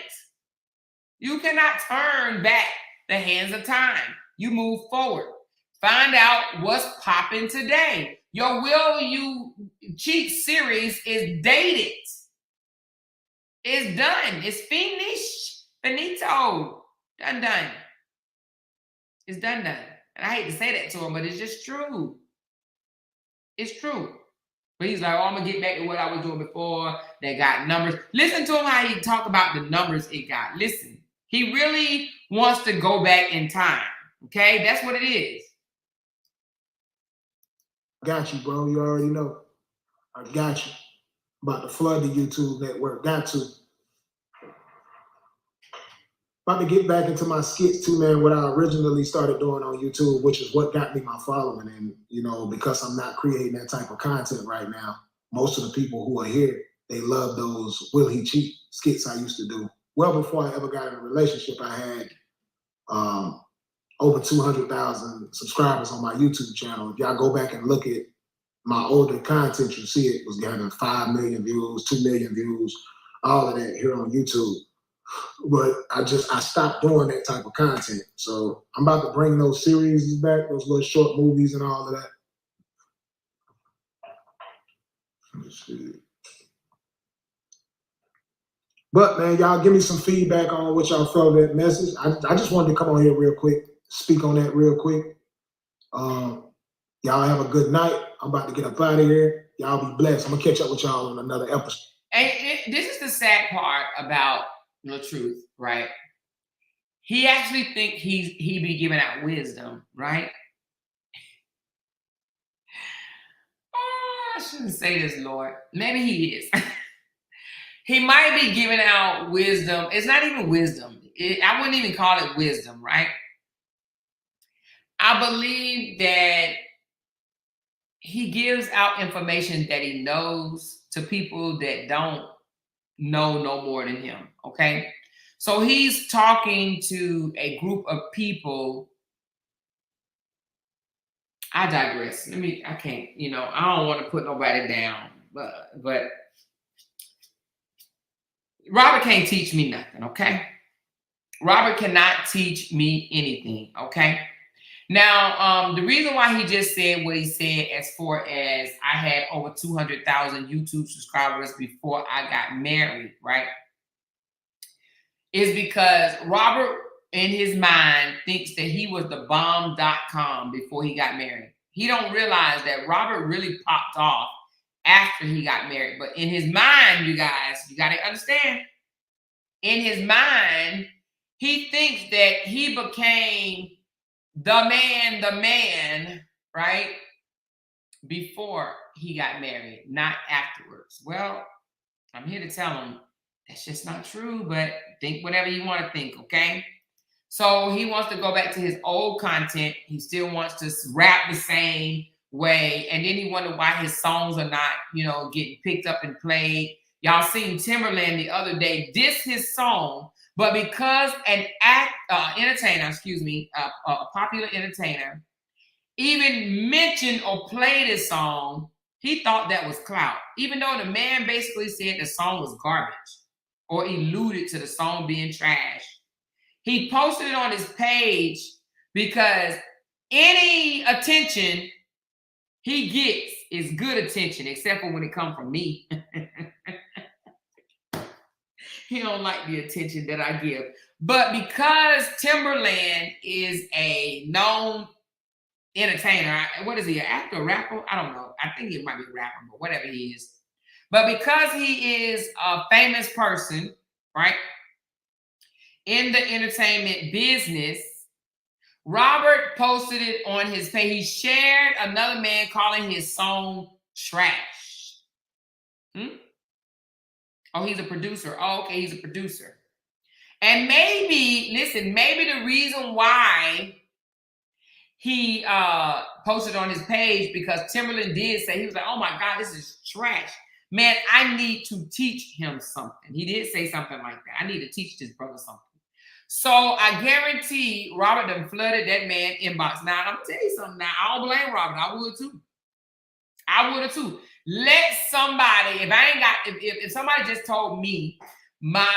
You cannot turn back the hands of time. You move forward. Find out what's popping today. Your Will You Cheat series is dated. It's done. It's finished. Finito. Done. It's done. And I hate to say that to him, but it's just true. It's true. But he's like, oh, I'm going to get back to what I was doing before. They got numbers. Listen to him how he talk about the numbers it got. Listen. He really wants to go back in time. Okay? That's what it is. Got you, bro. You already know. I got you. About to flood the YouTube network. Got to. About to get back into my skits too, man, what I originally started doing on YouTube, which is what got me my following. And, because I'm not creating that type of content right now, most of the people who are here, they love those Will He Cheat skits I used to do. Well, before I ever got in a relationship, I had over 200,000 subscribers on my YouTube channel. If y'all go back and look at my older content, you see it was getting 5 million views, 2 million views, all of that here on YouTube. But I stopped doing that type of content. So I'm about to bring those series back, those little short movies and all of that. Let's see. But man, y'all give me some feedback on what y'all felt of that message. I just wanted to come on here real quick, speak on that real quick. Y'all have a good night. I'm about to get up out of here. Y'all be blessed. I'm gonna catch up with y'all on another episode. And this is the sad part about LaTRUTH, right? He actually think he be giving out wisdom, right? Oh, I shouldn't say this, Lord. Maybe he is. He might be giving out wisdom. It's not even wisdom. I wouldn't even call it wisdom, right? I believe that he gives out information that he knows to people that don't know no more than him, okay? So he's talking to a group of people. I digress. I can't, I don't want to put nobody down, but Robert can't teach me nothing, okay? Robert cannot teach me anything, okay? Now, the reason why he just said what he said as far as I had over 200,000 YouTube subscribers before I got married, right? Is because Robert, in his mind, thinks that he was the bomb.com before he got married. He don't realize that Robert really popped off after he got married. But in his mind, you guys, you got to understand, in his mind, he thinks that he became the man, right? Before he got married, not afterwards. Well, I'm here to tell him that's just not true, but think whatever you want to think, okay? So he wants to go back to his old content. He still wants to rap the same way. And then he wondered why his songs are not, getting picked up and played. Y'all seen Timberland the other day diss his song, but because an a popular entertainer, even mentioned or played his song, he thought that was clout. Even though the man basically said the song was garbage or alluded to the song being trash. He posted it on his page because any attention he gets is good attention, except for when it comes from me. He don't like the attention that I give. But because Timberland is a known entertainer, what is he, an actor, a rapper? I don't know. I think he might be a rapper, but whatever he is. But because he is a famous person, right, in the entertainment business, Robert posted it on his page. He shared another man calling his song trash. Oh, he's a producer. Oh, okay, he's a producer. And maybe the reason why he posted on his page, because Timberland did say, he was like, oh my God, this is trash. Man, I need to teach him something. He did say something like that. I need to teach this brother something. So I guarantee Robert done flooded that man inbox. Now, I'm going to tell you something now. I don't blame Robert. I would too. I would have too. Let somebody, if somebody just told me my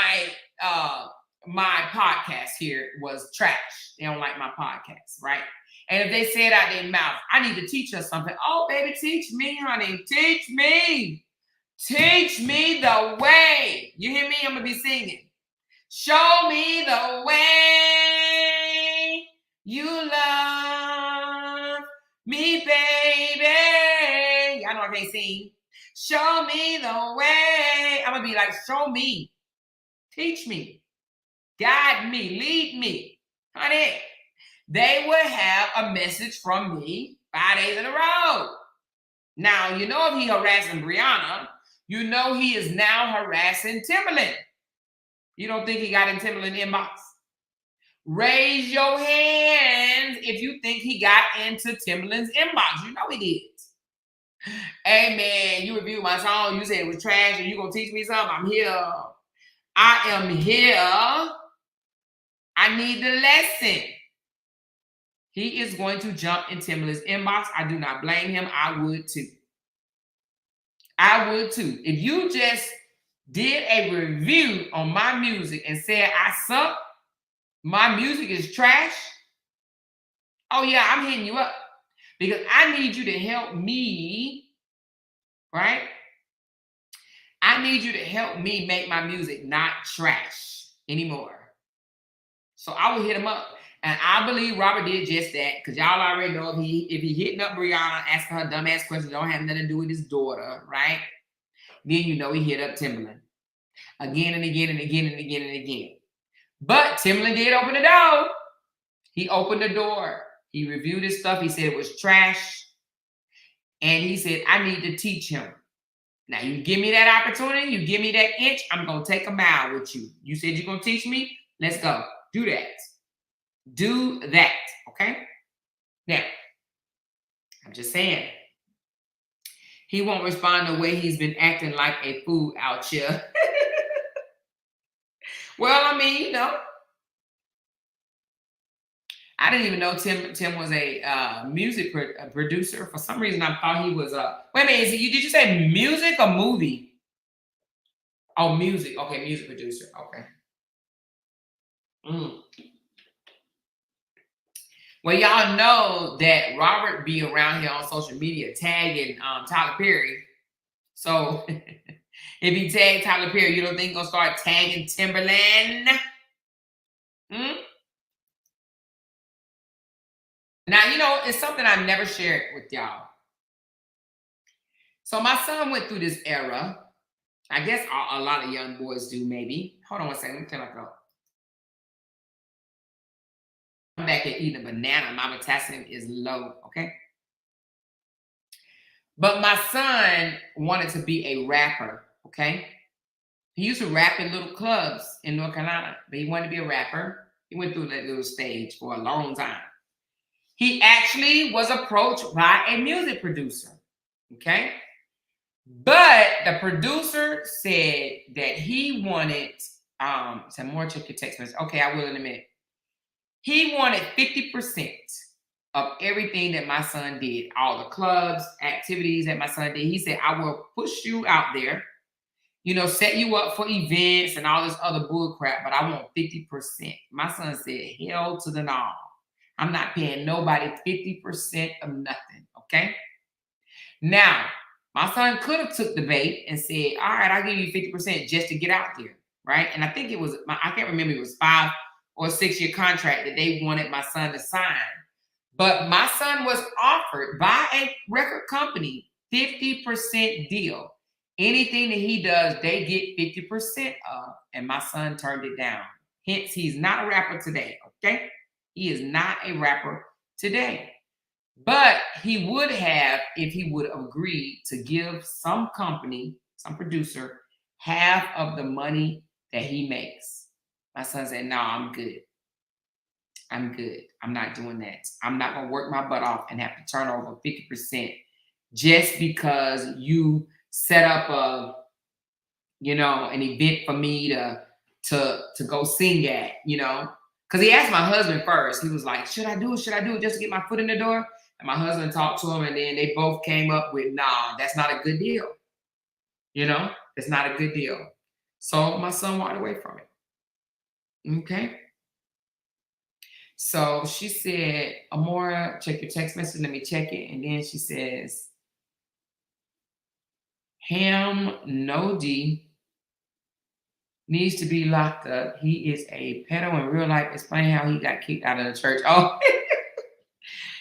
podcast here was trash, they don't like my podcast, right? And if they say it out their mouth, I need to teach us something. Oh, baby, teach me, honey. Teach me. Teach me the way. You hear me? I'm going to be singing. Show me the way you love me, baby. I know I can't sing. Show me the way. I'm going to be like, show me. Teach me. Guide me. Lead me. Honey, they would have a message from me 5 days in a row. Now, if he harassing Brianna, he is now harassing Timberland. You don't think he got in Timberland inbox? Raise your hands if you think he got into Timberland's inbox. You know he did. Hey, man, you reviewed my song. You said it was trash and you going to teach me something? I'm here. I am here. I need the lesson. He is going to jump in Timberland's inbox. I do not blame him. I would too. I would too. If you just did a review on my music and said I suck, my music is trash, oh yeah, I'm hitting you up because I need you to help me, right? I need you to help me make my music not trash anymore. So I will hit him up. And I believe Robert did just that, because y'all already know if he hitting up Brianna, asking her dumbass questions, don't have nothing to do with his daughter, right? Then he hit up Timberland again and again and again and again and again. But Timberland did open the door. He opened the door. He reviewed his stuff. He said it was trash. And he said, I need to teach him. Now, you give me that opportunity, you give me that inch, I'm going to take a mile with you. You said you're going to teach me? Let's go. Do that. Do that, okay? Now, I'm just saying, he won't respond the way he's been acting like a fool out here. Well, I mean, I didn't even know Tim was a music producer. For some reason, I thought he was a... Wait a minute, did you say music or movie? Oh, music. Okay, music producer. Okay. Well, y'all know that Robert be around here on social media tagging Tyler Perry. So if he tagged Tyler Perry, you don't think he's gonna start tagging Timberland? Now, you know, it's something I never shared with y'all. So my son went through this era. I guess a lot of young boys do, maybe. Hold on one second. Let me clear my throat. I'm back and eating a banana. My potassium is low, okay? But my son wanted to be a rapper, okay? He used to rap in little clubs in North Carolina, but he wanted to be a rapper. He went through that little stage for a long time. He actually was approached by a music producer, okay? But the producer said that he wanted, some more, check your text message. Okay, I will in a minute. He wanted 50% of everything that my son did, all the clubs, activities that my son did. He said, I will push you out there, you know, set you up for events and all this other bull crap, but I want 50%. My son said, hell to the no. I'm not paying nobody 50% of nothing, okay? Now, my son could have took the bait and said, all right, I'll give you 50% just to get out there, right? And I think it was, I can't remember, it was 5 or 6 year contract that they wanted my son to sign. But my son was offered by a record company 50% deal. Anything that he does, they get 50% of, and my son turned it down. Hence, he's not a rapper today, okay? He is not a rapper today. But he would have if he would have agreed to give some company, some producer, half of the money that he makes. My son said, no, I'm good. I'm good. I'm not doing that. I'm not going to work my butt off and have to turn over 50% just because you set up a, you know, an event for me to go sing at, you know. Because he asked my husband first. He was like, should I do it? Should I do it just to get my foot in the door? And my husband talked to him, and then they both came up with, nah, that's not a good deal. You know, it's not a good deal. So my son walked away from it. Okay. So she said, Amora, check your text message. Let me check it. And then she says, Ham No D needs to be locked up. He is a pedo in real life. Explain how he got kicked out of the church. Oh,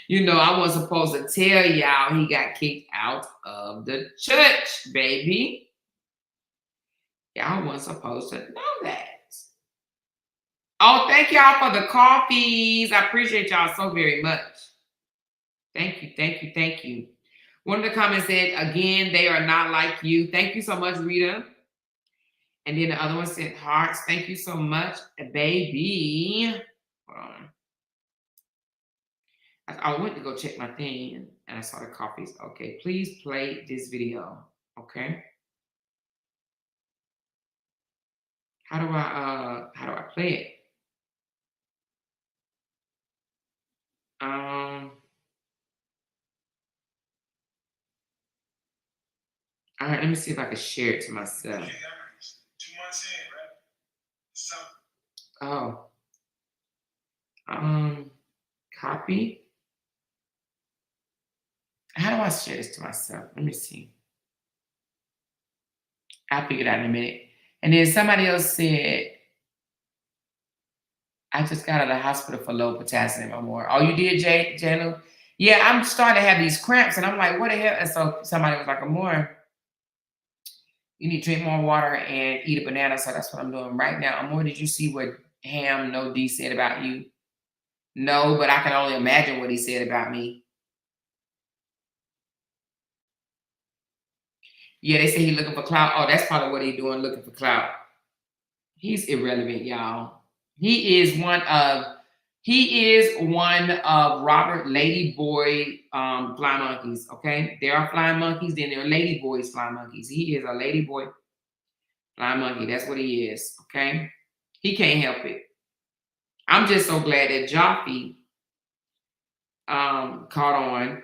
you know, I wasn't supposed to tell y'all he got kicked out of the church, baby. Y'all wasn't supposed to know that. Oh, thank y'all for the coffees. I appreciate y'all so very much. Thank you, thank you, thank you. One of the comments said, again, they are not like you. Thank you so much, Rita. And then the other one said, hearts. Thank you so much, baby. Hold on. I went to go check my thing and I saw the copies. Okay, please play this video. Okay. How do I play it? All right, let me see if I can share it to myself. 2 months in, right? Oh. Copy. How do I share this to myself? Let me see. I'll figure it out in a minute. And then somebody else said, I just got out of the hospital for low potassium or more. Oh, you did, J-Lo? Yeah, I'm starting to have these cramps, and I'm like, what the hell? And so somebody was like, Amore, you need to drink more water and eat a banana. So that's what I'm doing right now. Amore, did you see what Ham No D said about you? No, but I can only imagine what he said about me. Yeah, they say he's looking for clout. Oh, that's probably what he's doing, looking for clout. He's irrelevant, y'all. He is one of Robert Lady Boy fly monkeys. Okay, there are flying monkeys, then there are lady boys fly monkeys. He is a lady boy fly monkey. That's what he is. Okay, he can't help it. I'm just so glad that Jaffe caught on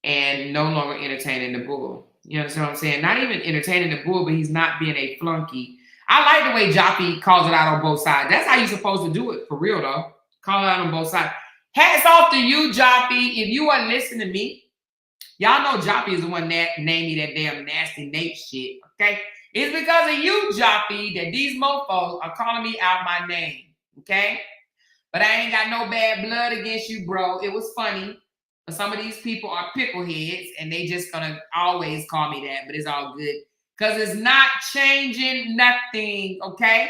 and no longer entertaining the bull. You understand what I'm saying? Not even entertaining the bull, but he's not being a flunky. I like the way Joppy calls it out on both sides. That's how you're supposed to do it, for real, though. Call it out on both sides. Hats off to you, Joppy. If you wasn't listening to me, y'all know Joppy is the one that named me that damn nasty Nate shit, okay? It's because of you, Joppy, that these mofos are calling me out my name, okay? But I ain't got no bad blood against you, bro. It was funny. But some of these people are pickleheads, and they just gonna always call me that, but it's all good. Because it's not changing nothing, okay?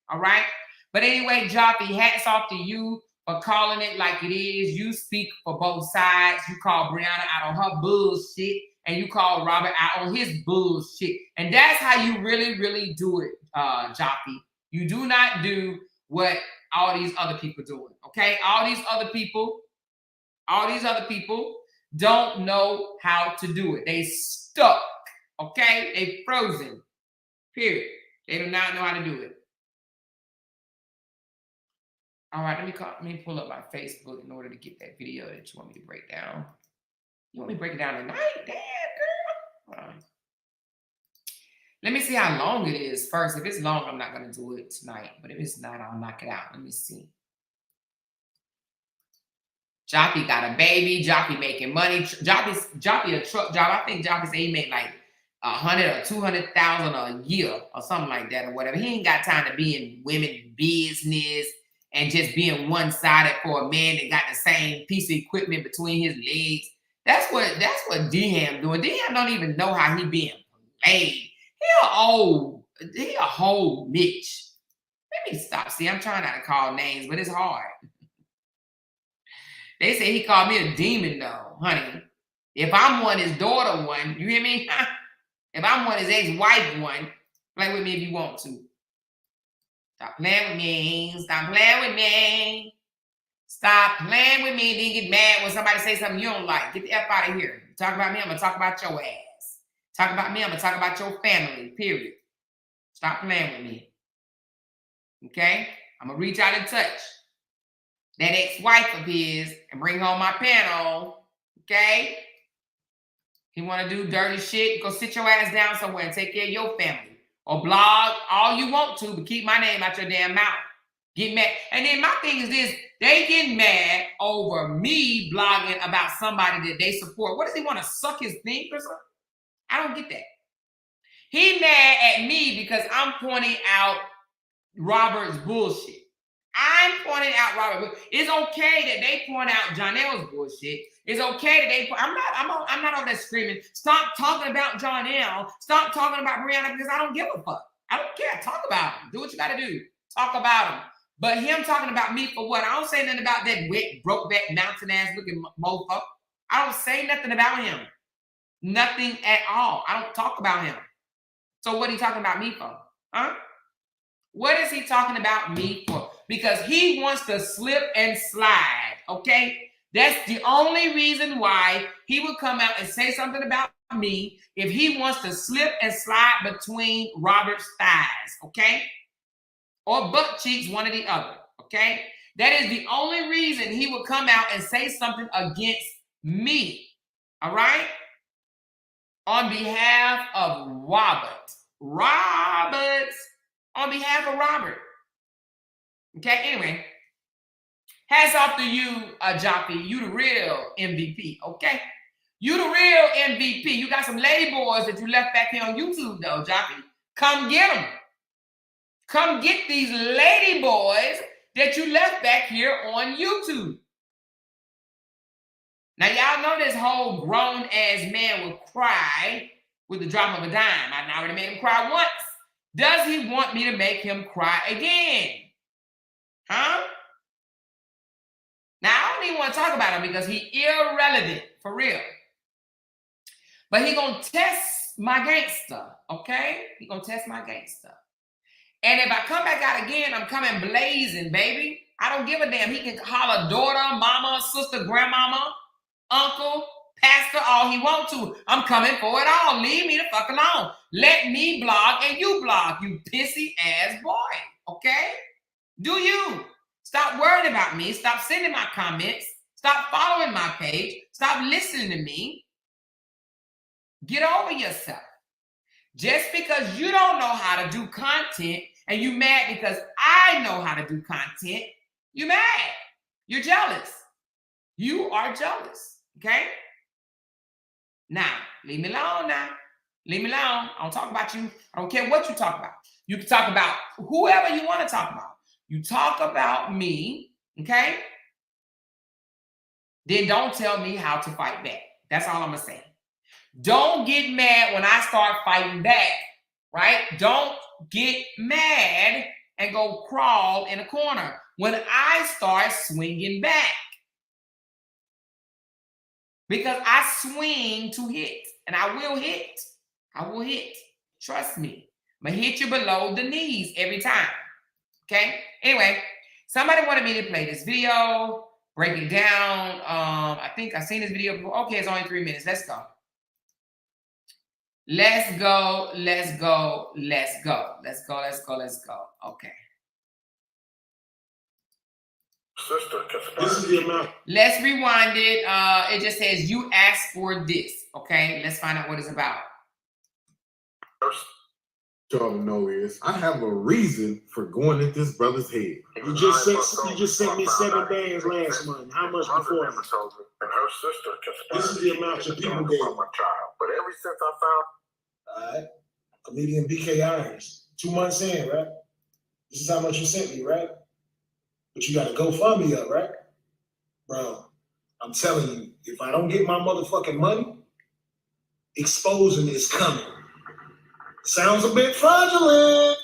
All right? But anyway, Joppy, hats off to you for calling it like it is. You speak for both sides. You call Brianna out on her bullshit, and you call Robert out on his bullshit. And that's how you really, really do it, Joppy. You do not do what all these other people doing, okay? All these other people don't know how to do it. They stuck, okay? They frozen, period. They do not know how to do it. All right, let me pull up my Facebook in order to get that video that you want me to break down. You want me to break it down tonight? Damn, girl. All right. Let me see how long it is first. If it's long, I'm not going to do it tonight. But if it's not, I'll knock it out. Let me see. Joppy got a baby. Joppy making money. Joppy a truck job. I think Joppy said he made like 100 or 200,000 a year or something like that or whatever. He ain't got time to be in women's business and just being one-sided for a man that got the same piece of equipment between his legs. That's what D-Ham doing. D-Ham don't even know how he being played. He a whole Mitch. Let me stop. See, I'm trying not to call names, but it's hard. They say he called me a demon, though, honey. If I'm one, his daughter one. You hear me? If I'm one, his ex-wife one. Play with me if you want to. Stop playing with me. Stop playing with me. Stop playing with me. Then get mad when somebody say something you don't like. Get the F out of here. Talk about me, I'm going to talk about your ass. Talk about me, I'm going to talk about your family, period. Stop playing with me. Okay? I'm going to reach out and touch that ex-wife of his and bring home my panel. Okay? If you want to do dirty shit, go sit your ass down somewhere and take care of your family. Or blog all you want to, but keep my name out your damn mouth. Get mad. And then my thing is this, they get mad over me blogging about somebody that they support. What does he want to suck his thing or something? I don't get that. He mad at me because I'm pointing out Robert's bullshit. I'm pointing out Robert. It's okay that they point out Jonelle's bullshit. It's okay that they. I'm not over there screaming. Stop talking about Jonelle. Stop talking about Brianna because I don't give a fuck. I don't care. Talk about them. Do what you got to do. Talk about them. But him talking about me for what? I don't say nothing about that wet, broke back, mountain ass looking mofo. I don't say nothing about him. Nothing at all. I don't talk about him. So what are you talking about me for? Huh? What is he talking about me for? Because he wants to slip and slide, okay? That's the only reason why he would come out and say something about me if he wants to slip and slide between Robert's thighs, okay? Or butt cheeks, one or the other, okay? That is the only reason he would come out and say something against me, all right? On behalf of Robert. On behalf of Robert. Okay, anyway. Hats off to you, Joppy. You the real MVP, okay? You the real MVP. You got some lady boys that you left back here on YouTube, though, Joppy. Come get them. Come get these lady boys that you left back here on YouTube. Now, y'all know this whole grown-ass man will cry with the drop of a dime. I already made him cry once. Does he want me to make him cry again? Huh? Now, I don't even want to talk about him because he's irrelevant, for real. But he going to test my gangster, okay? He going to test my gangster. And if I come back out again, I'm coming blazing, baby. I don't give a damn. He can holler daughter, mama, sister, grandmama, uncle, pastor, all he want to. I'm coming for it all. Leave me the fuck alone. Let me blog and you blog, you pissy ass boy, okay? Do you? Stop worrying about me. Stop sending my comments. Stop following my page. Stop listening to me. Get over yourself. Just because you don't know how to do content and you mad because I know how to do content, you mad. You're jealous. You are jealous. Okay? Now, leave me alone now. Leave me alone. I don't talk about you. I don't care what you talk about. You can talk about whoever you want to talk about. You talk about me, okay? Then don't tell me how to fight back. That's all I'm going to say. Don't get mad when I start fighting back, right? Don't get mad and go crawl in a corner when I start swinging back. Because I swing to hit, and I will hit. I will hit. Trust me. I'm going to hit you below the knees every time. Okay? Anyway, somebody wanted me to play this video, break it down. I think I've seen this video before. Okay, it's only 3 minutes. Let's go. Let's go. Let's go. Let's go. Let's go. Let's go. Let's go. Okay. Sister, this is the amount. Let's rewind it. It just says you asked for this. Okay, let's find out what it's about. First, y'all to know is I have a reason for going at this brother's head. You just sent me 7 bands last month. How much before? And her sister. This is the amount your people gave. My child, but ever since I found, All right, comedian BK Irons. 2 months in, right? This is how much you sent me, right? But you got to go fund me up, right? Bro, I'm telling you, if I don't get my motherfucking money, exposing is coming. Sounds a bit fraudulent.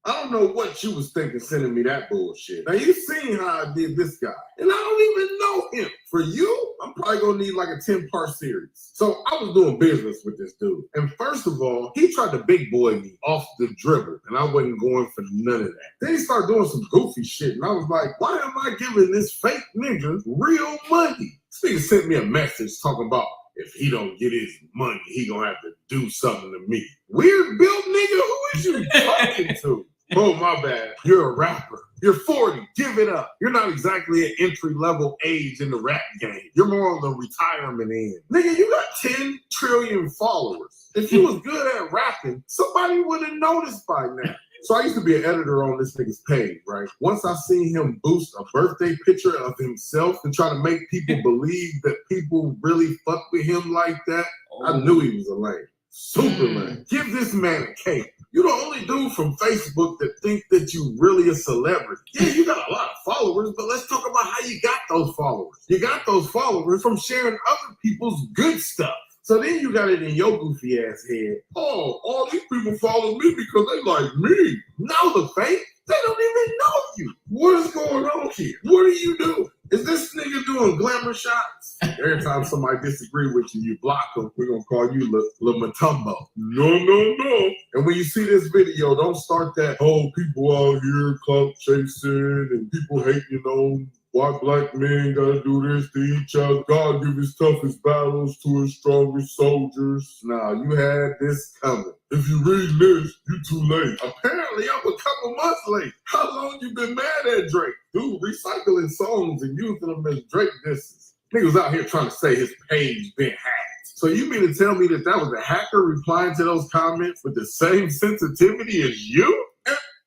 I don't know what you was thinking sending me that bullshit. Now you seen how I did this guy, and I don't even know him. For you, I'm probably gonna need like a 10-part series. So I was doing business with this dude, and first of all, he tried to big boy me off the dribble, and I wasn't going for none of that. Then he started doing some goofy shit, and I was like, why am I giving this fake nigga real money? This nigga sent me a message talking about if he don't get his money, he gonna have to do something to me. Weird built nigga, who is you talking to? Oh, my bad. You're a rapper. You're 40. Give it up. You're not exactly at entry-level age in the rap game. You're more on the retirement end. Nigga, you got 10 trillion followers. If you was good at rapping, somebody would have noticed by now. So I used to be an editor on this nigga's page, right? Once I seen him boost a birthday picture of himself and try to make people believe that people really fuck with him like that, I knew he was a lame. Super lame. Give this man a cake. You the only dude from Facebook that think that you really a celebrity. Yeah, you got a lot of followers, but let's talk about how you got those followers. You got those followers from sharing other people's good stuff. So then you got it in your goofy ass head. Oh, all these people follow me because they like me. No, the fake. They don't even know you. What is going on here? What are you doing? Is this nigga doing glamour shots? Every time somebody disagree with you, you block them. We're going to call you La Matumbo. No. And when you see this video, don't start that, oh, people out here clout chasing and people hating on why black men gotta do this to each other. God give his toughest battles to his strongest soldiers. Nah, you had this coming. If you read this, you too late. Apparently, I'm a couple months late. How long you been mad at Drake? Dude, recycling songs and using them as Drake disses. Niggas out here trying to say his page been hacked. So you mean to tell me that was a hacker replying to those comments with the same sensitivity as you?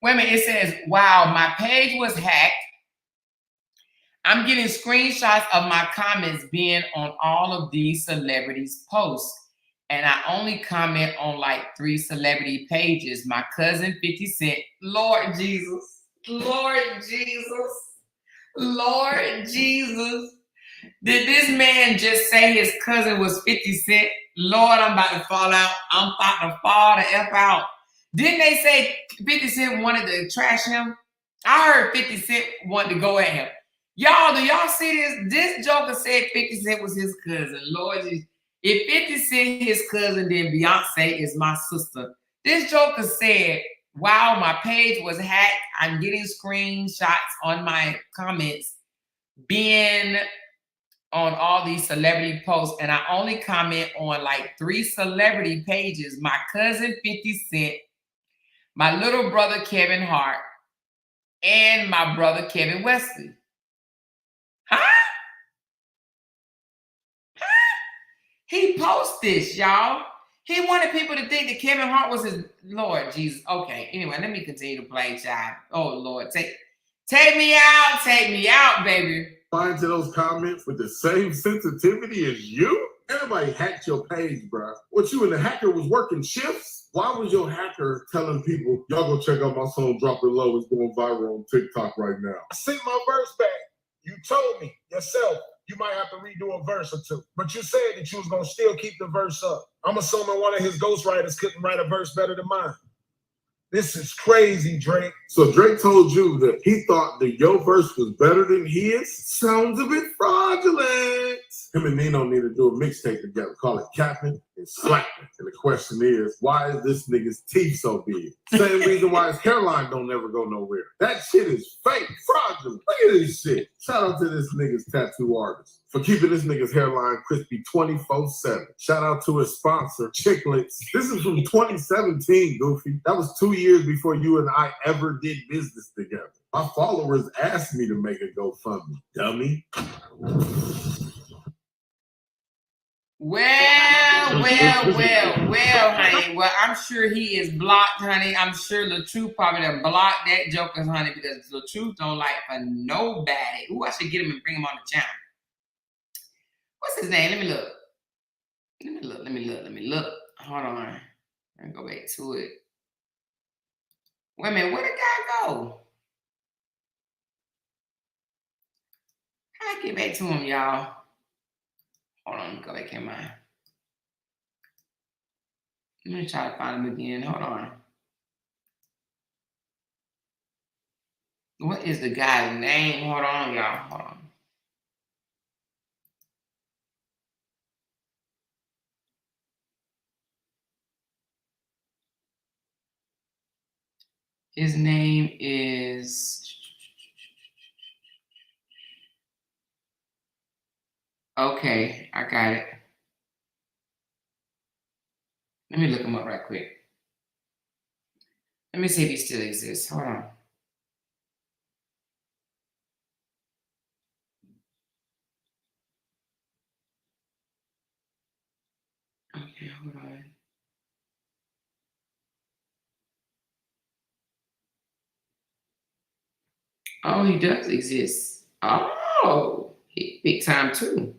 Wait a minute, it says, wow, my page was hacked. I'm getting screenshots of my comments being on all of these celebrities' posts. And I only comment on like 3 celebrity pages. My cousin 50 Cent, Lord Jesus, Lord Jesus, Lord Jesus. Did this man just say his cousin was 50 Cent? Lord, I'm about to fall out. I'm about to fall the F out. Didn't they say 50 Cent wanted to trash him? I heard 50 Cent wanted to go at him. Y'all, do y'all see this? This joker said 50 Cent was his cousin. Lord Jesus. If 50 Cent his cousin, then Beyonce is my sister. This joker said, wow, my page was hacked. I'm getting screenshots on my comments being on all these celebrity posts. And I only comment on like 3 celebrity pages. My cousin 50 Cent, my little brother Kevin Hart, and my brother Kevin Wesley. Huh? He posts this, y'all. He wanted people to think that Kevin Hart was his Lord Jesus. Okay, anyway, let me continue to play, child. Oh Lord, take me out, baby. Find to those comments with the same sensitivity as you? Everybody hacked your page, bro. What, you and the hacker was working shifts? Why was your hacker telling people, y'all go check out my song Drop It Low, it's going viral on TikTok right now? I sent my verse back. You told me yourself you might have to redo a verse or two. But you said that you was going to still keep the verse up. I'm assuming one of his ghostwriters couldn't write a verse better than mine. This is crazy, Drake. So Drake told you that he thought that your verse was better than his? Sounds a bit fraudulent. Him and Nino need to do a mixtape together. Call it Capping and Slapping. And the question is, why is this nigga's teeth so big? Same reason why his hairline don't ever go nowhere. That shit is fake, fraudulent. Look at this shit. Shout out to this nigga's tattoo artist for keeping this nigga's hairline crispy 24/7. Shout out to his sponsor, Chiclets. This is from 2017, Goofy. That was 2 years before you and I ever did business together. My followers asked me to make a GoFundMe, dummy. Well, honey. Well, I'm sure he is blocked, honey. I'm sure LaTRUTH probably done blocked that jokers, honey, because LaTRUTH don't like for nobody. Ooh, I should get him and bring him on the channel. What's his name? Let me look. Hold on. Let me go back to it. Wait a minute, where'd the guy go? How I get back to him, y'all? Hold on, go back in mine. Let me try to find him again. Hold on. What is the guy's name? Hold on, y'all. Hold on. His name is... Okay, I got it. Let me look him up right quick. Let me see if he still exists. Hold on. Okay, hold on. Oh, he does exist. Oh, he big time too.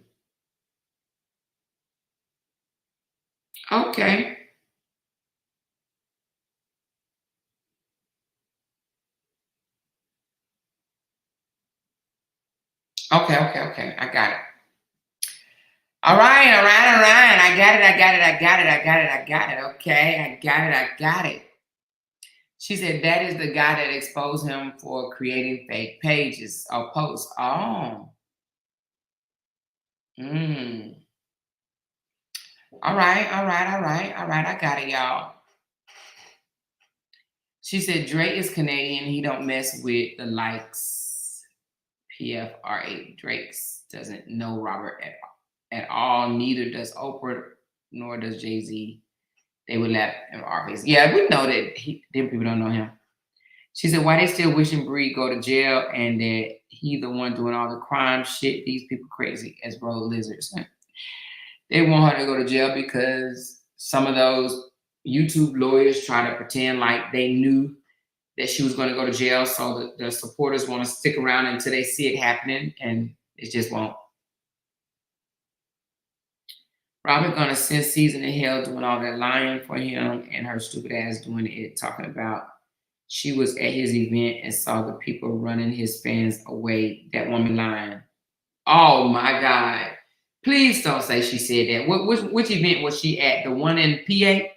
Okay. Okay. I got it. All right. I got it. Okay, I got it. She said that is the guy that exposed him for creating fake pages or posts. Oh. All right. I got it, y'all. She said Drake is Canadian. He don't mess with the likes. PFR8. Drake's doesn't know Robert at all. Neither does Oprah, nor does Jay-Z. They would laugh in our face. Yeah, we know that them people don't know him. She said, why they still wishing Bree go to jail and that he the one doing all the crime shit? These people crazy as road lizards. They want her to go to jail because some of those YouTube lawyers try to pretend like they knew that she was going to go to jail, so the supporters want to stick around until they see it happening, and it just won't. Robert gonna send season in hell doing all that lying for him, and her stupid ass doing it, talking about she was at his event and saw the people running his fans away. That woman lying. Oh my God. Please don't say she said that. Which event was she at? The one in PA?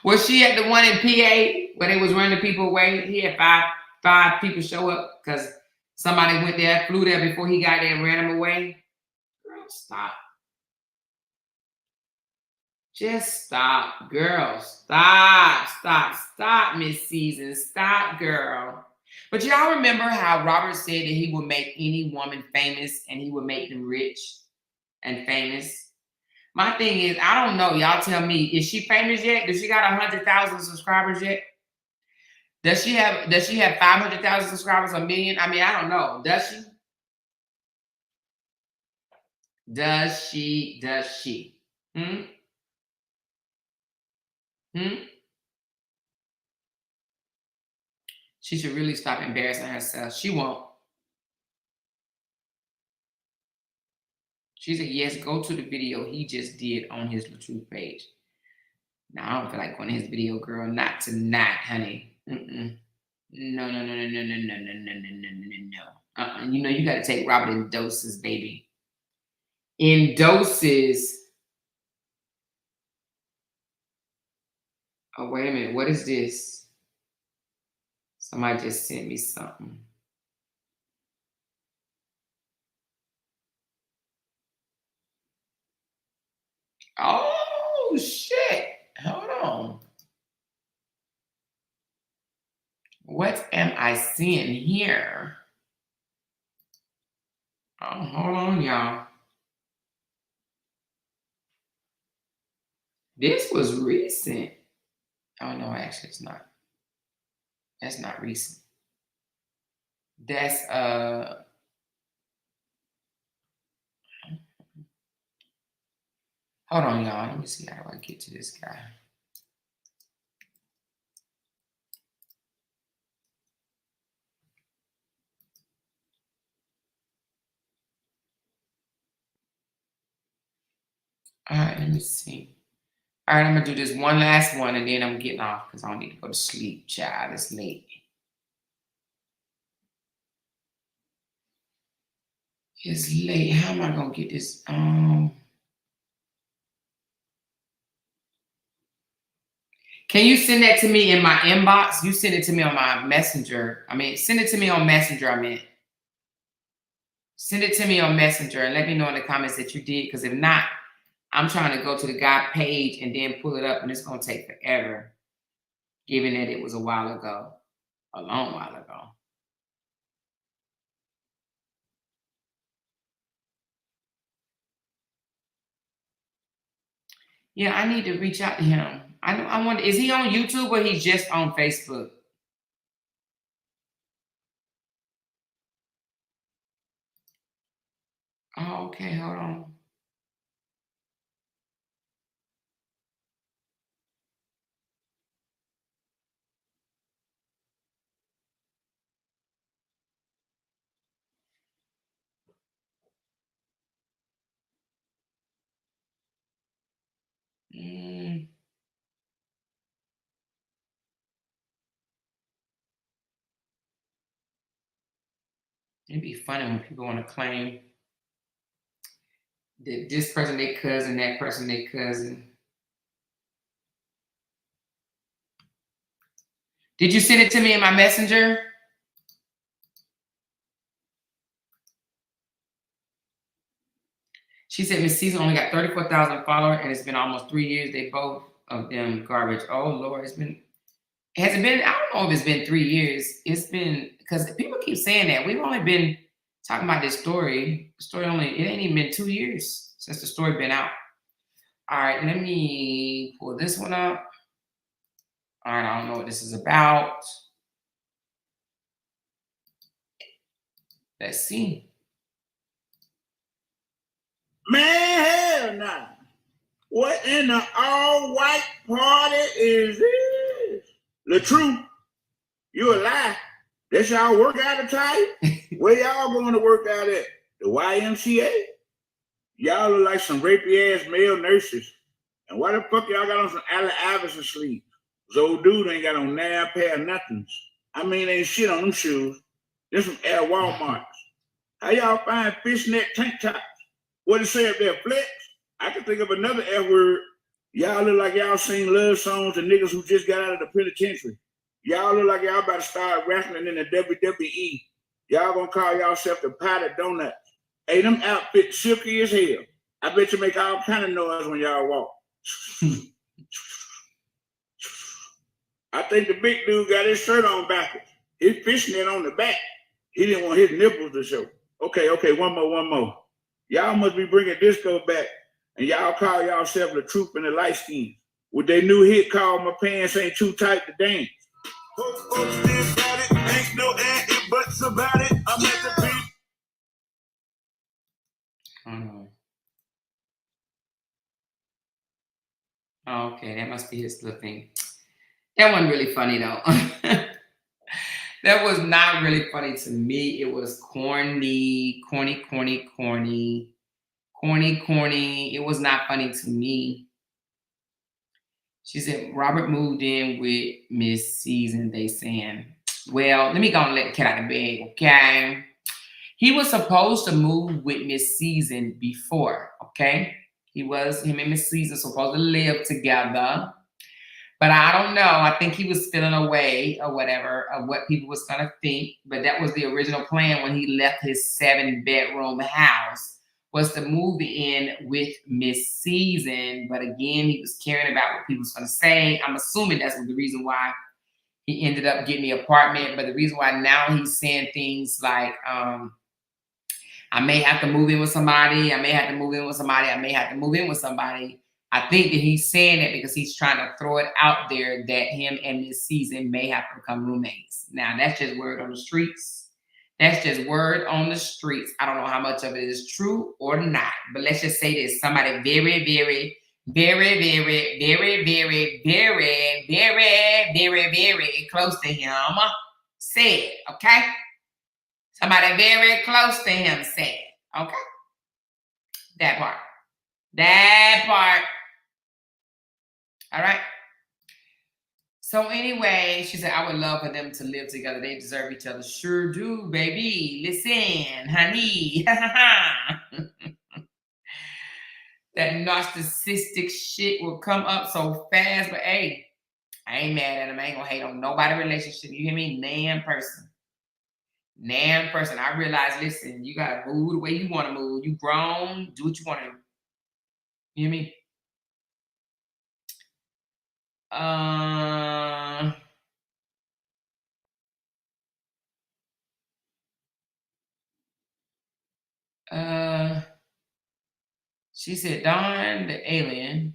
Was she at the one in PA where they was running people away? He had five people show up because somebody went there, flew there before he got there and ran them away. Girl, stop. Just stop, girl. Stop, Miss Season. Stop, girl. But y'all remember how Robert said that he would make any woman famous and he would make them rich and famous? My thing is, I don't know. Y'all tell me, is she famous yet? Does she got 100,000 subscribers yet? Does she have 500,000 subscribers, a million? I mean, I don't know. Does she? Does she? Hmm? She should really stop embarrassing herself. She won't. She said, yes, go to the video he just did on his LaTRUTH page. Now, I don't feel like going to his video, girl. Not tonight, honey. Mm-mm. No. You know, you got to take Robert in doses, baby. In doses. Oh, wait a minute. What is this? Somebody just sent me something. Oh, shit. Hold on. What am I seeing here? Oh, hold on, y'all. This was recent. Oh, no, actually, it's not. That's not recent. That's, hold on, y'all. Let me see how do I get to this guy. All right, let me see. All right, I'm gonna do this one last one and then I'm getting off because I don't need to go to sleep, child. It's late. It's late. How am I gonna get this? Can you send that to me in my inbox? You send it to me on my messenger. Send it to me on Messenger, Send it to me on Messenger and let me know in the comments that you did, because if not, I'm trying to go to the guy page and then pull it up, and it's going to take forever, given that it was a while ago, a long while ago. Yeah, I need to reach out to him. I wonder, is he on YouTube or he's just on Facebook? Oh, okay, hold on. It'd be funny when people want to claim that this person their cousin, that person their cousin. Did you send it to me in my messenger? She said Miss Season only got 34,000 followers and it's been almost 3 years. They both of them garbage. Oh Lord, has it been, I don't know if it's been 3 years. It's been, because people keep saying that. We've only been talking about this story. It ain't even been 2 years since the story been out. All right, let me pull this one up. All right, I don't know what this is about. Let's see. Man, hell nah. What in the all-white party is this? LaTRUTH, you a lie. That's y'all workout attire? Where y'all going to work out at? The YMCA? Y'all look like some rapey-ass male nurses. And why the fuck y'all got on some Allen Iverson sleeves? This old dude ain't got on now pair of nothings. Ain't shit on them shoes. There's some Air Walmarts. How y'all find fishnet tank tops? What it say up there, flex? I can think of another F word. Y'all look like y'all sing love songs to niggas who just got out of the penitentiary. Y'all look like y'all about to start wrestling in the WWE. Y'all gonna call y'allself the Potted Donuts. Hey, them outfits silky as hell. I bet you make all kind of noise when y'all walk. I think the big dude got his shirt on backwards. His fishnet on the back. He didn't want his nipples to show. Okay, one more. Y'all must be bringing disco back, and y'all call y'allself LaTRUTH and the light skins. With their new hit called My Pants Ain't Too Tight to Dance. Ain't no and buts about it. I'm at the beat. Okay, that must be his little thing. That wasn't really funny though. That was not really funny to me. It was corny. It was not funny to me. She said, Robert moved in with Miss Season, they saying. Well, let me go and let the cat out of the bag, okay? He was supposed to move with Miss Season before, okay? Him and Miss Season supposed to live together. But I don't know. I think he was feeling away or whatever of what people was going to think. But that was the original plan when he left his 7-bedroom house, was to move in with Miss Season. But again, he was caring about what people was going to say. I'm assuming that's the reason why he ended up getting the apartment. But the reason why now he's saying things like, I may have to move in with somebody. I may have to move in with somebody. I may have to move in with somebody. I think that he's saying that because he's trying to throw it out there that him and Miss Season may have to become roommates. Now, that's just word on the streets. That's just word on the streets. I don't know how much of it is true or not. But let's just say this. Somebody very, very, very, very, very, very, very, very, very, very close to him said, okay? Somebody very close to him said, okay? That part. That part. All right. So anyway, she said, I would love for them to live together. They deserve each other. Sure do, baby. Listen, honey. That narcissistic shit will come up so fast. But hey, I ain't mad at him. I ain't gonna hate on nobody relationship. You hear me? Nan person. I realize, listen, you gotta move the way you want to move. You grown, do what you want to do. You hear me? She said, Dawn, the alien,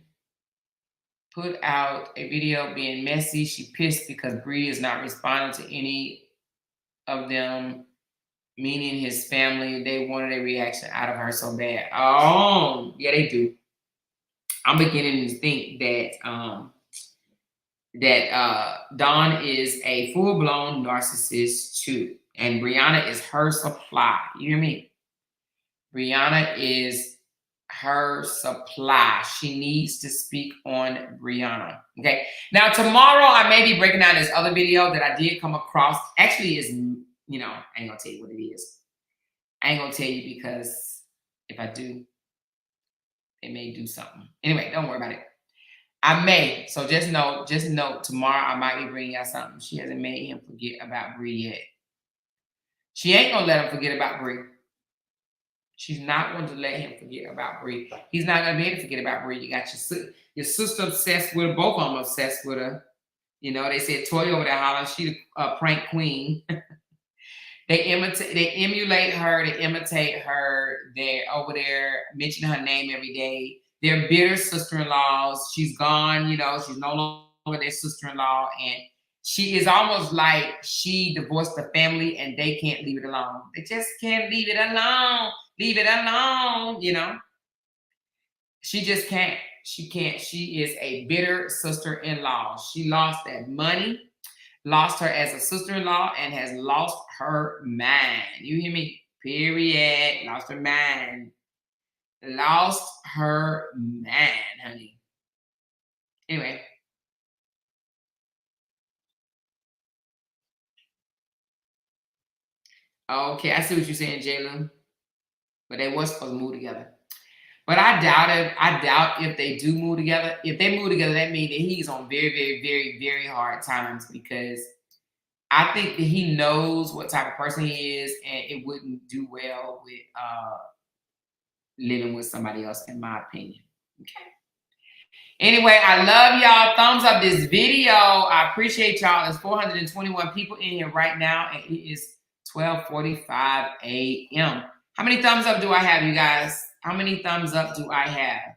put out a video being messy. She pissed because Bree is not responding to any of them, meaning his family. They wanted a reaction out of her so bad. Oh, yeah, they do. I'm beginning to think that Dawn is a full-blown narcissist too. And Brianna is her supply. You hear me? Brianna is her supply. She needs to speak on Brianna. Okay. Now, tomorrow I may be breaking down this other video that I did come across. Actually, is, you know, I ain't gonna tell you what it is. I ain't gonna tell you because if I do, it may do something. Anyway, don't worry about it. I may. So just know tomorrow I might be bringing y'all something. She hasn't made him forget about Bree yet. She ain't gonna let him forget about Bree. She's not going to let him forget about Bree. He's not going to be able to forget about Bree. You got your sister obsessed with her. Both of them obsessed with her. You know, they said Toy over there hollering, she a prank queen. They emulate her. They imitate her. They're over there mentioning her name every day. They're bitter sister-in-laws. She's gone, you know, she's no longer their sister-in-law. And she is almost like she divorced the family and they can't leave it alone. They just can't leave it alone. Leave it alone, you know. She just can't. She can't. She is a bitter sister-in-law. She lost that money, lost her as a sister-in-law, and has lost her mind. You hear me? Period. Lost her mind. Lost her mind, honey. Anyway. Okay, I see what you're saying, Jalen. But they were supposed to move together. But I doubt it. I doubt if they do move together. If they move together, that means that he's on very, very, very, very hard times because I think that he knows what type of person he is, and it wouldn't do well with living with somebody else, in my opinion. Okay. Anyway, I love y'all. Thumbs up this video. I appreciate y'all. There's 421 people in here right now, and it is 12:45 a.m. How many thumbs up do I have, you guys? How many thumbs up do I have?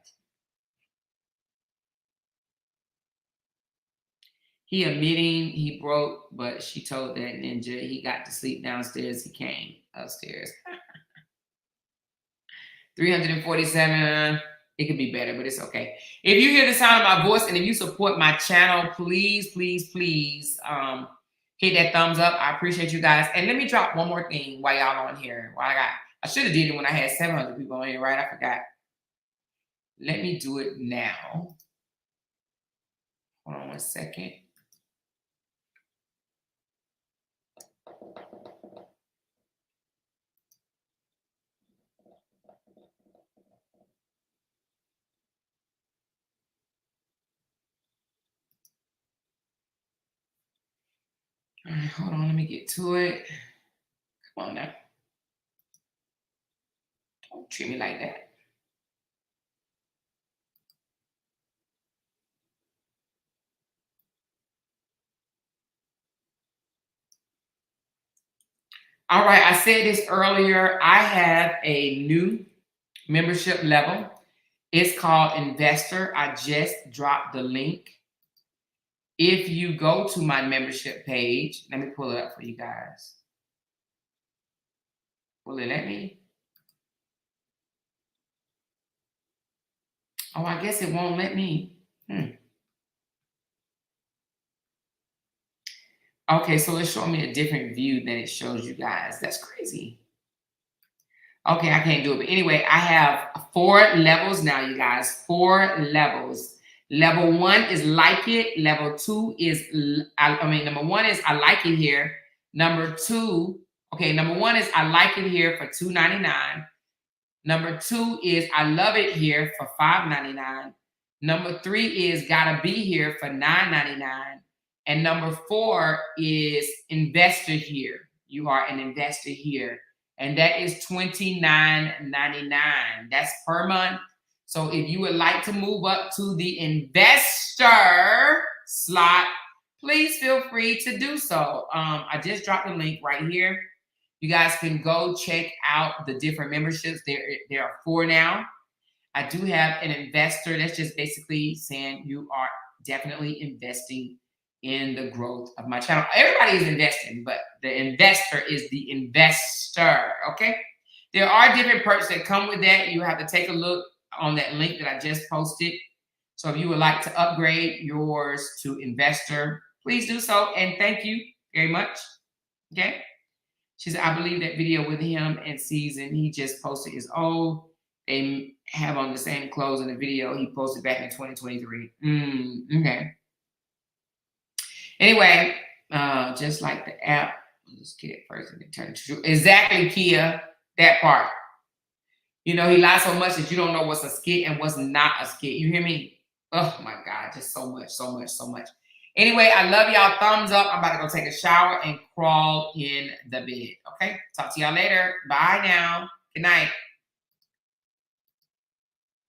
He admitting he broke, but she told that ninja he got to sleep downstairs. He came upstairs. 347. It could be better, but it's okay. If you hear the sound of my voice and if you support my channel, please, please, please hit that thumbs up. I appreciate you guys. And let me drop one more thing while y'all on here. I should have did it when I had 700 people on here, right? I forgot. Let me do it now. Hold on one second. All right, hold on, let me get to it. Come on now. Don't treat me like that. All right, I said this earlier. I have a new membership level. It's called Investor. I just dropped the link. If you go to my membership page, let me pull it up for you guys. Will it let me? Oh, I guess it won't let me. Okay, so it's showing me a different view than it shows you guys. That's crazy. Okay, I can't do it. But anyway, I have 4 levels now, you guys. 4 levels. Level 1 is like it. Level 2 is, number 1 is I like it here. Number 2, okay, number 1 is I like it here for $2.99. Number 2 is I love it here for $5.99. Number 3 is gotta be here for $9.99. And number 4 is investor here. You are an investor here. And that is $29.99. That's per month. So if you would like to move up to the investor slot, please feel free to do so. I just dropped the link right here. You guys can go check out the different memberships. There are 4 now. I do have an investor. That's just basically saying you are definitely investing in the growth of my channel. Everybody is investing, but the investor is the investor, okay? There are different perks that come with that. You have to take a look on that link that I just posted. So if you would like to upgrade yours to investor, please do so. And thank you very much, okay? She said, I believe that video with him and Season he just posted is old. They have on the same clothes in the video he posted back in 2023. Okay. Anyway, just like the app, let's get it first and turn it true. Exactly, Kia, that part. You know, he lies so much that you don't know what's a skit and what's not a skit. You hear me? Oh my God, just so much, so much, so much. Anyway, I love y'all. Thumbs up. I'm about to go take a shower and crawl in the bed. Okay, talk to y'all later. Bye now. Good night.